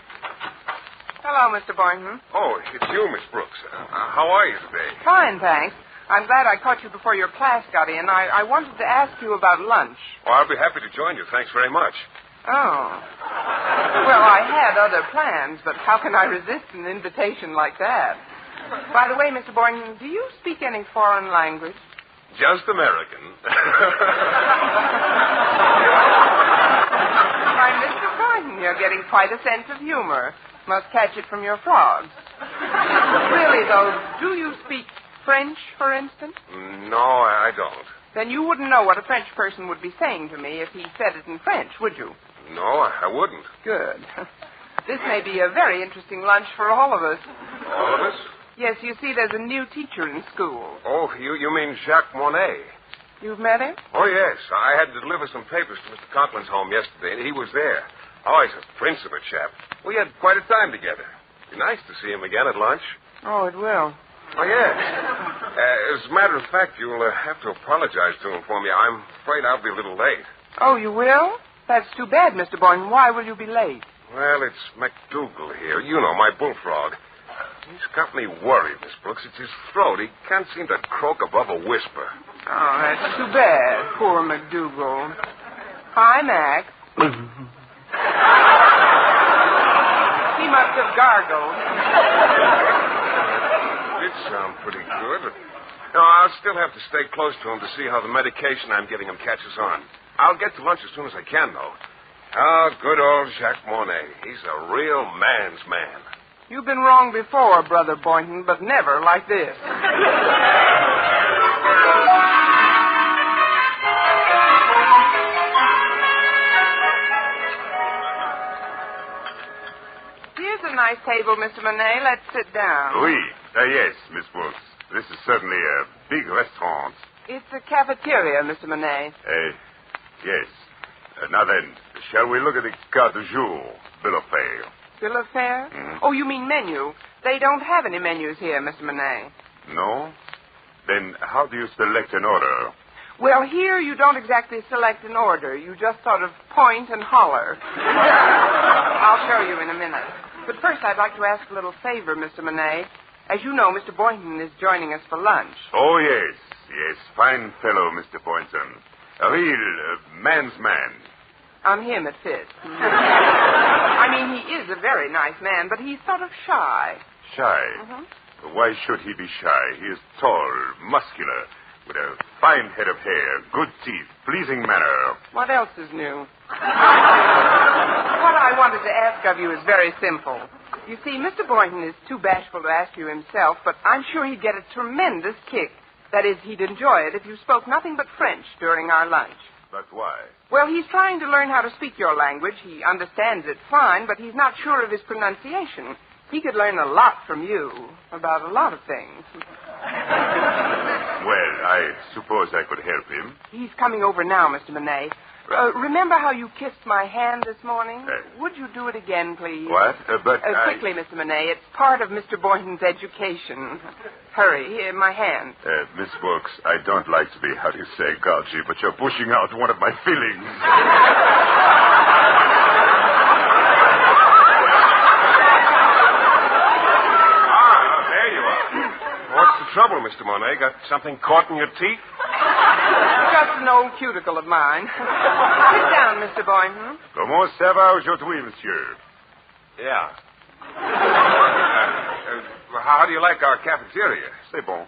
Hello, Mr. Boynton. Oh, it's you, Miss Brooks. How are you today? Fine, thanks. I'm glad I caught you before your class got in. I wanted to ask you about lunch. Oh, I'll be happy to join you. Thanks very much. Oh. Well, I had other plans, but how can I resist an invitation like that? By the way, Mr. Boynton, do you speak any foreign language? Just American. Why, Mr. Boynton, you're getting quite a sense of humor. Must catch it from your frogs. Really, though, do you speak French, for instance? No, I don't. Then you wouldn't know what a French person would be saying to me if he said it in French, would you? No, I wouldn't. Good. This may be a very interesting lunch for all of us. All of us? Yes, you see, there's a new teacher in school. Oh, you mean Jacques Monet? You've met him? Oh, yes. I had to deliver some papers to Mr. Conklin's home yesterday, and he was there. Oh, he's a prince of a chap. We had quite a time together. Be nice to see him again at lunch. Oh, it will. Oh, yes. As a matter of fact, you'll have to apologize to him for me. I'm afraid I'll be a little late. Oh, you will? That's too bad, Mr. Boynton. Why will you be late? Well, it's McDougal here. You know, my bullfrog. He's got me worried, Miss Brooks. It's his throat. He can't seem to croak above a whisper. Oh, that's too bad. Poor McDougal. Hi, Mac. He must have gargled. It sounds pretty good. No, I'll still have to stay close to him to see how the medication I'm giving him catches on. I'll get to lunch as soon as I can, though. Oh, good old Jacques Monet. He's a real man's man. You've been wrong before, Brother Boynton, but never like this. Here's a nice table, Mr. Monet. Let's sit down. Oui. Yes, Miss Brooks. This is certainly a big restaurant. It's a cafeteria, Mr. Monet. Yes. Now then, shall we look at the carte du jour, bill of fare? Bill of fare? Mm-hmm. Oh, you mean menu. They don't have any menus here, Mr. Monet. No? Then how do you select an order? Well, here you don't exactly select an order. You just sort of point and holler. I'll show you in a minute. But first, I'd like to ask a little favor, Mr. Monet. As you know, Mr. Boynton is joining us for lunch. Oh, yes. Yes, fine fellow, Mr. Boynton. A real man's man. On him, it fits. I mean, he is a very nice man, but he's sort of shy. Shy? Why should he be shy? He is tall, muscular, with a fine head of hair, good teeth, pleasing manner. What else is new? What I wanted to ask of you is very simple. You see, Mr. Boynton is too bashful to ask you himself, but I'm sure he'd get a tremendous kick. That is, he'd enjoy it if you spoke nothing but French during our lunch. But why? Well, he's trying to learn how to speak your language. He understands it fine, but he's not sure of his pronunciation. He could learn a lot from you about a lot of things. Well, I suppose I could help him. He's coming over now, Mr. Monet. Remember how you kissed my hand this morning? Would you do it again, please? What? Quickly, Mr. Monet. It's part of Mr. Boynton's education. Hurry. Here, my hand. Miss Brooks, I don't like to be, how do you say, gouchy, but you're pushing out one of my feelings. There you are. What's the trouble, Mr. Monet? Got something caught in your teeth? Just an old cuticle of mine. Sit down, Mr. Boynton. Comment ça va aujourd'hui, monsieur? Yeah. How do you like our cafeteria? C'est bon.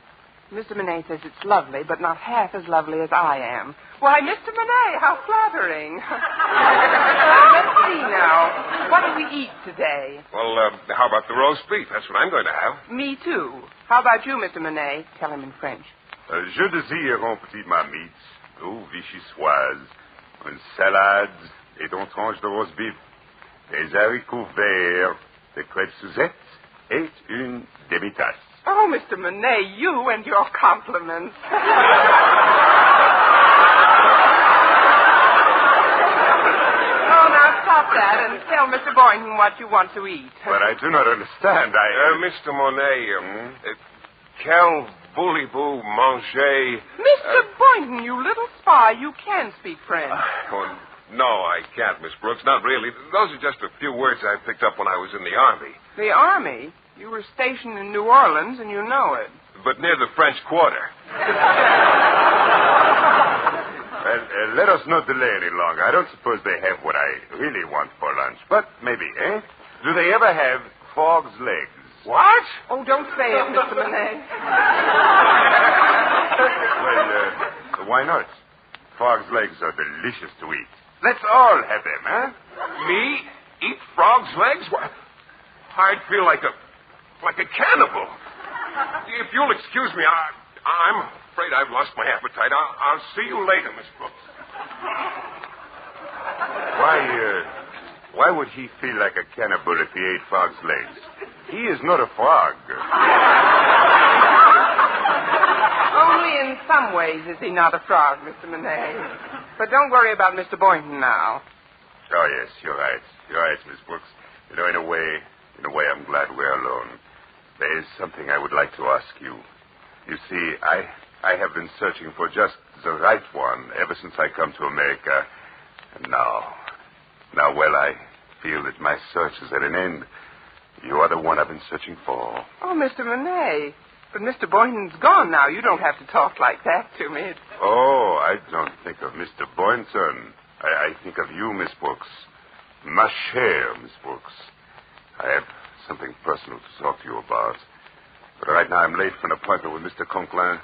Mr. Monet says it's lovely, but not half as lovely as I am. Why, Mr. Monet, how flattering. Let's see now. What do we eat today? Well, how about the roast beef? That's what I'm going to have. Me, too. How about you, Mr. Monet? Tell him in French. Je désire un petit marmite, ou vichyssoise, une salade et une tranche de roast beef, des haricots verts, des crêpes Suzette et une demi-tasse. Oh, Mr. Monet, you and your compliments. Oh, now stop that and tell Mr. Boynton what you want to eat. But I do not understand. Mr. Monet, quel voulez-vous manger? Mr. Boynton, you little spy, you can speak French. No, I can't, Miss Brooks. Not really. Those are just a few words I picked up when I was in the Army. The Army? You were stationed in New Orleans, and you know it. But near the French Quarter. Well, let us not delay any longer. I don't suppose they have what I really want for lunch. But maybe, eh? Do they ever have frog's legs? What? Oh, don't say it, Mr. Monet. Well, why not? Frog's legs are delicious to eat. Let's all have them, huh? Me? Eat frog's legs? What? I'd feel like a cannibal. If you'll excuse me, I'm afraid I've lost my appetite. I'll see you later, Miss Brooks. Why would he feel like a cannibal if he ate frog's legs? He is not a frog. Only in some ways is he not a frog, Mr. Monet. But don't worry about Mr. Boynton now. Oh, yes, you're right. You're right, Miss Brooks. You know, in a way, I'm glad we're alone. There is something I would like to ask you. You see, I have been searching for just the right one ever since I come to America. And now, well, I feel that my search is at an end. You are the one I've been searching for. Oh, Mr. Monet. But Mr. Boynton's gone now. You don't have to talk like that to me. Oh, I don't think of Mr. Boynton. I think of you, Miss Brooks. Ma chère, Miss Brooks. I have something personal to talk to you about. But right now I'm late for an appointment with Mr. Conklin.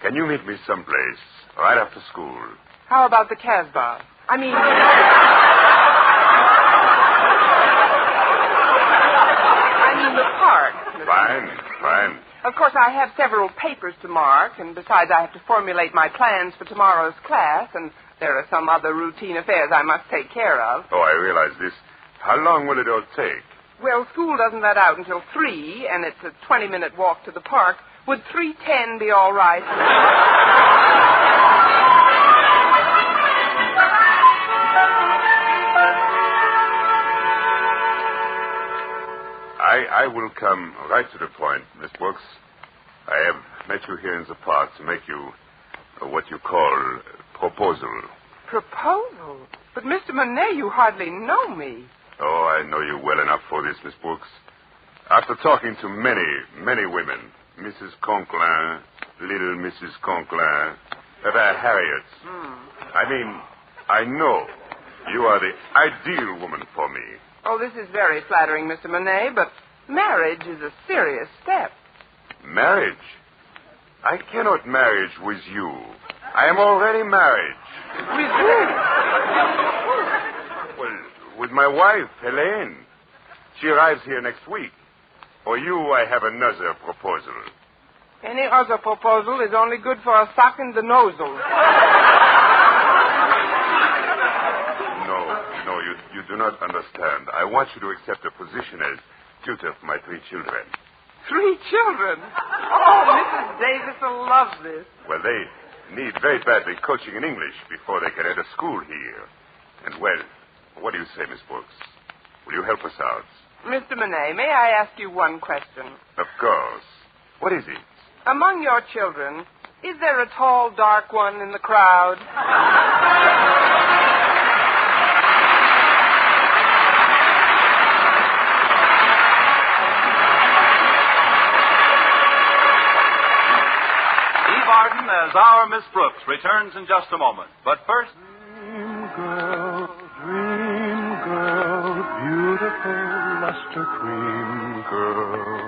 Can you meet me someplace, right after school? How about the Casbah? I mean the park. Fine. Of course, I have several papers to mark, and besides, I have to formulate my plans for tomorrow's class, and there are some other routine affairs I must take care of. Oh, I realize this. How long will it all take? Well, school doesn't let out until 3, and it's a 20-minute walk to the park. Would 3:10 be all right? I will come right to the point, Miss Brooks. I have met you here in the park to make you what you call proposal. Proposal? But, Mr. Monet, you hardly know me. Oh, I know you well enough for this, Miss Brooks. After talking to many, many women, Mrs. Conklin, little Mrs. Conklin, Harriet. I know you are the ideal woman for me. Oh, this is very flattering, Mr. Monet, but marriage is a serious step. Marriage? I cannot marriage with you. I am already married. With who? Well, with my wife, Helene. She arrives here next week. For you, I have another proposal. Any other proposal is only good for a sock in the nozzle. No, you do not understand. I want you to accept a position as tutor for my 3 children. 3 children? Oh, Mrs. Davison loves this. Well, they need very badly coaching in English before they can enter school here. And, well, what do you say, Miss Brooks? Will you help us out? Mr. Monet, may I ask you one question? Of course. What is it? Among your children, is there a tall, dark one in the crowd? Eve Arden as our Miss Brooks returns in just a moment. But first... Dream girl, beautiful luster cream girl.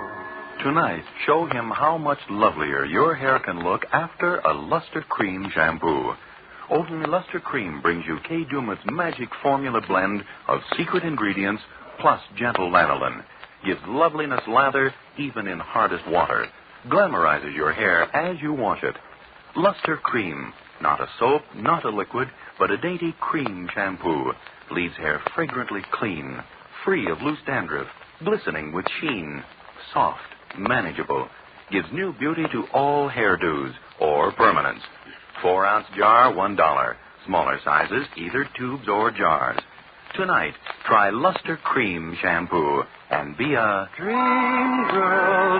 Tonight, show him how much lovelier your hair can look after a Luster Cream shampoo. Only Luster Cream brings you Kay Dumat's magic formula blend of secret ingredients plus gentle lanolin. Gives loveliness lather even in hardest water. Glamorizes your hair as you wash it. Luster Cream. Not a soap, not a liquid, but a dainty cream shampoo. Leaves hair fragrantly clean, free of loose dandruff, glistening with sheen, soft, manageable. Gives new beauty to all hairdos or permanents. 4-ounce jar, $1. Smaller sizes, either tubes or jars. Tonight, try Luster Cream shampoo and be a Dream girl,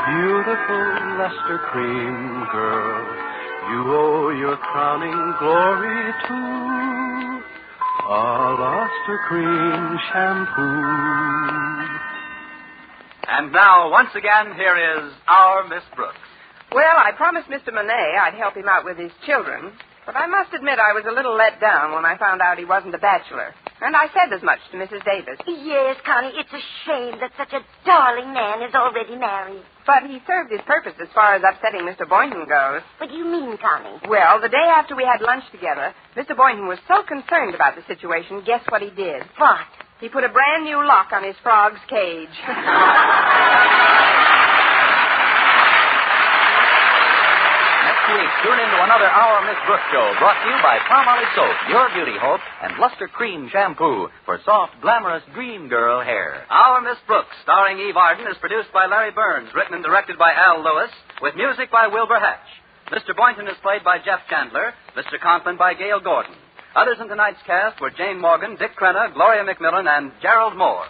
beautiful luster cream girl. You owe your crowning glory to a luster cream shampoo. And now, once again, here is our Miss Brooks. Well, I promised Mr. Monet I'd help him out with his children, but I must admit I was a little let down when I found out he wasn't a bachelor. And I said as much to Mrs. Davis. Yes, Connie, it's a shame that such a darling man is already married. But he served his purpose as far as upsetting Mr. Boynton goes. What do you mean, Connie? Well, the day after we had lunch together, Mr. Boynton was so concerned about the situation, guess what he did? What? He put a brand new lock on his frog's cage. Week, tune in to another Our Miss Brooks show brought to you by Palmolive Soap, Your Beauty Hope, and Luster Cream Shampoo for soft, glamorous dream girl hair. Our Miss Brooks, starring Eve Arden, is produced by Larry Burns, written and directed by Al Lewis, with music by Wilbur Hatch. Mr. Boynton is played by Jeff Chandler, Mr. Conklin by Gail Gordon. Others in tonight's cast were Jane Morgan, Dick Crenna, Gloria McMillan, and Gerald Moore.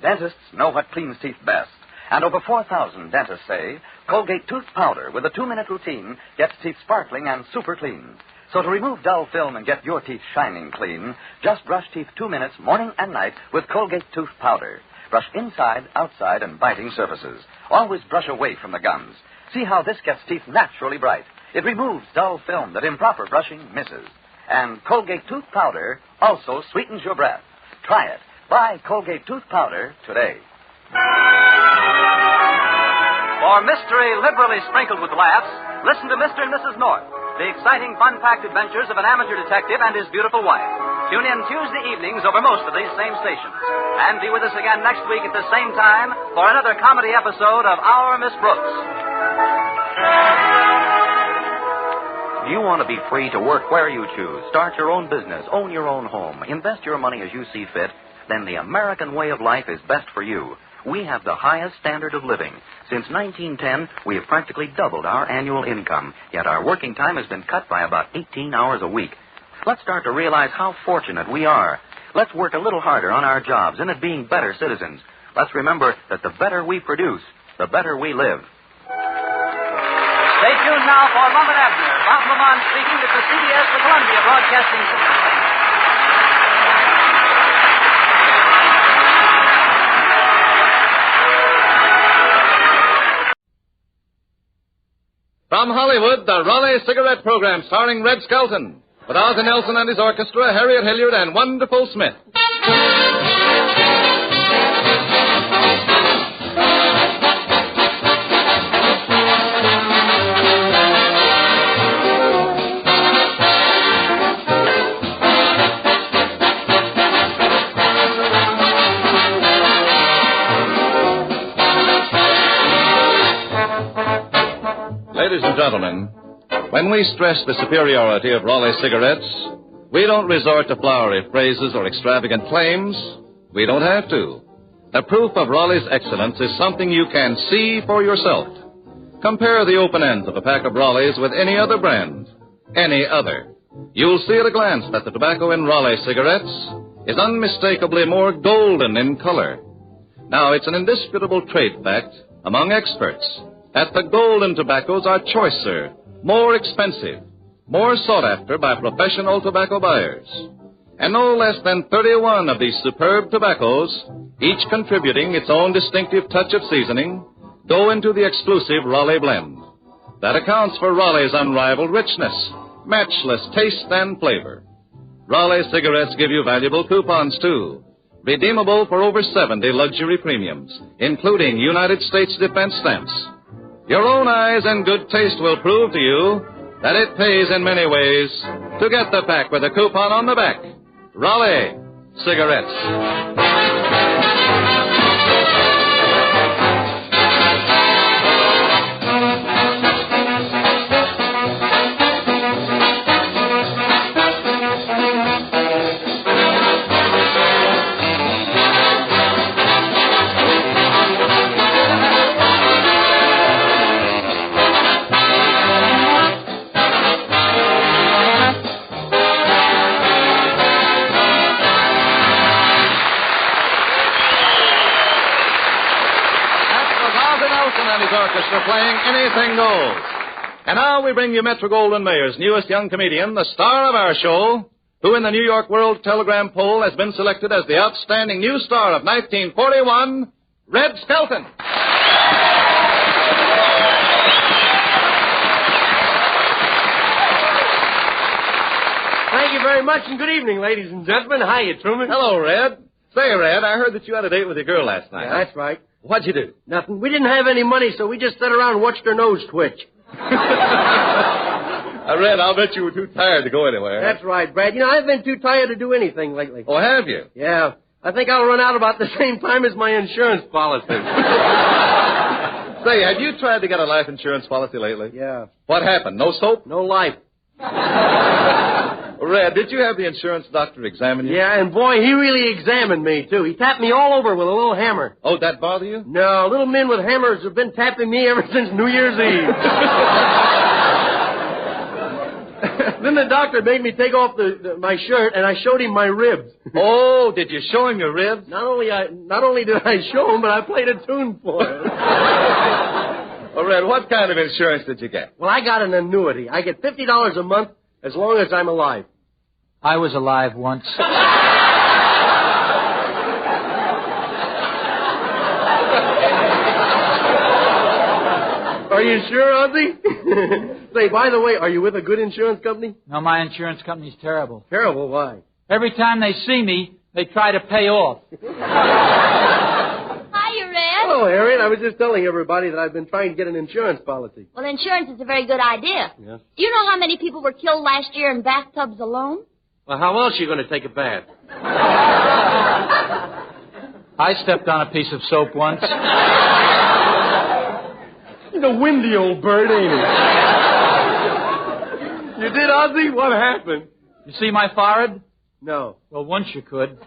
Dentists know what cleans teeth best. And over 4,000 dentists say Colgate Tooth Powder with a 2-minute routine gets teeth sparkling and super clean. So to remove dull film and get your teeth shining clean, just brush teeth 2 minutes morning and night with Colgate Tooth Powder. Brush inside, outside, and biting surfaces. Always brush away from the gums. See how this gets teeth naturally bright. It removes dull film that improper brushing misses. And Colgate Tooth Powder also sweetens your breath. Try it. Buy Colgate Tooth Powder today. For mystery liberally sprinkled with laughs, listen to Mr. and Mrs. North, the exciting, fun-packed adventures of an amateur detective and his beautiful wife. Tune in Tuesday evenings over most of these same stations. And be with us again next week at the same time for another comedy episode of Our Miss Brooks. Do you want to be free to work where you choose, start your own business, own your own home, invest your money as you see fit? Then the American way of life is best for you. We have the highest standard of living. Since 1910, we have practically doubled our annual income, yet our working time has been cut by about 18 hours a week. Let's start to realize how fortunate we are. Let's work a little harder on our jobs and at being better citizens. Let's remember that the better we produce, the better we live. Stay tuned now for Lum and Abner. Bob Lamont speaking. This is CBS, the Columbia Broadcasting System. From Hollywood, the Raleigh Cigarette Program starring Red Skelton, with Ozzie Nelson and his orchestra, Harriet Hilliard, and Wonderful Smith. Ladies and gentlemen, when we stress the superiority of Raleigh cigarettes, we don't resort to flowery phrases or extravagant claims. We don't have to. The proof of Raleigh's excellence is something you can see for yourself. Compare the open ends of a pack of Raleighs with any other brand. Any other. You'll see at a glance that the tobacco in Raleigh cigarettes is unmistakably more golden in color. Now, it's an indisputable trade fact among experts that the golden tobaccos are choicer, more expensive, more sought after by professional tobacco buyers. And no less than 31 of these superb tobaccos, each contributing its own distinctive touch of seasoning, go into the exclusive Raleigh blend. That accounts for Raleigh's unrivaled richness, matchless taste and flavor. Raleigh cigarettes give you valuable coupons, too, redeemable for over 70 luxury premiums, including United States Defense stamps. Your own eyes and good taste will prove to you that it pays in many ways to get the pack with a coupon on the back. Raleigh cigarettes. Orchestra playing Anything Goes. And now we bring you Metro-Goldwyn-Mayer's newest young comedian, the star of our show, who in the New York World Telegram poll has been selected as the outstanding new star of 1941, Red Skelton. Thank you very much, and good evening, ladies and gentlemen. Hiya, Truman. Hello, Red. Say, Red, I heard that you had a date with your girl last night. Yeah, that's right. What'd you do? Nothing. We didn't have any money, so we just sat around and watched her nose twitch. Red, I'll bet you were too tired to go anywhere. That's right, Brad. You know, I've been too tired to do anything lately. Oh, have you? Yeah. I think I'll run out about the same time as my insurance policy. Say, have you tried to get a life insurance policy lately? Yeah. What happened? No soap? No life. Red, did you have the insurance doctor examine you? Yeah, and boy, he really examined me, too. He tapped me all over with a little hammer. Oh, did that bother you? No, little men with hammers have been tapping me ever since New Year's Eve. Then the doctor made me take off my shirt, and I showed him my ribs. Oh, did you show him your ribs? Not only did I show him, but I played a tune for him. Oh, Red, what kind of insurance did you get? Well, I got an annuity. I get $50 a month as long as I'm alive. I was alive once. Are you sure, Ozzie? Say, by the way, are you with a good insurance company? No, my insurance company's terrible. Terrible? Why? Every time they see me, they try to pay off. Hiya, Red. Hello, Harriet. I was just telling everybody that I've been trying to get an insurance policy. Well, insurance is a very good idea. Yeah. Do you know how many people were killed last year in bathtubs alone? Well, how else are you going to take a bath? I stepped on a piece of soap once. He's a windy old bird, ain't he? You did, Ozzie? What happened? You see my forehead? No. Well, once you could. Say,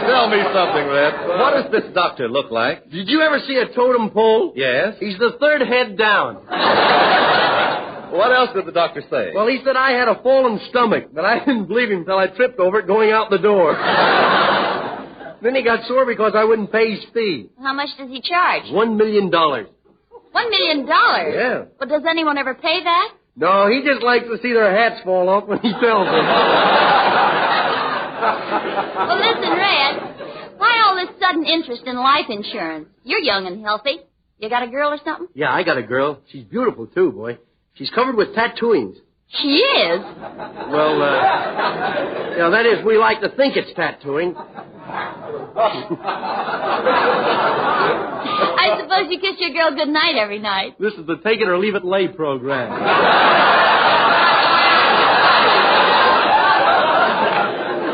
tell me something, Red. What does this doctor look like? Did you ever see a totem pole? Yes. He's the third head down. What else did the doctor say? Well, he said I had a fallen stomach, but I didn't believe him until I tripped over it going out the door. Then he got sore because I wouldn't pay his fee. How much does he charge? $1 million. $1 million? Yeah. But does anyone ever pay that? No, he just likes to see their hats fall off when he tells them. Well, listen, Red. Why all this sudden interest in life insurance? You're young and healthy. You got a girl or something? Yeah, I got a girl. She's beautiful, too, boy. She's covered with tattooings. She is? Well, that is, we like to think it's tattooing. I suppose you kiss your girl good night every night. This is the take it or leave it lay program.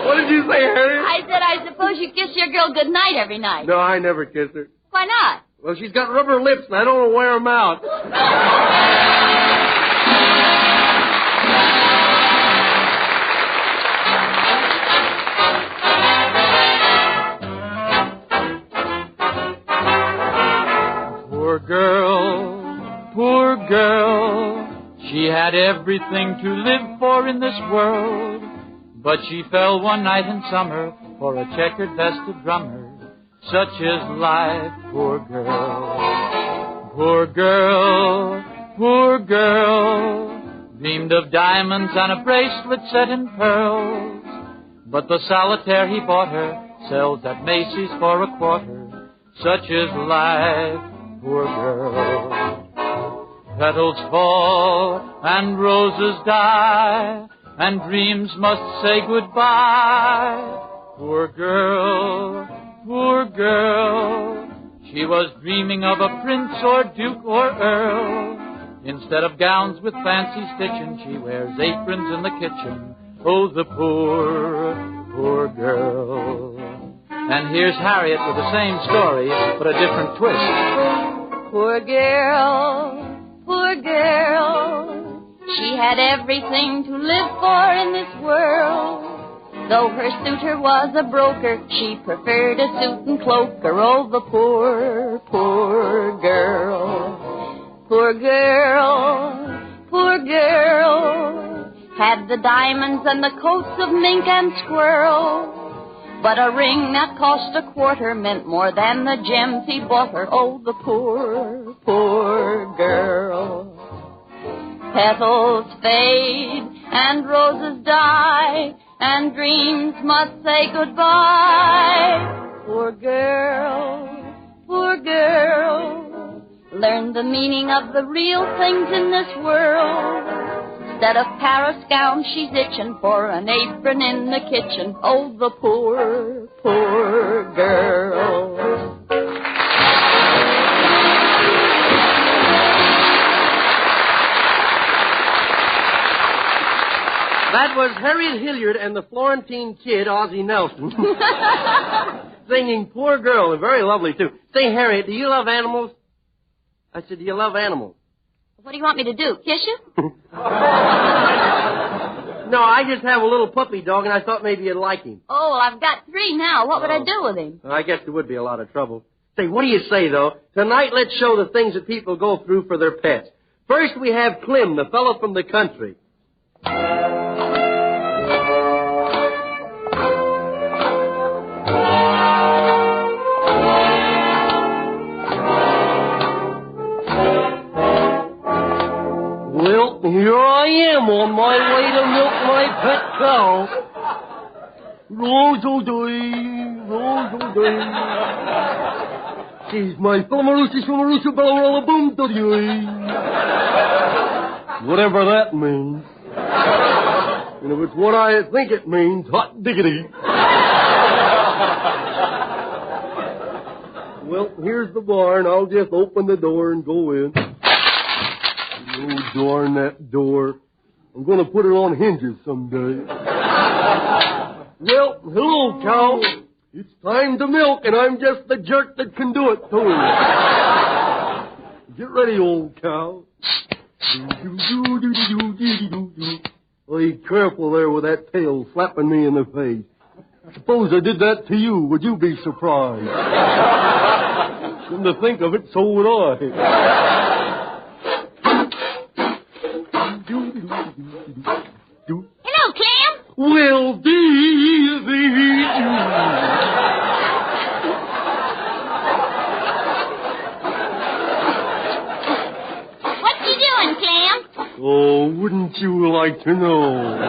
What did you say, Harry? I said I suppose you kiss your girl good night every night. No, I never kiss her. Why not? Well, she's got rubber lips, and I don't want to wear them out. Poor girl, she had everything to live for in this world, but she fell one night in summer for a checkered vested drummer. Such is life, poor girl. Poor girl, poor girl, dreamed of diamonds and a bracelet set in pearls, but the solitaire he bought her sells at Macy's for a quarter. Such is life, poor girl. Petals fall and roses die, and dreams must say goodbye. Poor girl, poor girl. She was dreaming of a prince or duke or earl. Instead of gowns with fancy stitching, she wears aprons in the kitchen. Oh, the poor, poor girl. And here's Harriet with the same story, but a different twist. Poor girl, poor girl. She had everything to live for in this world. Though her suitor was a broker, she preferred a suit and cloaker. Oh, the poor, poor girl. Poor girl, poor girl. Had the diamonds and the coats of mink and squirrel. But a ring that cost a quarter meant more than the gems he bought her. Oh, the poor, poor girl. Petals fade and roses die, and dreams must say goodbye. Poor girl, poor girl, learn the meaning of the real things in this world. Instead of Paris gown, she's itching for an apron in the kitchen. Oh, the poor, poor girl. That was Harriet Hilliard and the Florentine Kid, Ozzie Nelson, singing Poor Girl, and very lovely, too. Say, Harriet, do you love animals? I said, do you love animals? What do you want me to do, kiss you? No, I just have a little puppy dog, and I thought maybe you'd like him. Oh, I've got 3 now. What would I do with him? I guess there would be a lot of trouble. Say, what do you say, though? Tonight, let's show the things that people go through for their pets. First, we have Clem, the fellow from the country. Well, here I am on my way to milk my pet cow. Rose-o-day. She's my Flamarusa, Bella Boom to you. Whatever that means. And if it's what I think it means, hot diggity. Well, here's the barn. I'll just open the door and go in. Oh, darn that door. I'm going to put it on hinges someday. Well, hello, cow. It's time to milk, and I'm just the jerk that can do it, too. Get ready, old cow. Oh, be careful there with that tail slapping me in the face. Suppose I did that to you, would you be surprised? Come to think of it, so would I. Hello, Clem. Well, Davy. What you doing, Clem? Oh, wouldn't you like to know?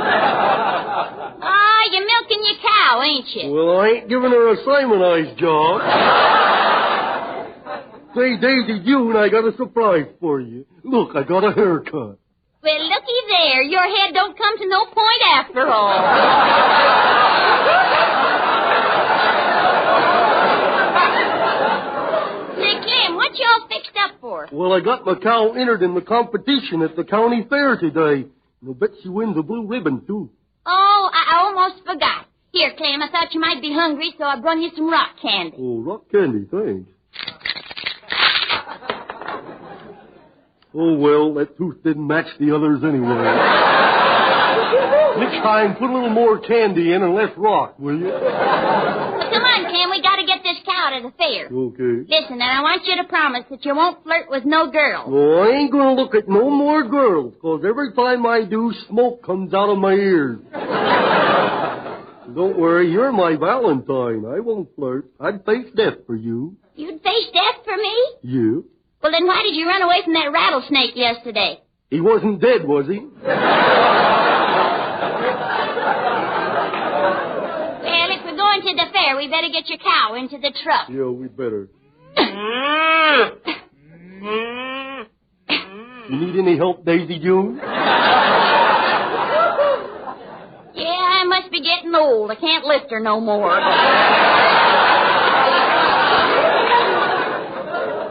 You're milking your cow, ain't you? Well, I ain't giving her a Simonized job. Say, Daisy June, I got a surprise for you. Look, I got a haircut. Well, looky there. Your head don't come to no point after all. Say, Clem, what you all fixed up for? Well, I got my cow entered in the competition at the county fair today. And I bet she wins a blue ribbon, too. Oh, I almost forgot. Here, Clem, I thought you might be hungry, so I brung you some rock candy. Oh, rock candy, thanks. Oh, well, that tooth didn't match the others anyway. Next time, put a little more candy in and less rock, will you? Come on, Clem, we gotta get this cow to the fair. Okay. Listen, and I want you to promise that you won't flirt with no girls. Oh, I ain't gonna look at no more girls, 'cause every time I do, smoke comes out of my ears. Don't worry, you're my Valentine. I won't flirt. I'd face death for you. You'd face death for me? You? Well, then why did you run away from that rattlesnake yesterday? He wasn't dead, was he? Well, if we're going to the fair, we better get your cow into the truck. Yeah, we better. You need any help, Daisy June? Yeah, I must be getting old. I can't lift her no more.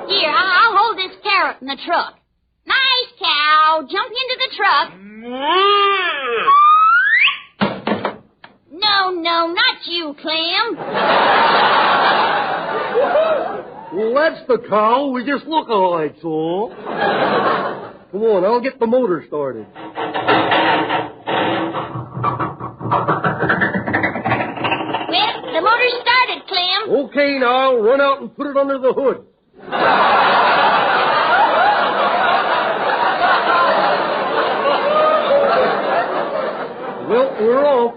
Here, I'll hold this carrot in the truck. Nice cow. Jump into the truck. No, not you, Clem. Well, that's the cow. We just look alike, so. Come on, I'll get the motor started. Well, the motor's started, Clem. Okay, now, run out and put it under the hood. Well, we're off.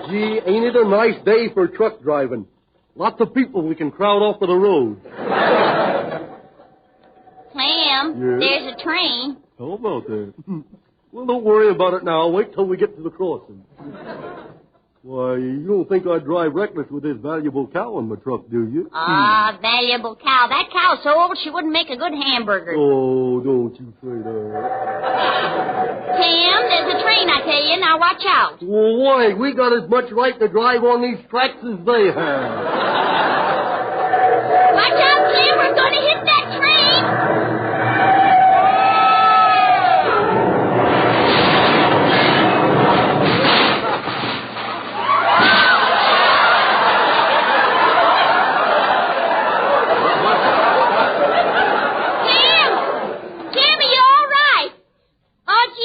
Gee, ain't it a nice day for truck driving? Lots of people we can crowd off of the road. Clem, Yes? there's a train. How about that? Well, don't worry about it now. Wait till we get to the crossing. Why, you don't think I'd drive reckless with this valuable cow in my truck, do you? Valuable cow. That cow's so old she wouldn't make a good hamburger. Oh, don't you say that. Clem, there's a train, I tell you. Now watch out. Well, why? We got as much right to drive on these tracks as they have. Watch out, Clem. We're going to hit that train.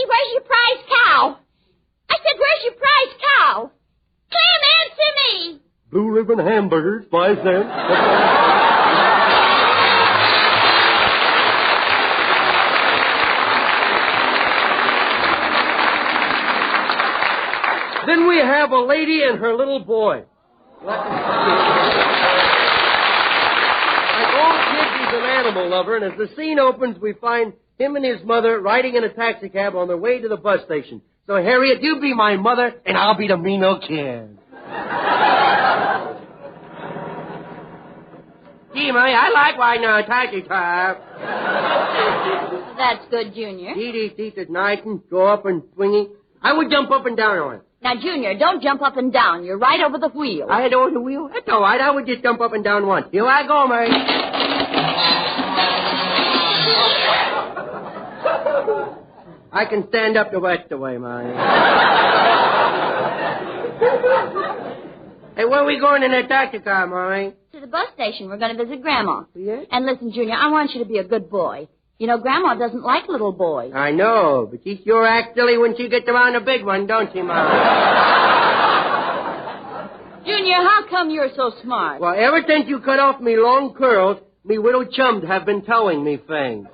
Where's your prize cow? I said, where's your prize cow? Clem, answer me. Blue ribbon hamburgers, 5 cents. Then we have a lady and her little boy. Like all kids, he's an animal lover, and as the scene opens, we find him and his mother riding in a taxicab on their way to the bus station. So, Harriet, you be my mother, and I'll be the mean old kid. Gee, Mary, I like riding on a taxicab. That's good, Junior. These seats is nice and go up and swingy. I would jump up and down on it. Now, Junior, don't jump up and down. You're right over the wheel. I had over the wheel? That's all right. I would just jump up and down once. Here I go, Mary. I can stand up the rest of the way, Mary. Hey, where are we going in that taxi car, Mary? To the bus station. We're going to visit Grandma. Yes? And listen, Junior, I want you to be a good boy. You know, Grandma doesn't like little boys. I know, but she sure acts silly when she gets around a big one, don't she, Mary? Junior, how come you're so smart? Well, ever since you cut off me long curls, me widow chums have been telling me things.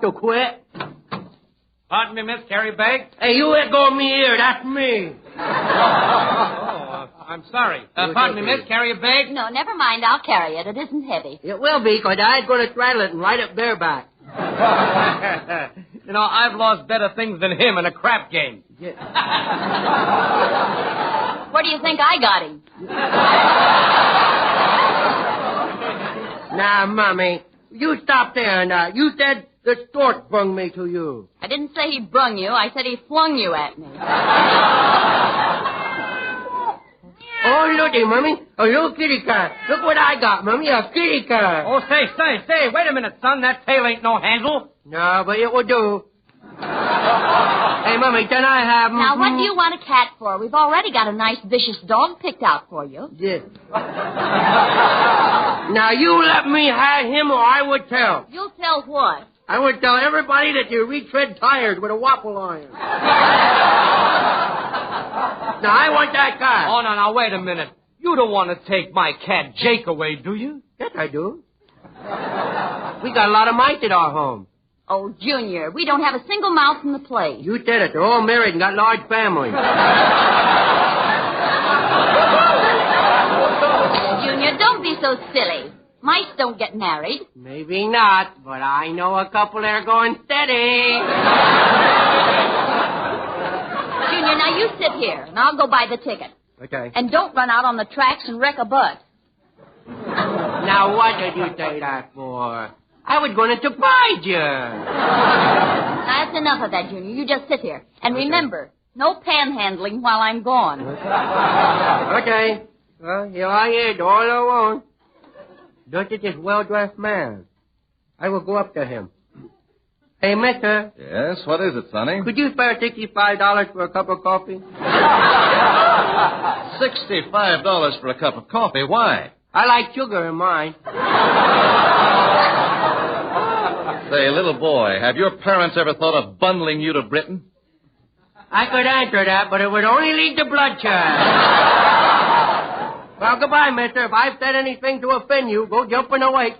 got to quit. Pardon me, Miss Carrie Bag? Hey, you let go of me here. That's me. I'm sorry. Pardon me, Miss Carrie Bag? No, never mind. I'll carry it. It isn't heavy. It will be, because I ain't going to straddle it and ride it bareback. You know, I've lost better things than him in a crap game. Yeah. Where do you think I got him? Now, Mommy, you stop there now. You said the stork brung me to you. I didn't say he brung you. I said he flung you at me. Oh, looky, Mommy. A little kitty cat. Look what I got, Mommy. A kitty cat. Oh, say, wait a minute, son. That tail ain't no handle. No, but it will do. Hey, Mommy, can I have... Now, what do you want a cat for? We've already got a nice, vicious dog picked out for you. Yeah. Now, you let me have him or I would tell. You'll tell what? I would tell everybody that you retread tires with a waffle iron. Now, I want that cat. Oh, now, wait a minute. You don't want to take my cat Jake away, do you? Yes, I do. We got a lot of mice at our home. Oh, Junior, we don't have a single mouse in the place. You said it. They're all married and got large families. Junior, don't be so silly. Mice don't get married. Maybe not, but I know a couple that are going steady. Junior, now you sit here, and I'll go buy the ticket. Okay. And don't run out on the tracks and wreck a butt. Now, what did you say that for? I was going to surprise you. Now, that's enough of that, Junior. You just sit here. And remember, no panhandling while I'm gone. Okay. Well, here I is, all alone. Look at this well-dressed man. I will go up to him. Hey, mister. Yes, what is it, Sonny? Could you spare $65 for a cup of coffee? $65 for a cup of coffee? Why? I like sugar in mine. Say, little boy, have your parents ever thought of bundling you to Britain? I could answer that, but it would only lead to bloodshed. Well, goodbye, mister. If I've said anything to offend you, go jump in the lake.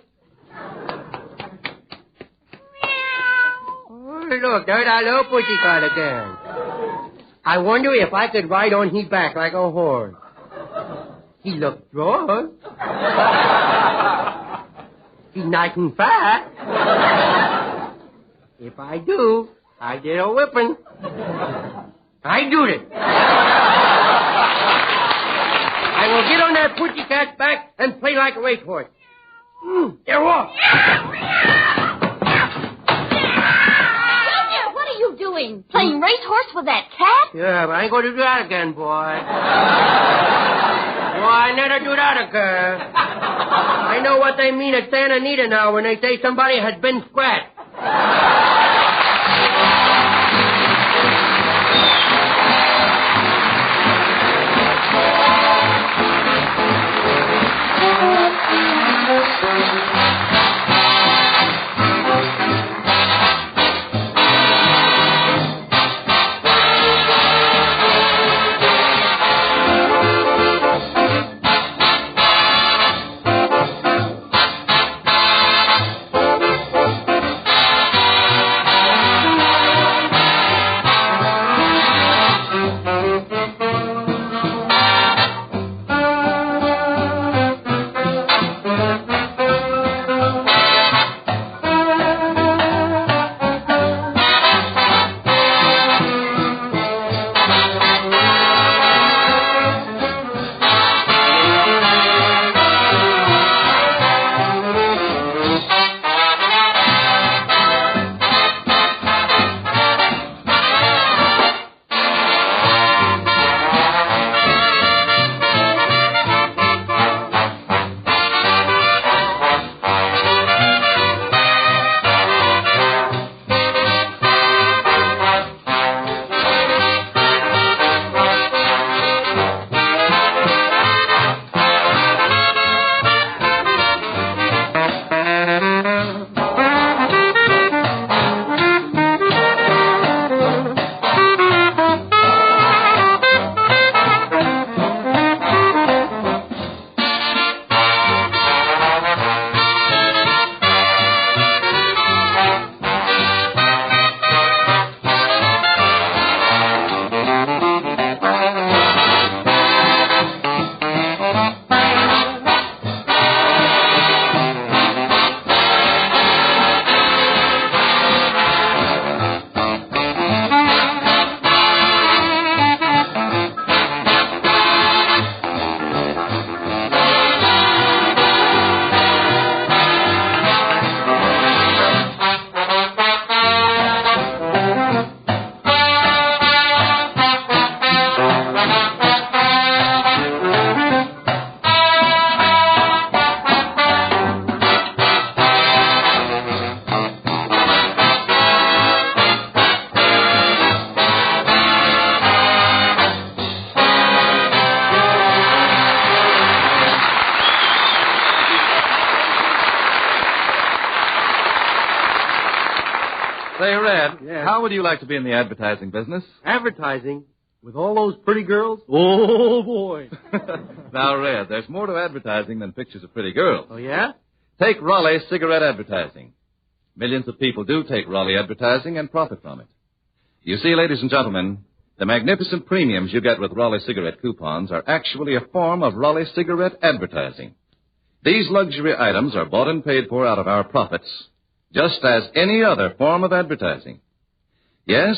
Oh, look, there's that little pussycat again. I wonder if I could ride on his back like a horse. He looks strong. He's nice and fat. If I do, I get a whipping. I do it. I will get on that pussycat's back and play like a racehorse. They're off. Junior, what are you doing? Playing racehorse with that cat? Yeah, but I ain't going to do that again, boy. Boy, I never do that again. I know what they mean at Santa Anita now when they say somebody has been scratched. Say, Red, Yes. how would you like to be in the advertising business? Advertising? With all those pretty girls? Oh, boy. Now, Red, there's more to advertising than pictures of pretty girls. Oh, yeah? Take Raleigh cigarette advertising. Millions of people do take Raleigh advertising and profit from it. You see, ladies and gentlemen, the magnificent premiums you get with Raleigh cigarette coupons are actually a form of Raleigh cigarette advertising. These luxury items are bought and paid for out of our profits, just as any other form of advertising. Yes,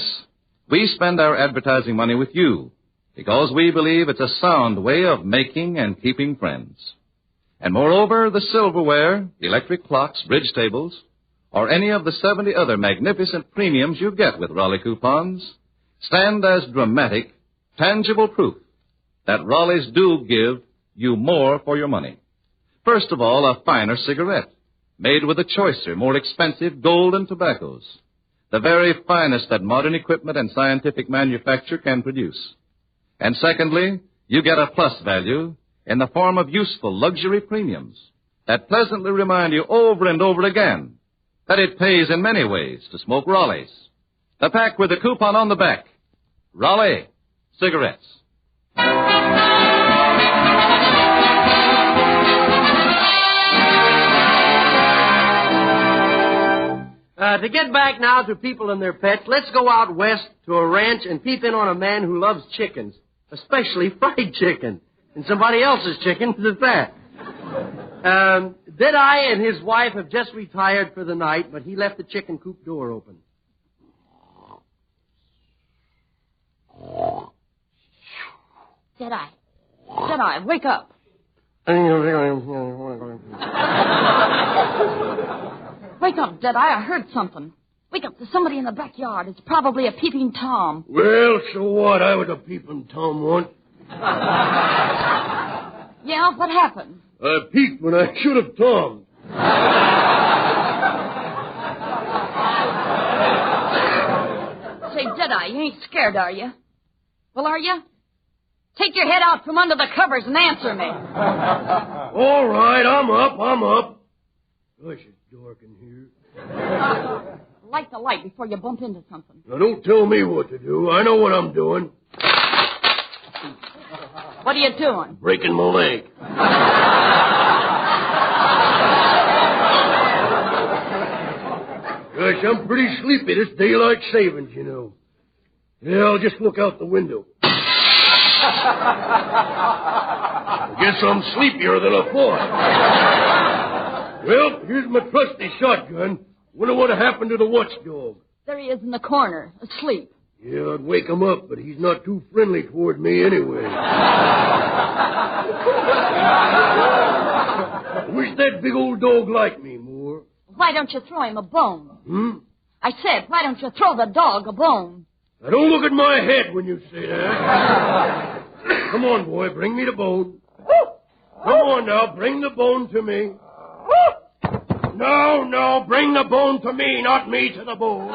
we spend our advertising money with you because we believe it's a sound way of making and keeping friends. And moreover, the silverware, electric clocks, bridge tables, or any of the 70 other magnificent premiums you get with Raleigh coupons stand as dramatic, tangible proof that Raleighs do give you more for your money. First of all, a finer cigarette, made with the choicer, more expensive golden tobaccos, the very finest that modern equipment and scientific manufacture can produce. And secondly, you get a plus value in the form of useful luxury premiums that pleasantly remind you over and over again that it pays in many ways to smoke Raleighs. The pack with the coupon on the back. Raleigh cigarettes. To get back now to people and their pets, let's go out west to a ranch and peep in on a man who loves chickens, especially fried chicken, and somebody else's chickens at that. Deadeye and his wife have just retired for the night, but he left the chicken coop door open. Deadeye, wake up. Wake up, Deadeye. I heard something. Wake up. There's somebody in the backyard. It's probably a peeping Tom. Well, so what? I was a peeping Tom once. Yeah, what happened? I peeked when I should have Tommed. Say, Deadeye, you ain't scared, are you? Well, are you? Take your head out from under the covers and answer me. All right, I'm up. Gosh, it's dark in here. Light the light before you bump into something. Now, don't tell me what to do. I know what I'm doing. What are you doing? Breaking my leg. Gosh, I'm pretty sleepy. This daylight savings, you know. Yeah, I'll just look out the window. I guess I'm sleepier than I thought. Well, here's my trusty shotgun. Wonder what happened to the watchdog. There he is in the corner, asleep. Yeah, I'd wake him up, but he's not too friendly toward me anyway. I wish that big old dog liked me more. Why don't you throw him a bone? I said, why don't you throw the dog a bone? Now, don't look at my head when you say that. Come on, boy, bring me the bone. Come on now, bring the bone to me. No, bring the bone to me, not me to the bone.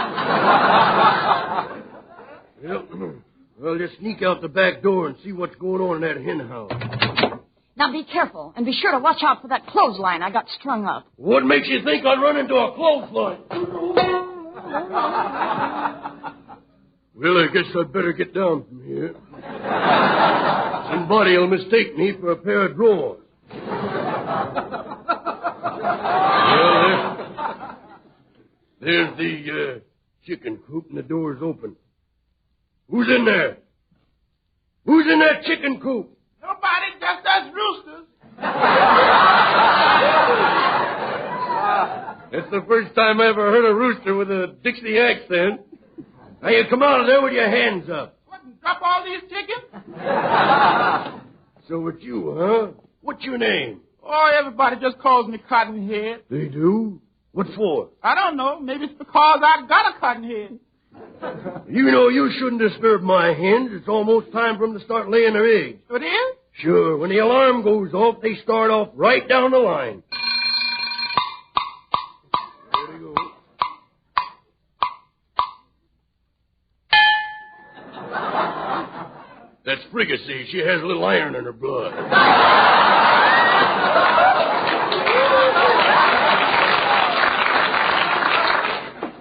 Well, just sneak out the back door and see what's going on in that hen house. Now be careful, and be sure to watch out for that clothesline I got strung up. What makes you think I'd run into a clothesline? Well, I guess I'd better get down from here. Somebody will mistake me for a pair of drawers. Well, there's the chicken coop, and the door's open. Who's in there? Who's in that chicken coop? Nobody, just us roosters. It's the first time I ever heard a rooster with a Dixie accent. Now, you come out of there with your hands up. What, and drop all these chickens? So it's you, huh? What's your name? Oh, everybody just calls me Cottonhead. They do? What for? I don't know. Maybe it's because I got a cotton head. You know you shouldn't disturb my hens. It's almost time for them to start laying their eggs. It is? Sure. When the alarm goes off, they start off right down the line. There they go. That's Fricassee. She has a little iron in her blood.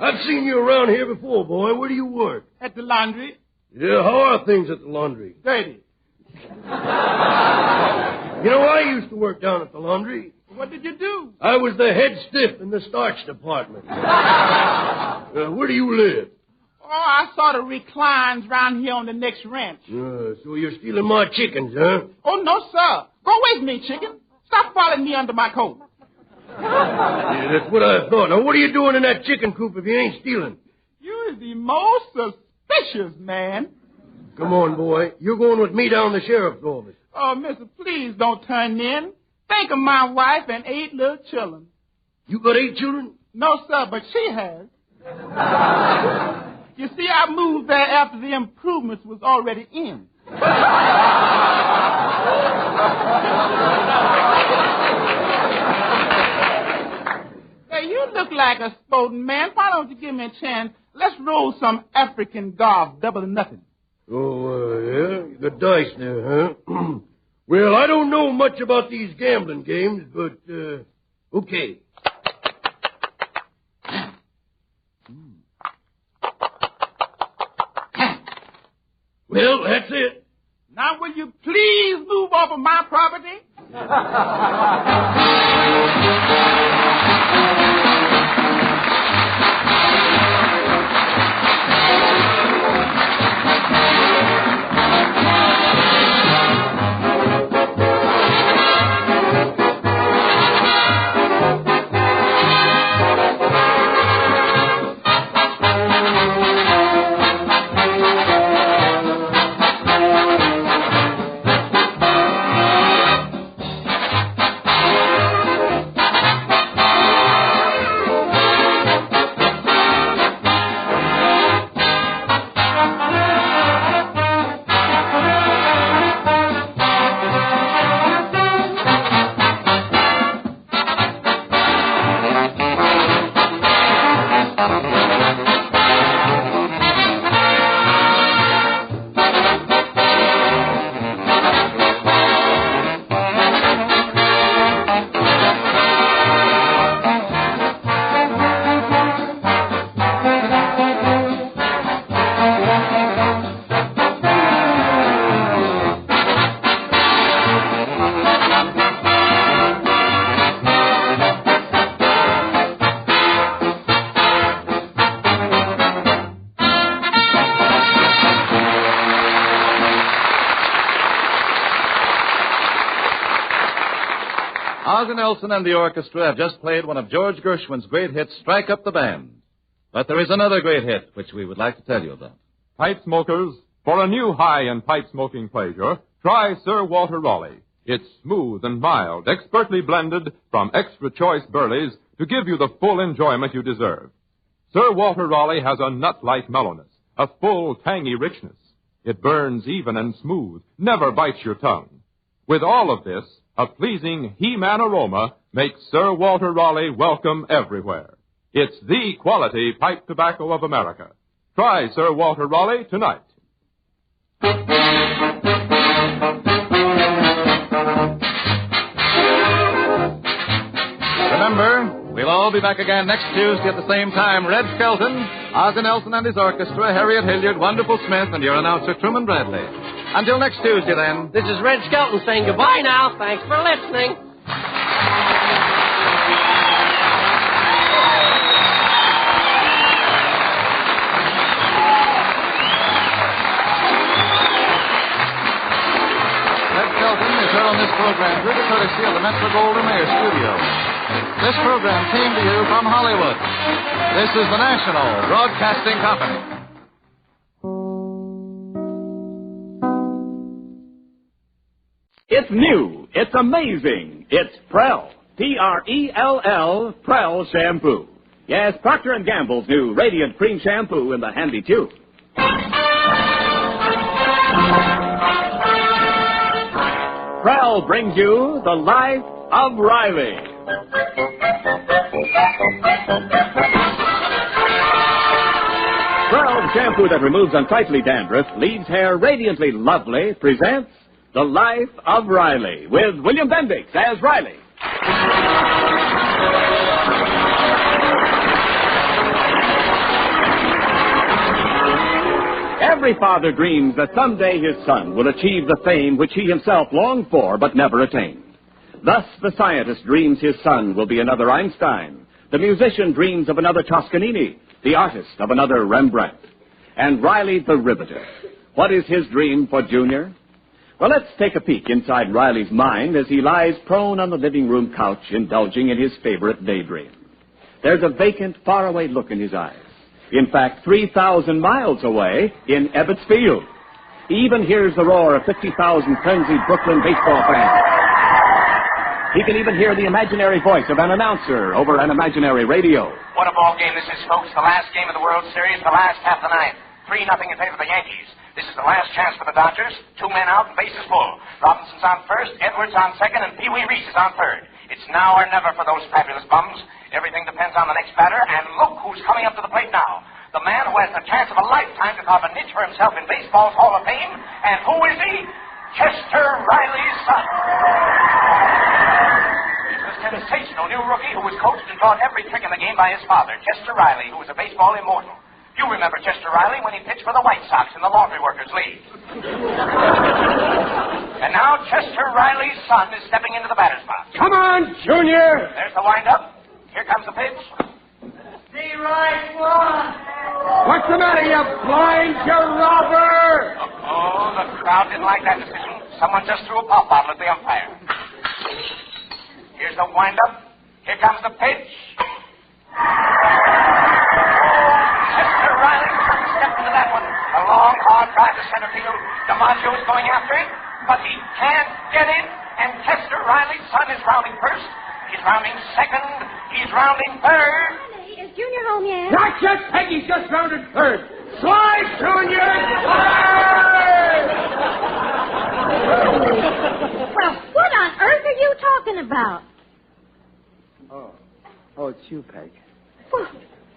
I've seen you around here before, boy. Where do you work? At the laundry. Yeah, how are things at the laundry? Dirty. You know, I used to work down at the laundry. What did you do? I was the head stiff in the starch department. Where do you live? Oh, I saw the reclines round here on the next ranch. So you're stealing my chickens, huh? Oh, no, sir. Go away from me, chicken. Stop following me under my coat. Yeah, that's what I thought. Now, what are you doing in that chicken coop if you ain't stealing? You is the most suspicious man. Come on, boy. You're going with me down the sheriff's office. Oh, mister, please don't turn in. Think of my wife and 8 little children. You got 8 children? No, sir, but she has. You see, I moved there after the improvements was already in. Hey, you look like a sporting man. Why don't you give me a chance? Let's roll some African golf, double or nothing. Oh, yeah? You got dice there, huh? Well, I don't know much about these gambling games, but, okay. Well, that's it. Now, will you please move off of my property? Ozzie Nelson and the orchestra have just played one of George Gershwin's great hits, Strike Up the Band. But there is another great hit which we would like to tell you about. Pipe smokers, for a new high in pipe smoking pleasure, try Sir Walter Raleigh. It's smooth and mild, expertly blended from extra choice burleys to give you the full enjoyment you deserve. Sir Walter Raleigh has a nut-like mellowness, a full, tangy richness. It burns even and smooth, never bites your tongue. With all of this, a pleasing He-Man aroma makes Sir Walter Raleigh welcome everywhere. It's the quality pipe tobacco of America. Try Sir Walter Raleigh tonight. Remember, we'll all be back again next Tuesday at the same time. Red Skelton, Ozzie Nelson and his orchestra, Harriet Hilliard, Wonderful Smith, and your announcer, Truman Bradley. Until next Tuesday, then. This is Red Skelton saying goodbye now. Thanks for listening. Red Skelton is heard on this program through the courtesy of the Metro-Goldwyn-Mayer Studio. This program came to you from Hollywood. This is the National Broadcasting Company. It's new. It's amazing. It's Prell. P-R-E-L-L, Prell Shampoo. Yes, Procter & Gamble's new Radiant Cream Shampoo in the handy tube. Prell brings you The Life of Raliegh. Prell shampoo that removes unsightly dandruff, leaves hair radiantly lovely, presents The Life of Raliegh, with William Bendix as Riley. Every father dreams that someday his son will achieve the fame which he himself longed for but never attained. Thus, the scientist dreams his son will be another Einstein. The musician dreams of another Toscanini. The artist of another Rembrandt. And Raliegh the riveter. What is his dream for Junior? Well, let's take a peek inside Riley's mind as he lies prone on the living room couch indulging in his favorite daydream. There's a vacant, faraway look in his eyes. In fact, 3,000 miles away in Ebbets Field. He even hears the roar of 50,000 frenzied Brooklyn baseball fans. He can even hear the imaginary voice of an announcer over an imaginary radio. What a ball game this is, folks. The last game of the World Series, the last half of the ninth. 3-0 in favor of the Yankees. This is the last chance for the Dodgers. 2 men out and bases full. Robinson's on first, Edwards on second, and Pee Wee Reese is on third. It's now or never for those fabulous bums. Everything depends on the next batter, and look who's coming up to the plate now. The man who has the chance of a lifetime to carve a niche for himself in baseball's Hall of Fame. And who is he? Chester Riley's son. He's a sensational new rookie who was coached and taught every trick in the game by his father, Chester Raliegh, who was a baseball immortal. You remember Chester Raliegh when he pitched for the White Sox in the Laundry Workers League. And now Chester Riley's son is stepping into the batter's box. Come on, Junior! There's the windup. Here comes the pitch. The right one. What's the matter, you blind, you robber? Oh, the crowd didn't like that decision. Someone just threw a pop bottle at the umpire. Here's the windup. Here comes the pitch. Chester Riley's son stepped into that one. A long, hard drive to center field. DiMaggio's going after it, but he can't get it. And Chester Riley's son is rounding first. He's rounding second. He's rounding third. Is Junior home yet? Not yet, Peggy's just rounded third. Slide, Junior! Slide! Well, what on earth are you talking about? Oh, it's you, Peg. Well,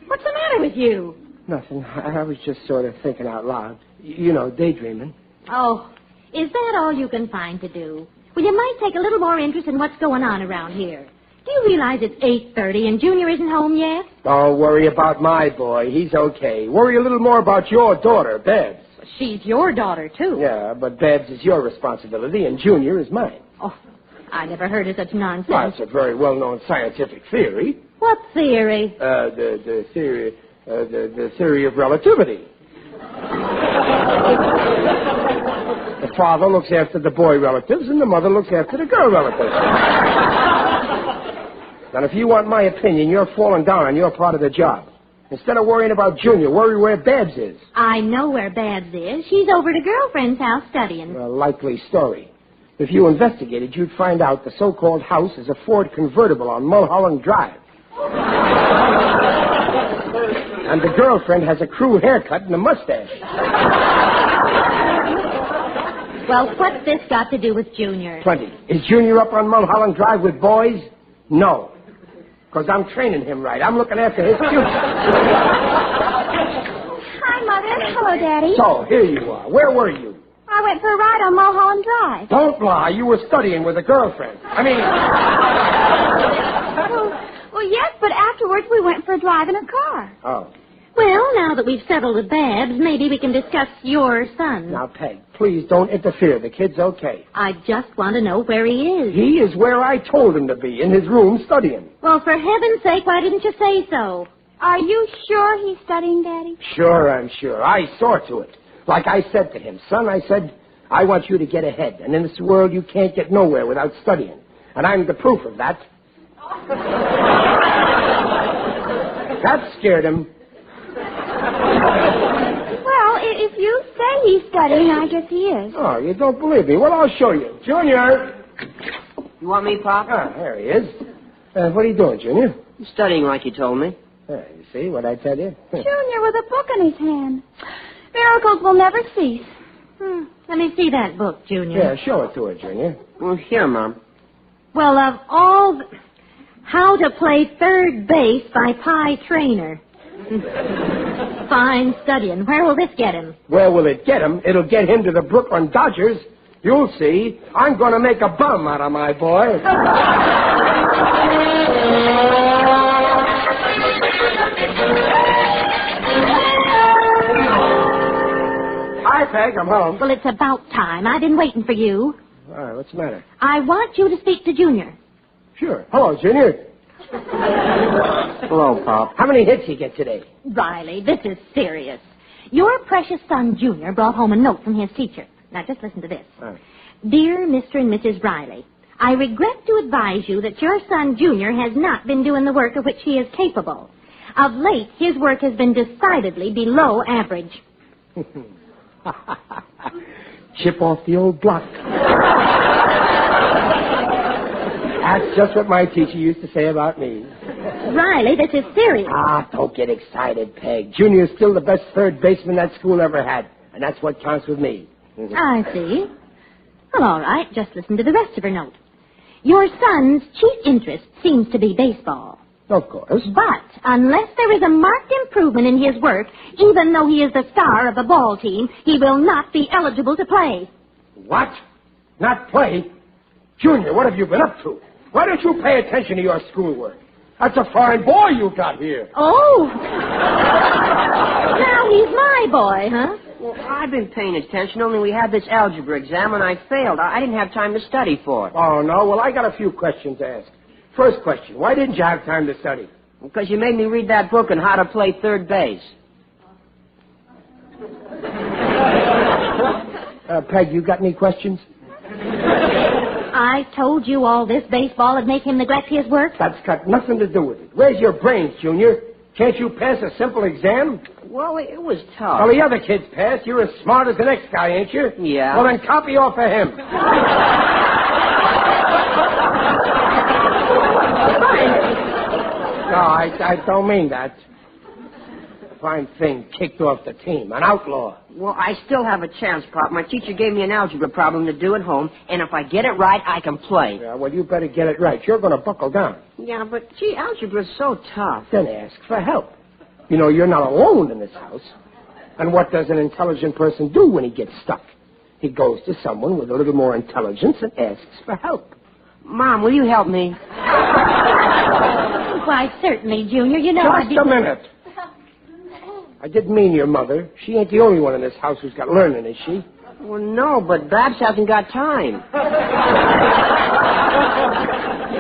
what's the matter with you? Nothing. I was just sort of thinking out loud. You know, daydreaming. Oh, is that all you can find to do? Well, you might take a little more interest in what's going on around here. Do you realize it's 8:30 and Junior isn't home yet? Don't worry about my boy. He's okay. Worry a little more about your daughter, Babs. She's your daughter, too. Yeah, but Babs is your responsibility and Junior is mine. Oh, I never heard of such nonsense. Well, it's a very well-known scientific theory. What theory? The theory of relativity. The father looks after the boy relatives and the mother looks after the girl relatives. And if you want my opinion, you're falling down on your part of the job. Instead of worrying about Junior, worry where Babs is. I know where Babs is. She's over at a girlfriend's house studying. A likely story. If you investigated, you'd find out the so-called house is a Ford convertible on Mulholland Drive. And the girlfriend has a crew haircut and a mustache. Well, what's this got to do with Junior? Plenty. Is Junior up on Mulholland Drive with boys? No. Because I'm training him right. I'm looking after his future. Hi, Mother. Hello, Daddy. So, here you are. Where were you? I went for a ride on Mulholland Drive. Don't lie. You were studying with a girlfriend. Well, yes, but afterwards we went for a drive in her car. Oh. Well, now that we've settled with Babs, maybe we can discuss your son. Now, Peg, please don't interfere. The kid's okay. I just want to know where he is. He is where I told him to be, in his room studying. Well, for heaven's sake, why didn't you say so? Are you sure he's studying, Daddy? Sure, I'm sure. I saw to it. Like I said to him, son, I said, I want you to get ahead. And in this world, you can't get nowhere without studying. And I'm the proof of that. That scared him. Well, if you say he's studying, I guess he is. Oh, you don't believe me? Well, I'll show you. Junior! You want me, Pop? Ah, there he is. What are you doing, Junior? I'm studying like you told me. You see what I tell you? Junior with a book in his hand. Miracles will never cease. Let me see that book, Junior. Yeah, show it to her, Junior. Well, here, Mom. Well, of all... How to Play Third Base by Pie Trainer. Fine studying. Where will this get him? Where will it get him? It'll get him to the Brooklyn Dodgers. You'll see. I'm going to make a bum out of my boy. Hi, Peg. I'm home. Well, it's about time. I've been waiting for you. All right, what's the matter? I want you to speak to Junior. Sure. Hello, Junior. Hello, Pop. How many hits you get today? Riley, this is serious. Your precious son, Junior, brought home a note from his teacher. Now, just listen to this. Right. Dear Mr. and Mrs. Riley, I regret to advise you that your son, Junior, has not been doing the work of which he is capable. Of late, his work has been decidedly below average. Chip off the old block. That's just what my teacher used to say about me. Riley, this is serious. Ah, don't get excited, Peg. Junior's still the best third baseman that school ever had, and that's what counts with me. I see. Well, all right, just listen to the rest of her note. Your son's chief interest seems to be baseball. Of course. But unless there is a marked improvement in his work, even though he is the star of the ball team, he will not be eligible to play. What? Not play? Junior, what have you been up to? Why don't you pay attention to your schoolwork? That's a fine boy you got here. Oh! Now he's my boy, huh? Well, I've been paying attention, only we had this algebra exam and I failed. I didn't have time to study for it. Oh, no? Well, I got a few questions to ask. First question, why didn't you have time to study? Because you made me read that book on how to play third base. Peg, you got any questions? I told you all this baseball would make him neglect his work. That's got nothing to do with it. Where's your brains, Junior? Can't you pass a simple exam? Well, it was tough. Well, the other kids passed. You're as smart as the next guy, ain't you? Yeah. Well, then copy off of him. No, I don't mean that. Fine thing, kicked off the team. An outlaw. Well, I still have a chance, Pop. My teacher gave me an algebra problem to do at home, and if I get it right, I can play. Yeah, well, you better get it right. You're going to buckle down. Yeah, but, gee, algebra's so tough. Then ask for help. You know, you're not alone in this house. And what does an intelligent person do when he gets stuck? He goes to someone with a little more intelligence and asks for help. Mom, will you help me? Why, certainly, Junior. You know Just a minute. I didn't mean your mother. She ain't the only one in this house who's got learning, is she? Well, no, but Babs hasn't got time.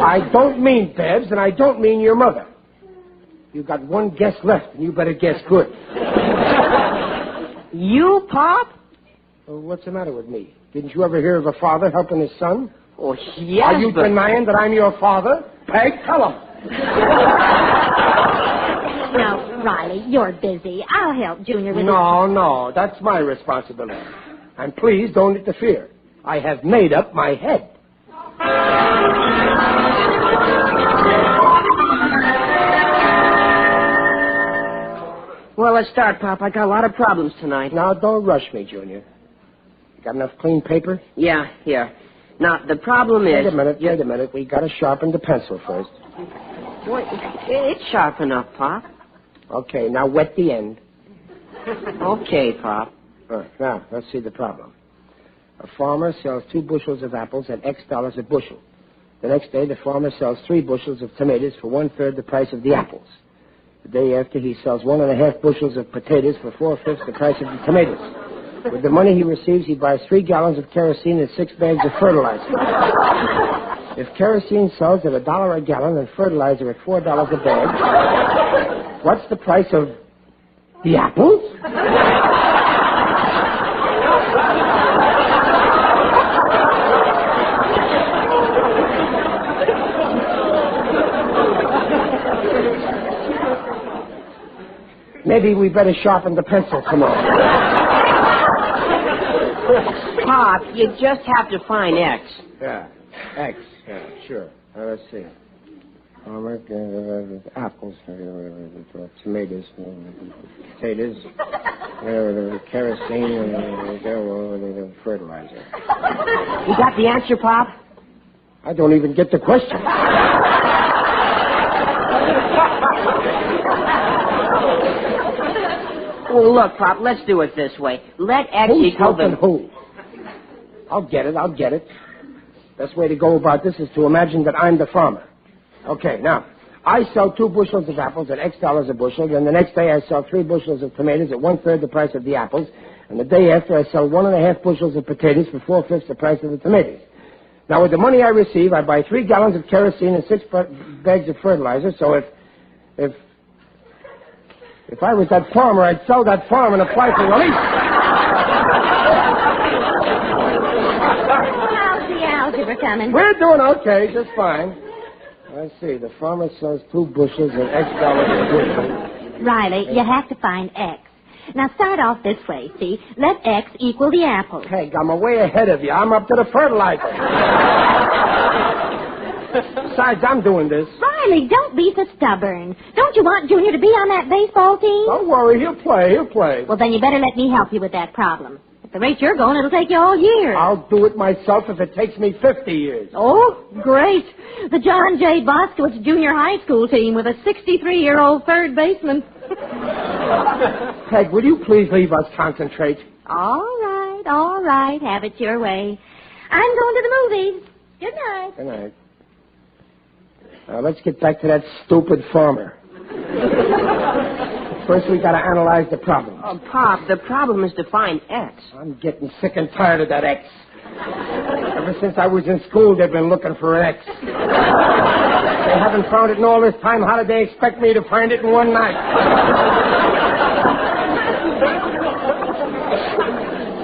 I don't mean Babs, and I don't mean your mother. You got one guess left, and you better guess good. You, Pop? Well, what's the matter with me? Didn't you ever hear of a father helping his son? Oh, yes, Are you denying that I'm your father? Peg, tell him. Now, Riley, you're busy. I'll help Junior with No, that's my responsibility. And please don't interfere. I have made up my head. Well, let's start, Pop. I got a lot of problems tonight. Now, don't rush me, Junior. You got enough clean paper? Yeah, here. Now, the problem is... Wait a minute. We got to sharpen the pencil first. Wait, it's sharp enough, Pop. Okay, now wet the end. Okay, Pop. All right, now, let's see the problem. A farmer sells 2 bushels of apples at X dollars a bushel. The next day, the farmer sells 3 bushels of tomatoes for 1/3 the price of the apples. The day after, he sells 1.5 bushels of potatoes for 4/5 the price of the tomatoes. With the money he receives, he buys 3 gallons of kerosene and 6 bags of fertilizer. If kerosene sells at $1 a gallon and fertilizer at $4 a bag, what's the price of the apples? Maybe we better sharpen the pencil. Come on. Pop, you just have to find X. Yeah, X. Yeah, sure. Let's see. Apples, tomatoes, potatoes, kerosene, fertilizer. You got the answer, Pop? I don't even get the question. Well, look, Pop, let's do it this way. Let X Who's equal helping who? I'll get it. Best way to go about this is to imagine that I'm the farmer. Okay, now, I sell 2 bushels of apples at X dollars a bushel, then the next day I sell 3 bushels of tomatoes at 1/3 the price of the apples, And the day after, I sell 1.5 bushels of potatoes for 4/5 the price of the tomatoes. Now, with the money I receive, I buy 3 gallons of kerosene and 6 bags of fertilizer. So if I was that farmer, I'd sell that farm and apply for release. How's the algebra coming? We're doing okay, just fine. I see. The farmer sells 2 bushels and X dollars a bushel. Riley, you have to find X. Now, start off this way, see? Let X equal the apple. Peg, I'm way ahead of you. I'm up to the fertilizer. Besides, I'm doing this. Riley, don't be so stubborn. Don't you want Junior to be on that baseball team? Don't worry, he'll play. Well, then you better let me help you with that problem. At the rate you're going, it'll take you all year. I'll do it myself if it takes me 50 years. Oh, great. The John J. Boskowitz Junior High School team with a 63-year-old third baseman. Peg, will you please leave us concentrate? All right. Have it your way. I'm going to the movies. Good night. Good night. Now, let's get back to that stupid farmer. First, we got to analyze the problem. Oh, Pop, the problem is to find X. I'm getting sick and tired of that X. Ever since I was in school, they've been looking for an X. They haven't found it in all this time. How did they expect me to find it in one night?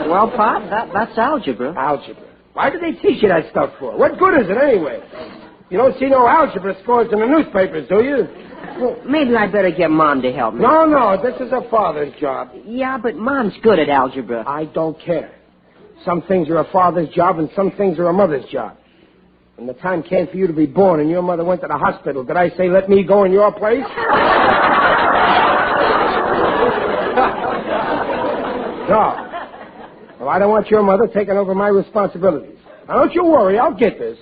Well, Pop, that's algebra. Algebra? Why do they teach you that stuff for? What good is it anyway? You don't see no algebra scores in the newspapers, do you? Well, maybe I'd better get Mom to help me. No, this is a father's job. Yeah, but Mom's good at algebra. I don't care. Some things are a father's job and some things are a mother's job. When the time came for you to be born and your mother went to the hospital, did I say, let me go in your place? No. Well, I don't want your mother taking over my responsibilities. Now, don't you worry, I'll get this.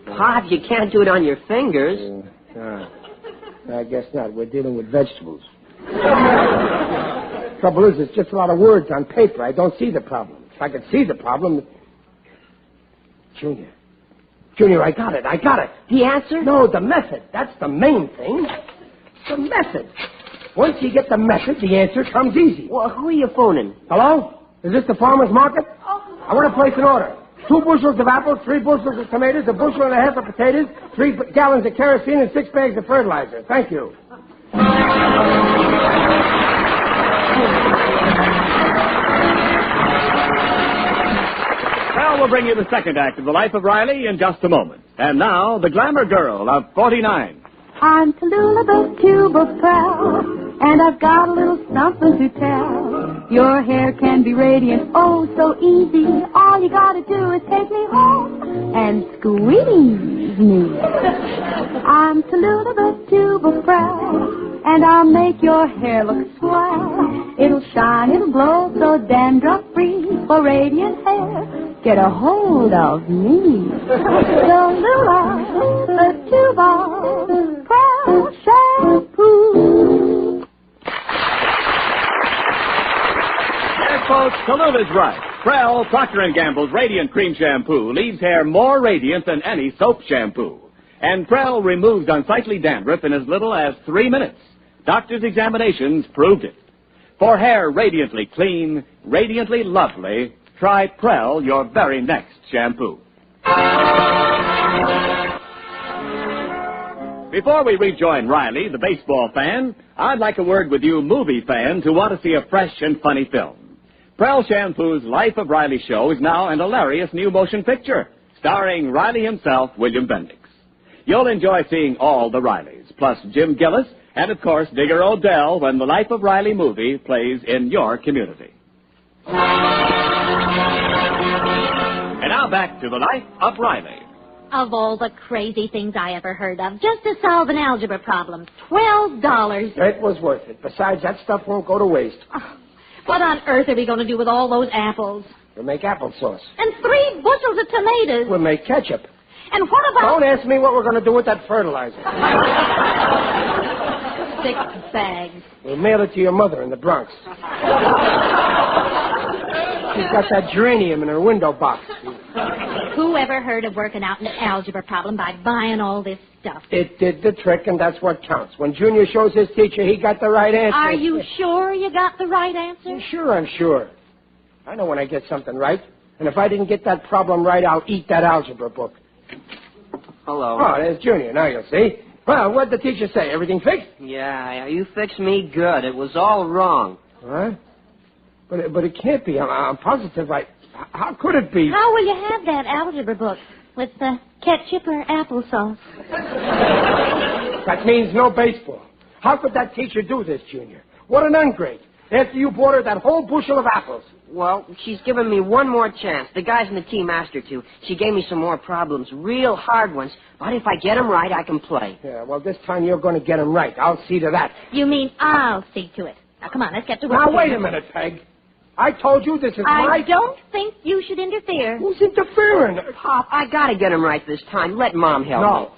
Pop, you can't do it on your fingers. I guess not. We're dealing with vegetables. Trouble is, it's just a lot of words on paper. I don't see the problem. If I could see the problem... Junior, I got it. The answer? No, the method. That's the main thing. The method. Once you get the method, the answer comes easy. Well, who are you phoning? Hello? Is this the farmer's market? I want to place an order. 2 bushels of apples, 3 bushels of tomatoes, 1.5 bushels of potatoes, 3 gallons of kerosene, and 6 bags of fertilizer. Thank you. Well, we'll bring you the second act of the life of Riley in just a moment. And now, the glamour girl of 49. I'm Tallulah the Tuba Proud, and I've got a little something to tell. Your hair can be radiant, oh, so easy. All you gotta do is take me home and squeeze me. I'm Tallulah the Tuba Proud, and I'll make your hair look swell. It'll shine, it'll glow, so dandruff-free. For radiant hair, get a hold of me. Tallulah the Tuba Proud Shampoo. Yes, folks, Tallulah's right. Prell Procter & Gamble's Radiant Cream Shampoo leaves hair more radiant than any soap shampoo. And Prell removes unsightly dandruff in as little as 3 minutes. Doctors' examinations proved it. For hair radiantly clean, radiantly lovely, try Prell, your very next shampoo. Before we rejoin Riley, the baseball fan, I'd like a word with you movie fans who want to see a fresh and funny film. Prell Shampoo's Life of Riley show is now an hilarious new motion picture, starring Riley himself, William Bendix. You'll enjoy seeing all the Rileys, plus Jim Gillis, and of course Digger O'Dell when the Life of Riley movie plays in your community. And now back to the Life of Riley. Of all the crazy things I ever heard of, just to solve an algebra problem, $12. It was worth it. Besides, that stuff won't go to waste. Oh, what on earth are we going to do with all those apples? We'll make applesauce. And 3 bushels of tomatoes. We'll make ketchup. And what about... Don't ask me what we're going to do with that fertilizer. 6 bags. We'll mail it to your mother in the Bronx. She's got that geranium in her window box. Who ever heard of working out an algebra problem by buying all this stuff? It did the trick, and that's what counts. When Junior shows his teacher he got the right answer... Are you sure you got the right answer? Sure, I'm sure. I know when I get something right. And if I didn't get that problem right, I'll eat that algebra book. Hello. Oh, there's Junior. Now you'll see. Well, what'd the teacher say? Everything fixed? Yeah, you fixed me good. It was all wrong. What? But it can't be. I'm positive How could it be? How will you have that algebra book? With ketchup or applesauce? That means no baseball. How could that teacher do this, Junior? What an ungrate. After you bought her that whole bushel of apples. Well, she's given me one more chance. The guys in the team asked her to. She gave me some more problems, real hard ones. But if I get them right, I can play. Yeah, well, this time you're going to get them right. I'll see to that. You mean I'll see to it. Now, come on, let's get to work. Now, wait a minute, Peg. I told you this is I don't think you should interfere. Who's interfering? Pop, I got to get them right this time. Let Mom help me.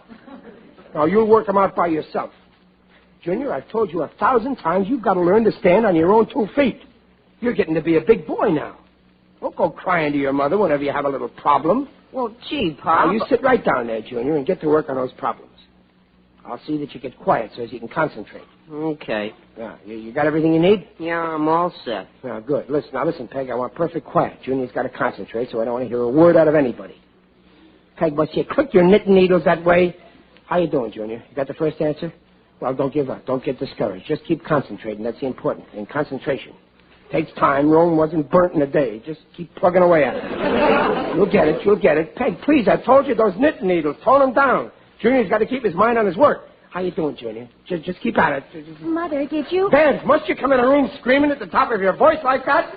No, you'll work them out by yourself. Junior, I've told you 1,000 times you've got to learn to stand on your own 2 feet. You're getting to be a big boy now. Don't go crying to your mother whenever you have a little problem. Well, gee, Pop. Now, you sit right down there, Junior, and get to work on those problems. I'll see that you get quiet so as you can concentrate. Okay. Yeah, you got everything you need? Yeah, I'm all set. Now, good. Listen, Peg, I want perfect quiet. Junior's got to concentrate, so I don't want to hear a word out of anybody. Peg, must you click your knitting needles that way? How you doing, Junior? You got the first answer? Well, don't give up. Don't get discouraged. Just keep concentrating. That's the important thing. Concentration. Takes time. Rome wasn't burnt in a day. Just keep plugging away at it. You'll get it. Peg, please, I told you those knitting needles. Tone them down. Junior's got to keep his mind on his work. How you doing, Junior? Just keep at it. Mother, did you... Babs, must you come in a room screaming at the top of your voice like that?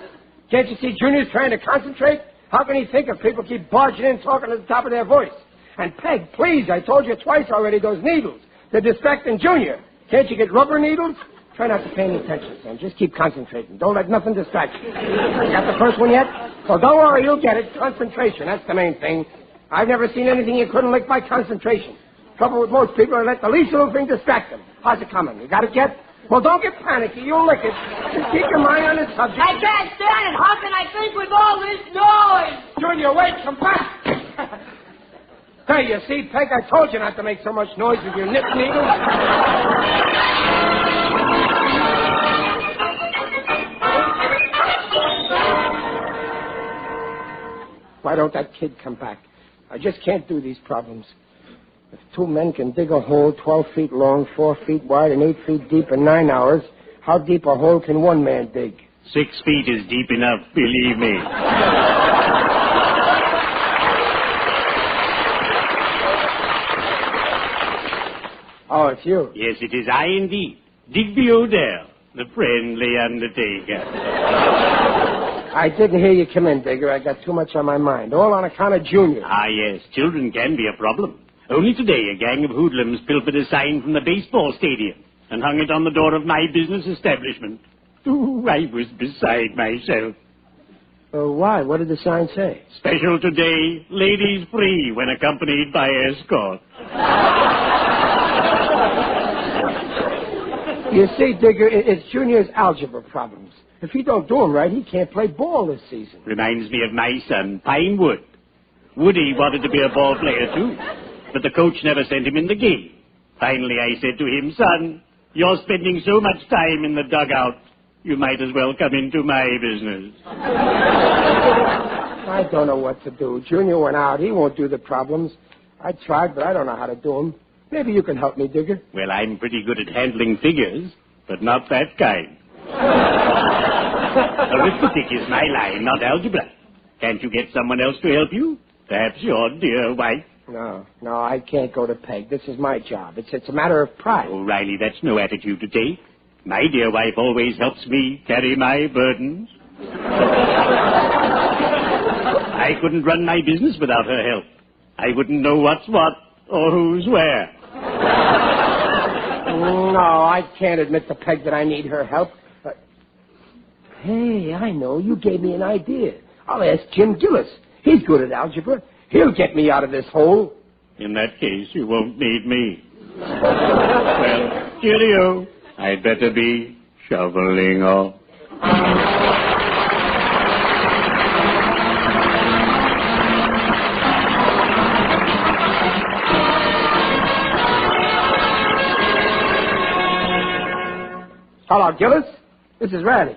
Can't you see Junior's trying to concentrate? How can he think if people keep barging in talking at the top of their voice? And Peg, please, I told you twice already, those needles. They're distracting Junior. Can't you get rubber needles? Try not to pay any attention, son. Just keep concentrating. Don't let nothing distract you. You got the first one yet? Well, don't worry, you'll get it. Concentration, that's the main thing. I've never seen anything you couldn't lick by concentration. Trouble with most people is let the least little thing distract them. How's it coming? You got it yet? Well, don't get panicky. You'll lick it. Just keep your mind on the subject. I can't stand it. How can I think with all this noise? Junior, wait. Come back. Hey, you see, Peg, I told you not to make so much noise with your knit needles. Why don't that kid come back? I just can't do these problems. If 2 men can dig a hole 12 feet long, 4 feet wide, and 8 feet deep in 9 hours, how deep a hole can 1 man dig? 6 feet is deep enough, believe me. Oh, it's you. Yes, it is I indeed. Digby Odell, the friendly undertaker. I didn't hear you come in, Digger. I got too much on my mind. All on account of Junior. Ah, yes, children can be a problem. Only today, a gang of hoodlums pilfered a sign from the baseball stadium and hung it on the door of my business establishment. Ooh, I was beside myself. Why? What did the sign say? Special today, ladies free when accompanied by escort. You see, Digger, it's Junior's algebra problems. If he don't do them right, he can't play ball this season. Reminds me of my son, Pinewood. Woody wanted to be a ball player, too, but the coach never sent him in the game. Finally, I said to him, son, you're spending so much time in the dugout, you might as well come into my business. I don't know what to do. Junior went out. He won't do the problems. I tried, but I don't know how to do them. Maybe you can help me, Digger. Well, I'm pretty good at handling figures, but not that kind. Arithmetic is my line, not algebra. Can't you get someone else to help you? Perhaps your dear wife? No, I can't go to Peg. This is my job. It's a matter of pride. Oh, Riley, that's no attitude to take. My dear wife always helps me carry my burdens. I couldn't run my business without her help. I wouldn't know what's what or who's where. No, I can't admit to Peg that I need her help. Hey, I know. You gave me an idea. I'll ask Jim Gillis. He's good at algebra. He'll get me out of this hole. In that case, you won't need me. Well, cheerio. I'd better be shoveling off. Hello, Gillis. This is Raliegh.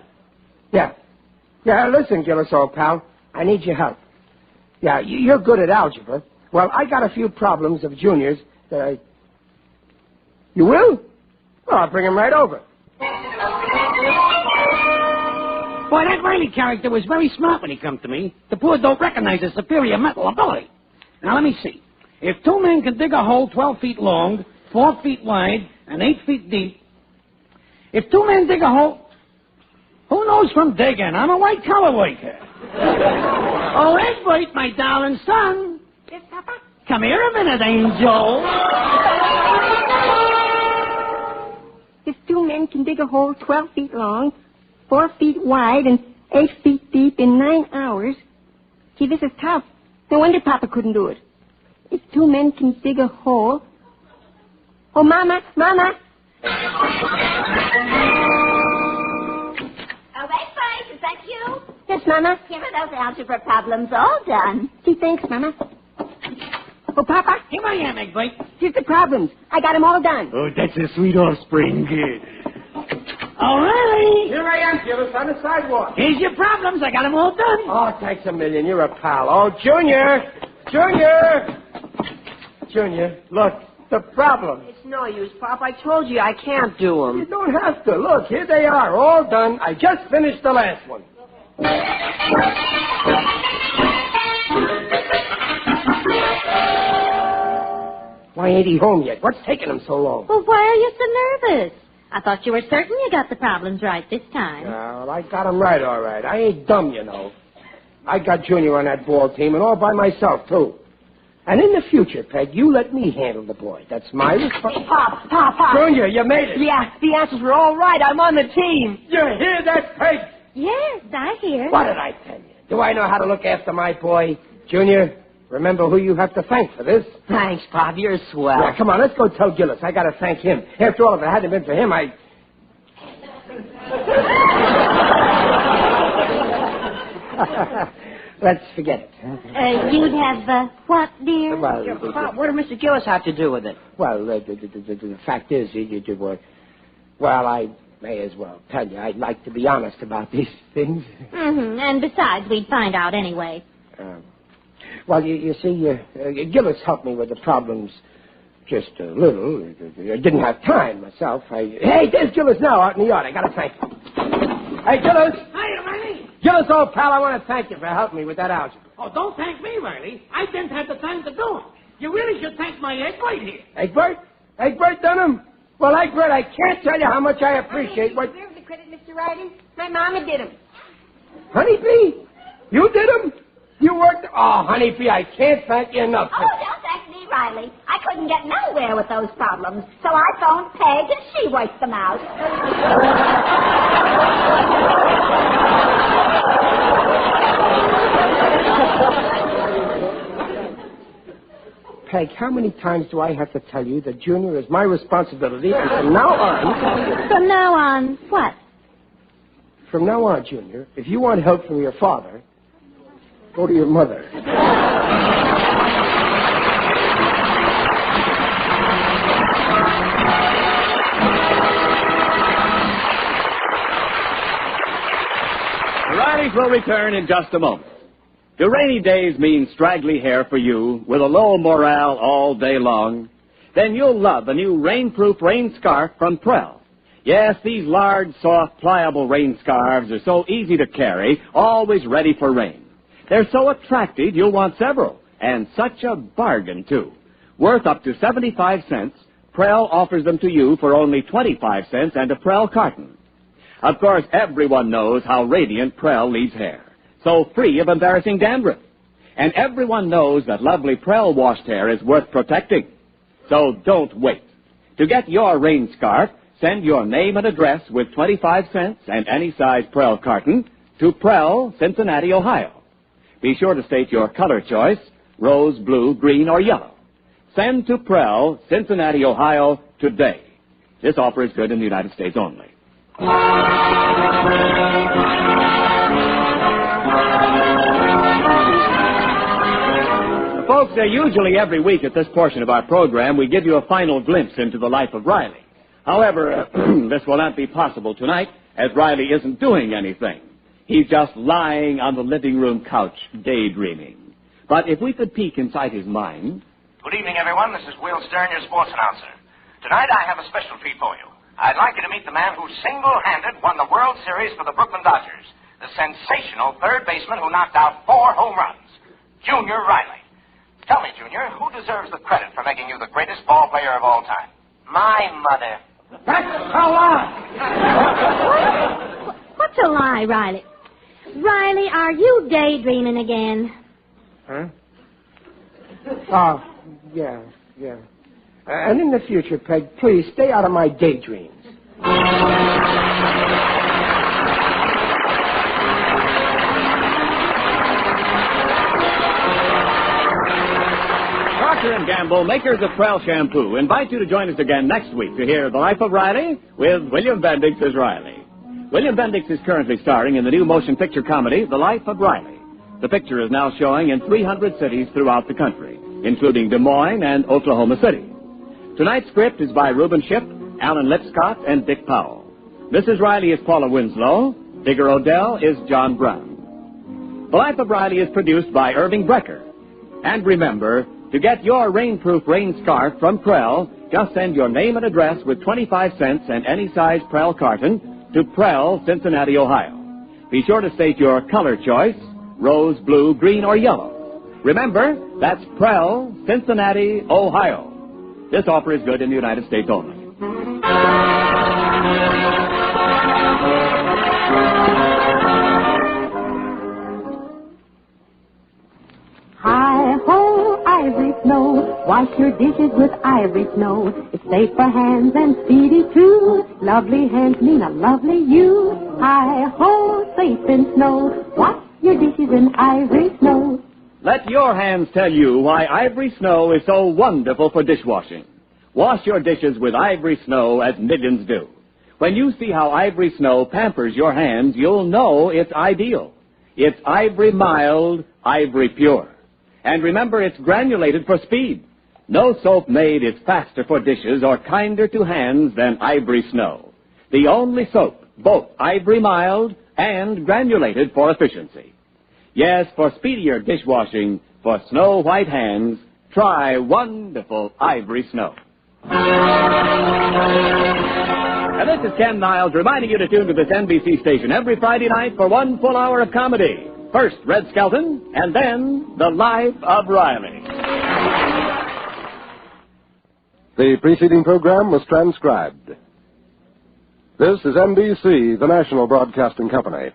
Yeah. Yeah, listen, Gillis, old pal. I need your help. Yeah, you're good at algebra. Well, I got a few problems of Junior's that I... You will? Well, I'll bring him right over. Boy, that Riley character was very smart when he come to me. The poor don't recognize his superior mental ability. Now, let me see. If 2 men can dig a hole 12 feet long, 4 feet wide, and 8 feet deep... If 2 men dig a hole... Who knows from digging? I'm a white-collar worker. Oh, Egbert, my darling son. Yes, Papa? Come here a minute, angel. If 2 men can dig a hole 12 feet long, 4 feet wide, and 8 feet deep in 9 hours... Gee, this is tough. No wonder Papa couldn't do it. If 2 men can dig a hole... Oh, Mama, Mama! Is that you? Yes, Mama? Here are those algebra problems all done. Gee, thanks, Mama. Oh, Papa? Here I am, Egbert. Here's the problems. I got them all done. Oh, that's a sweet offspring. All right. Here I am, Gillis, on the sidewalk. Here's your problems. I got them all done. Oh, thanks a million. You're a pal. Oh, Junior! Junior! Junior, look, the problem. It's no use, Pop. I told you I can't do them. You don't have to. Look, here they are, all done. I just finished the last one. Why ain't he home yet? What's taking him so long? Well, why are you so nervous? I thought you were certain you got the problems right this time. Well, I got them right, all right. I ain't dumb, you know. I got Junior on that ball team, and all by myself, too. And in the future, Peg, you let me handle the boy. That's my responsibility. Pop. Junior, you made it. Yeah, the answers were all right. I'm on the team. You hear that, Peg? Yes, I hear. What did I tell you? Do I know how to look after my boy? Junior, remember who you have to thank for this. Thanks, Pop. You're swell. Yeah, come on, let's go tell Gillis. I got to thank him. After all, if it hadn't been for him, Let's forget it. You'd have, what, dear? Well, Pop, what did Mr. Gillis have to do with it? Well, the fact is, well, I may as well tell you. I'd like to be honest about these things. Mm-hmm. And besides, we'd find out anyway. Well, you see, Gillis helped me with the problems just a little. I didn't have time myself. Hey, there's Gillis now out in the yard. I got to thank him. Hey, Gillis. Hiya, Riley. Gillis, old pal, I want to thank you for helping me with that algebra. Oh, don't thank me, Riley. I didn't have the time to do it. You really should thank my Egbert here. Egbert? Egbert done him? Well, Egbert, I can't tell you how much I appreciate what... Deserve the credit, Mr. Riley. My Mama did them. Honeybee? You did them? You worked... Oh, Honeybee, I can't thank you enough. Oh, don't thank me, Riley. I couldn't get nowhere with those problems, so I phoned Peg and she worked them out. Peg, how many times do I have to tell you that Junior is my responsibility, and from now on... From now on, what? From now on, Junior, if you want help from your father, go to your mother. The Rileys will return in just a moment. Do rainy days mean straggly hair for you with a low morale all day long? Then you'll love the new rainproof rain scarf from Prell. Yes, these large, soft, pliable rain scarves are so easy to carry, always ready for rain. They're so attractive you'll want several, and such a bargain, too. Worth up to 75 cents, Prell offers them to you for only 25 cents and a Prell carton. Of course, everyone knows how radiant Prell leaves hair. So free of embarrassing dandruff. And everyone knows that lovely Prell washed hair is worth protecting. So don't wait. To get your rain scarf, send your name and address with 25 cents and any size Prell carton to Prell, Cincinnati, Ohio. Be sure to state your color choice, rose, blue, green, or yellow. Send to Prell, Cincinnati, Ohio, today. This offer is good in the United States only. Folks, usually every week at this portion of our program, we give you a final glimpse into the life of Riley. However, this will not be possible tonight, as Riley isn't doing anything. He's just lying on the living room couch, daydreaming. But if we could peek inside his mind... Good evening, everyone. This is Will Stern, your sports announcer. Tonight I have a special treat for you. I'd like you to meet the man who single-handed won the World Series for the Brooklyn Dodgers, the sensational third baseman who knocked out 4 home runs, Junior Raliegh. Tell me, Junior, who deserves the credit for making you the greatest ball player of all time? My mother. That's a lie! What's a lie, Riley? Riley, are you daydreaming again? Huh? Oh, yeah. And in the future, Peg, please stay out of my daydreams. Procter & Gamble, makers of Prell Shampoo, invite you to join us again next week to hear The Life of Riley with William Bendix as Riley. William Bendix is currently starring in the new motion picture comedy, The Life of Riley. The picture is now showing in 300 cities throughout the country, including Des Moines and Oklahoma City. Tonight's script is by Reuben Shipp, Alan Lipscott, and Dick Powell. Mrs. Riley is Paula Winslow. Digger Odell is John Brown. The Life of Riley is produced by Irving Brecker. And remember, to get your rainproof rain scarf from Prell, just send your name and address with 25 cents and any size Prell carton to Prell, Cincinnati, Ohio. Be sure to state your color choice, rose, blue, green, or yellow. Remember, that's Prell, Cincinnati, Ohio. This offer is good in the United States only. Hi-ho, ivory snow, wash your dishes with ivory snow. It's safe for hands and speedy too. Lovely hands mean a lovely you. Hi-ho, safe in snow, wash your dishes in ivory snow. Let your hands tell you why Ivory Snow is so wonderful for dishwashing. Wash your dishes with Ivory Snow as millions do. When you see how Ivory Snow pampers your hands, you'll know it's ideal. It's ivory mild, ivory pure. And remember, it's granulated for speed. No soap made is faster for dishes or kinder to hands than Ivory Snow. The only soap, both ivory mild and granulated for efficiency. Yes, for speedier dishwashing, for snow white hands, try wonderful Ivory Snow. And this is Ken Niles reminding you to tune to this NBC station every Friday night for 1 full hour of comedy. First, Red Skelton, and then The Life of Riley. The preceding program was transcribed. This is NBC, the national broadcasting company.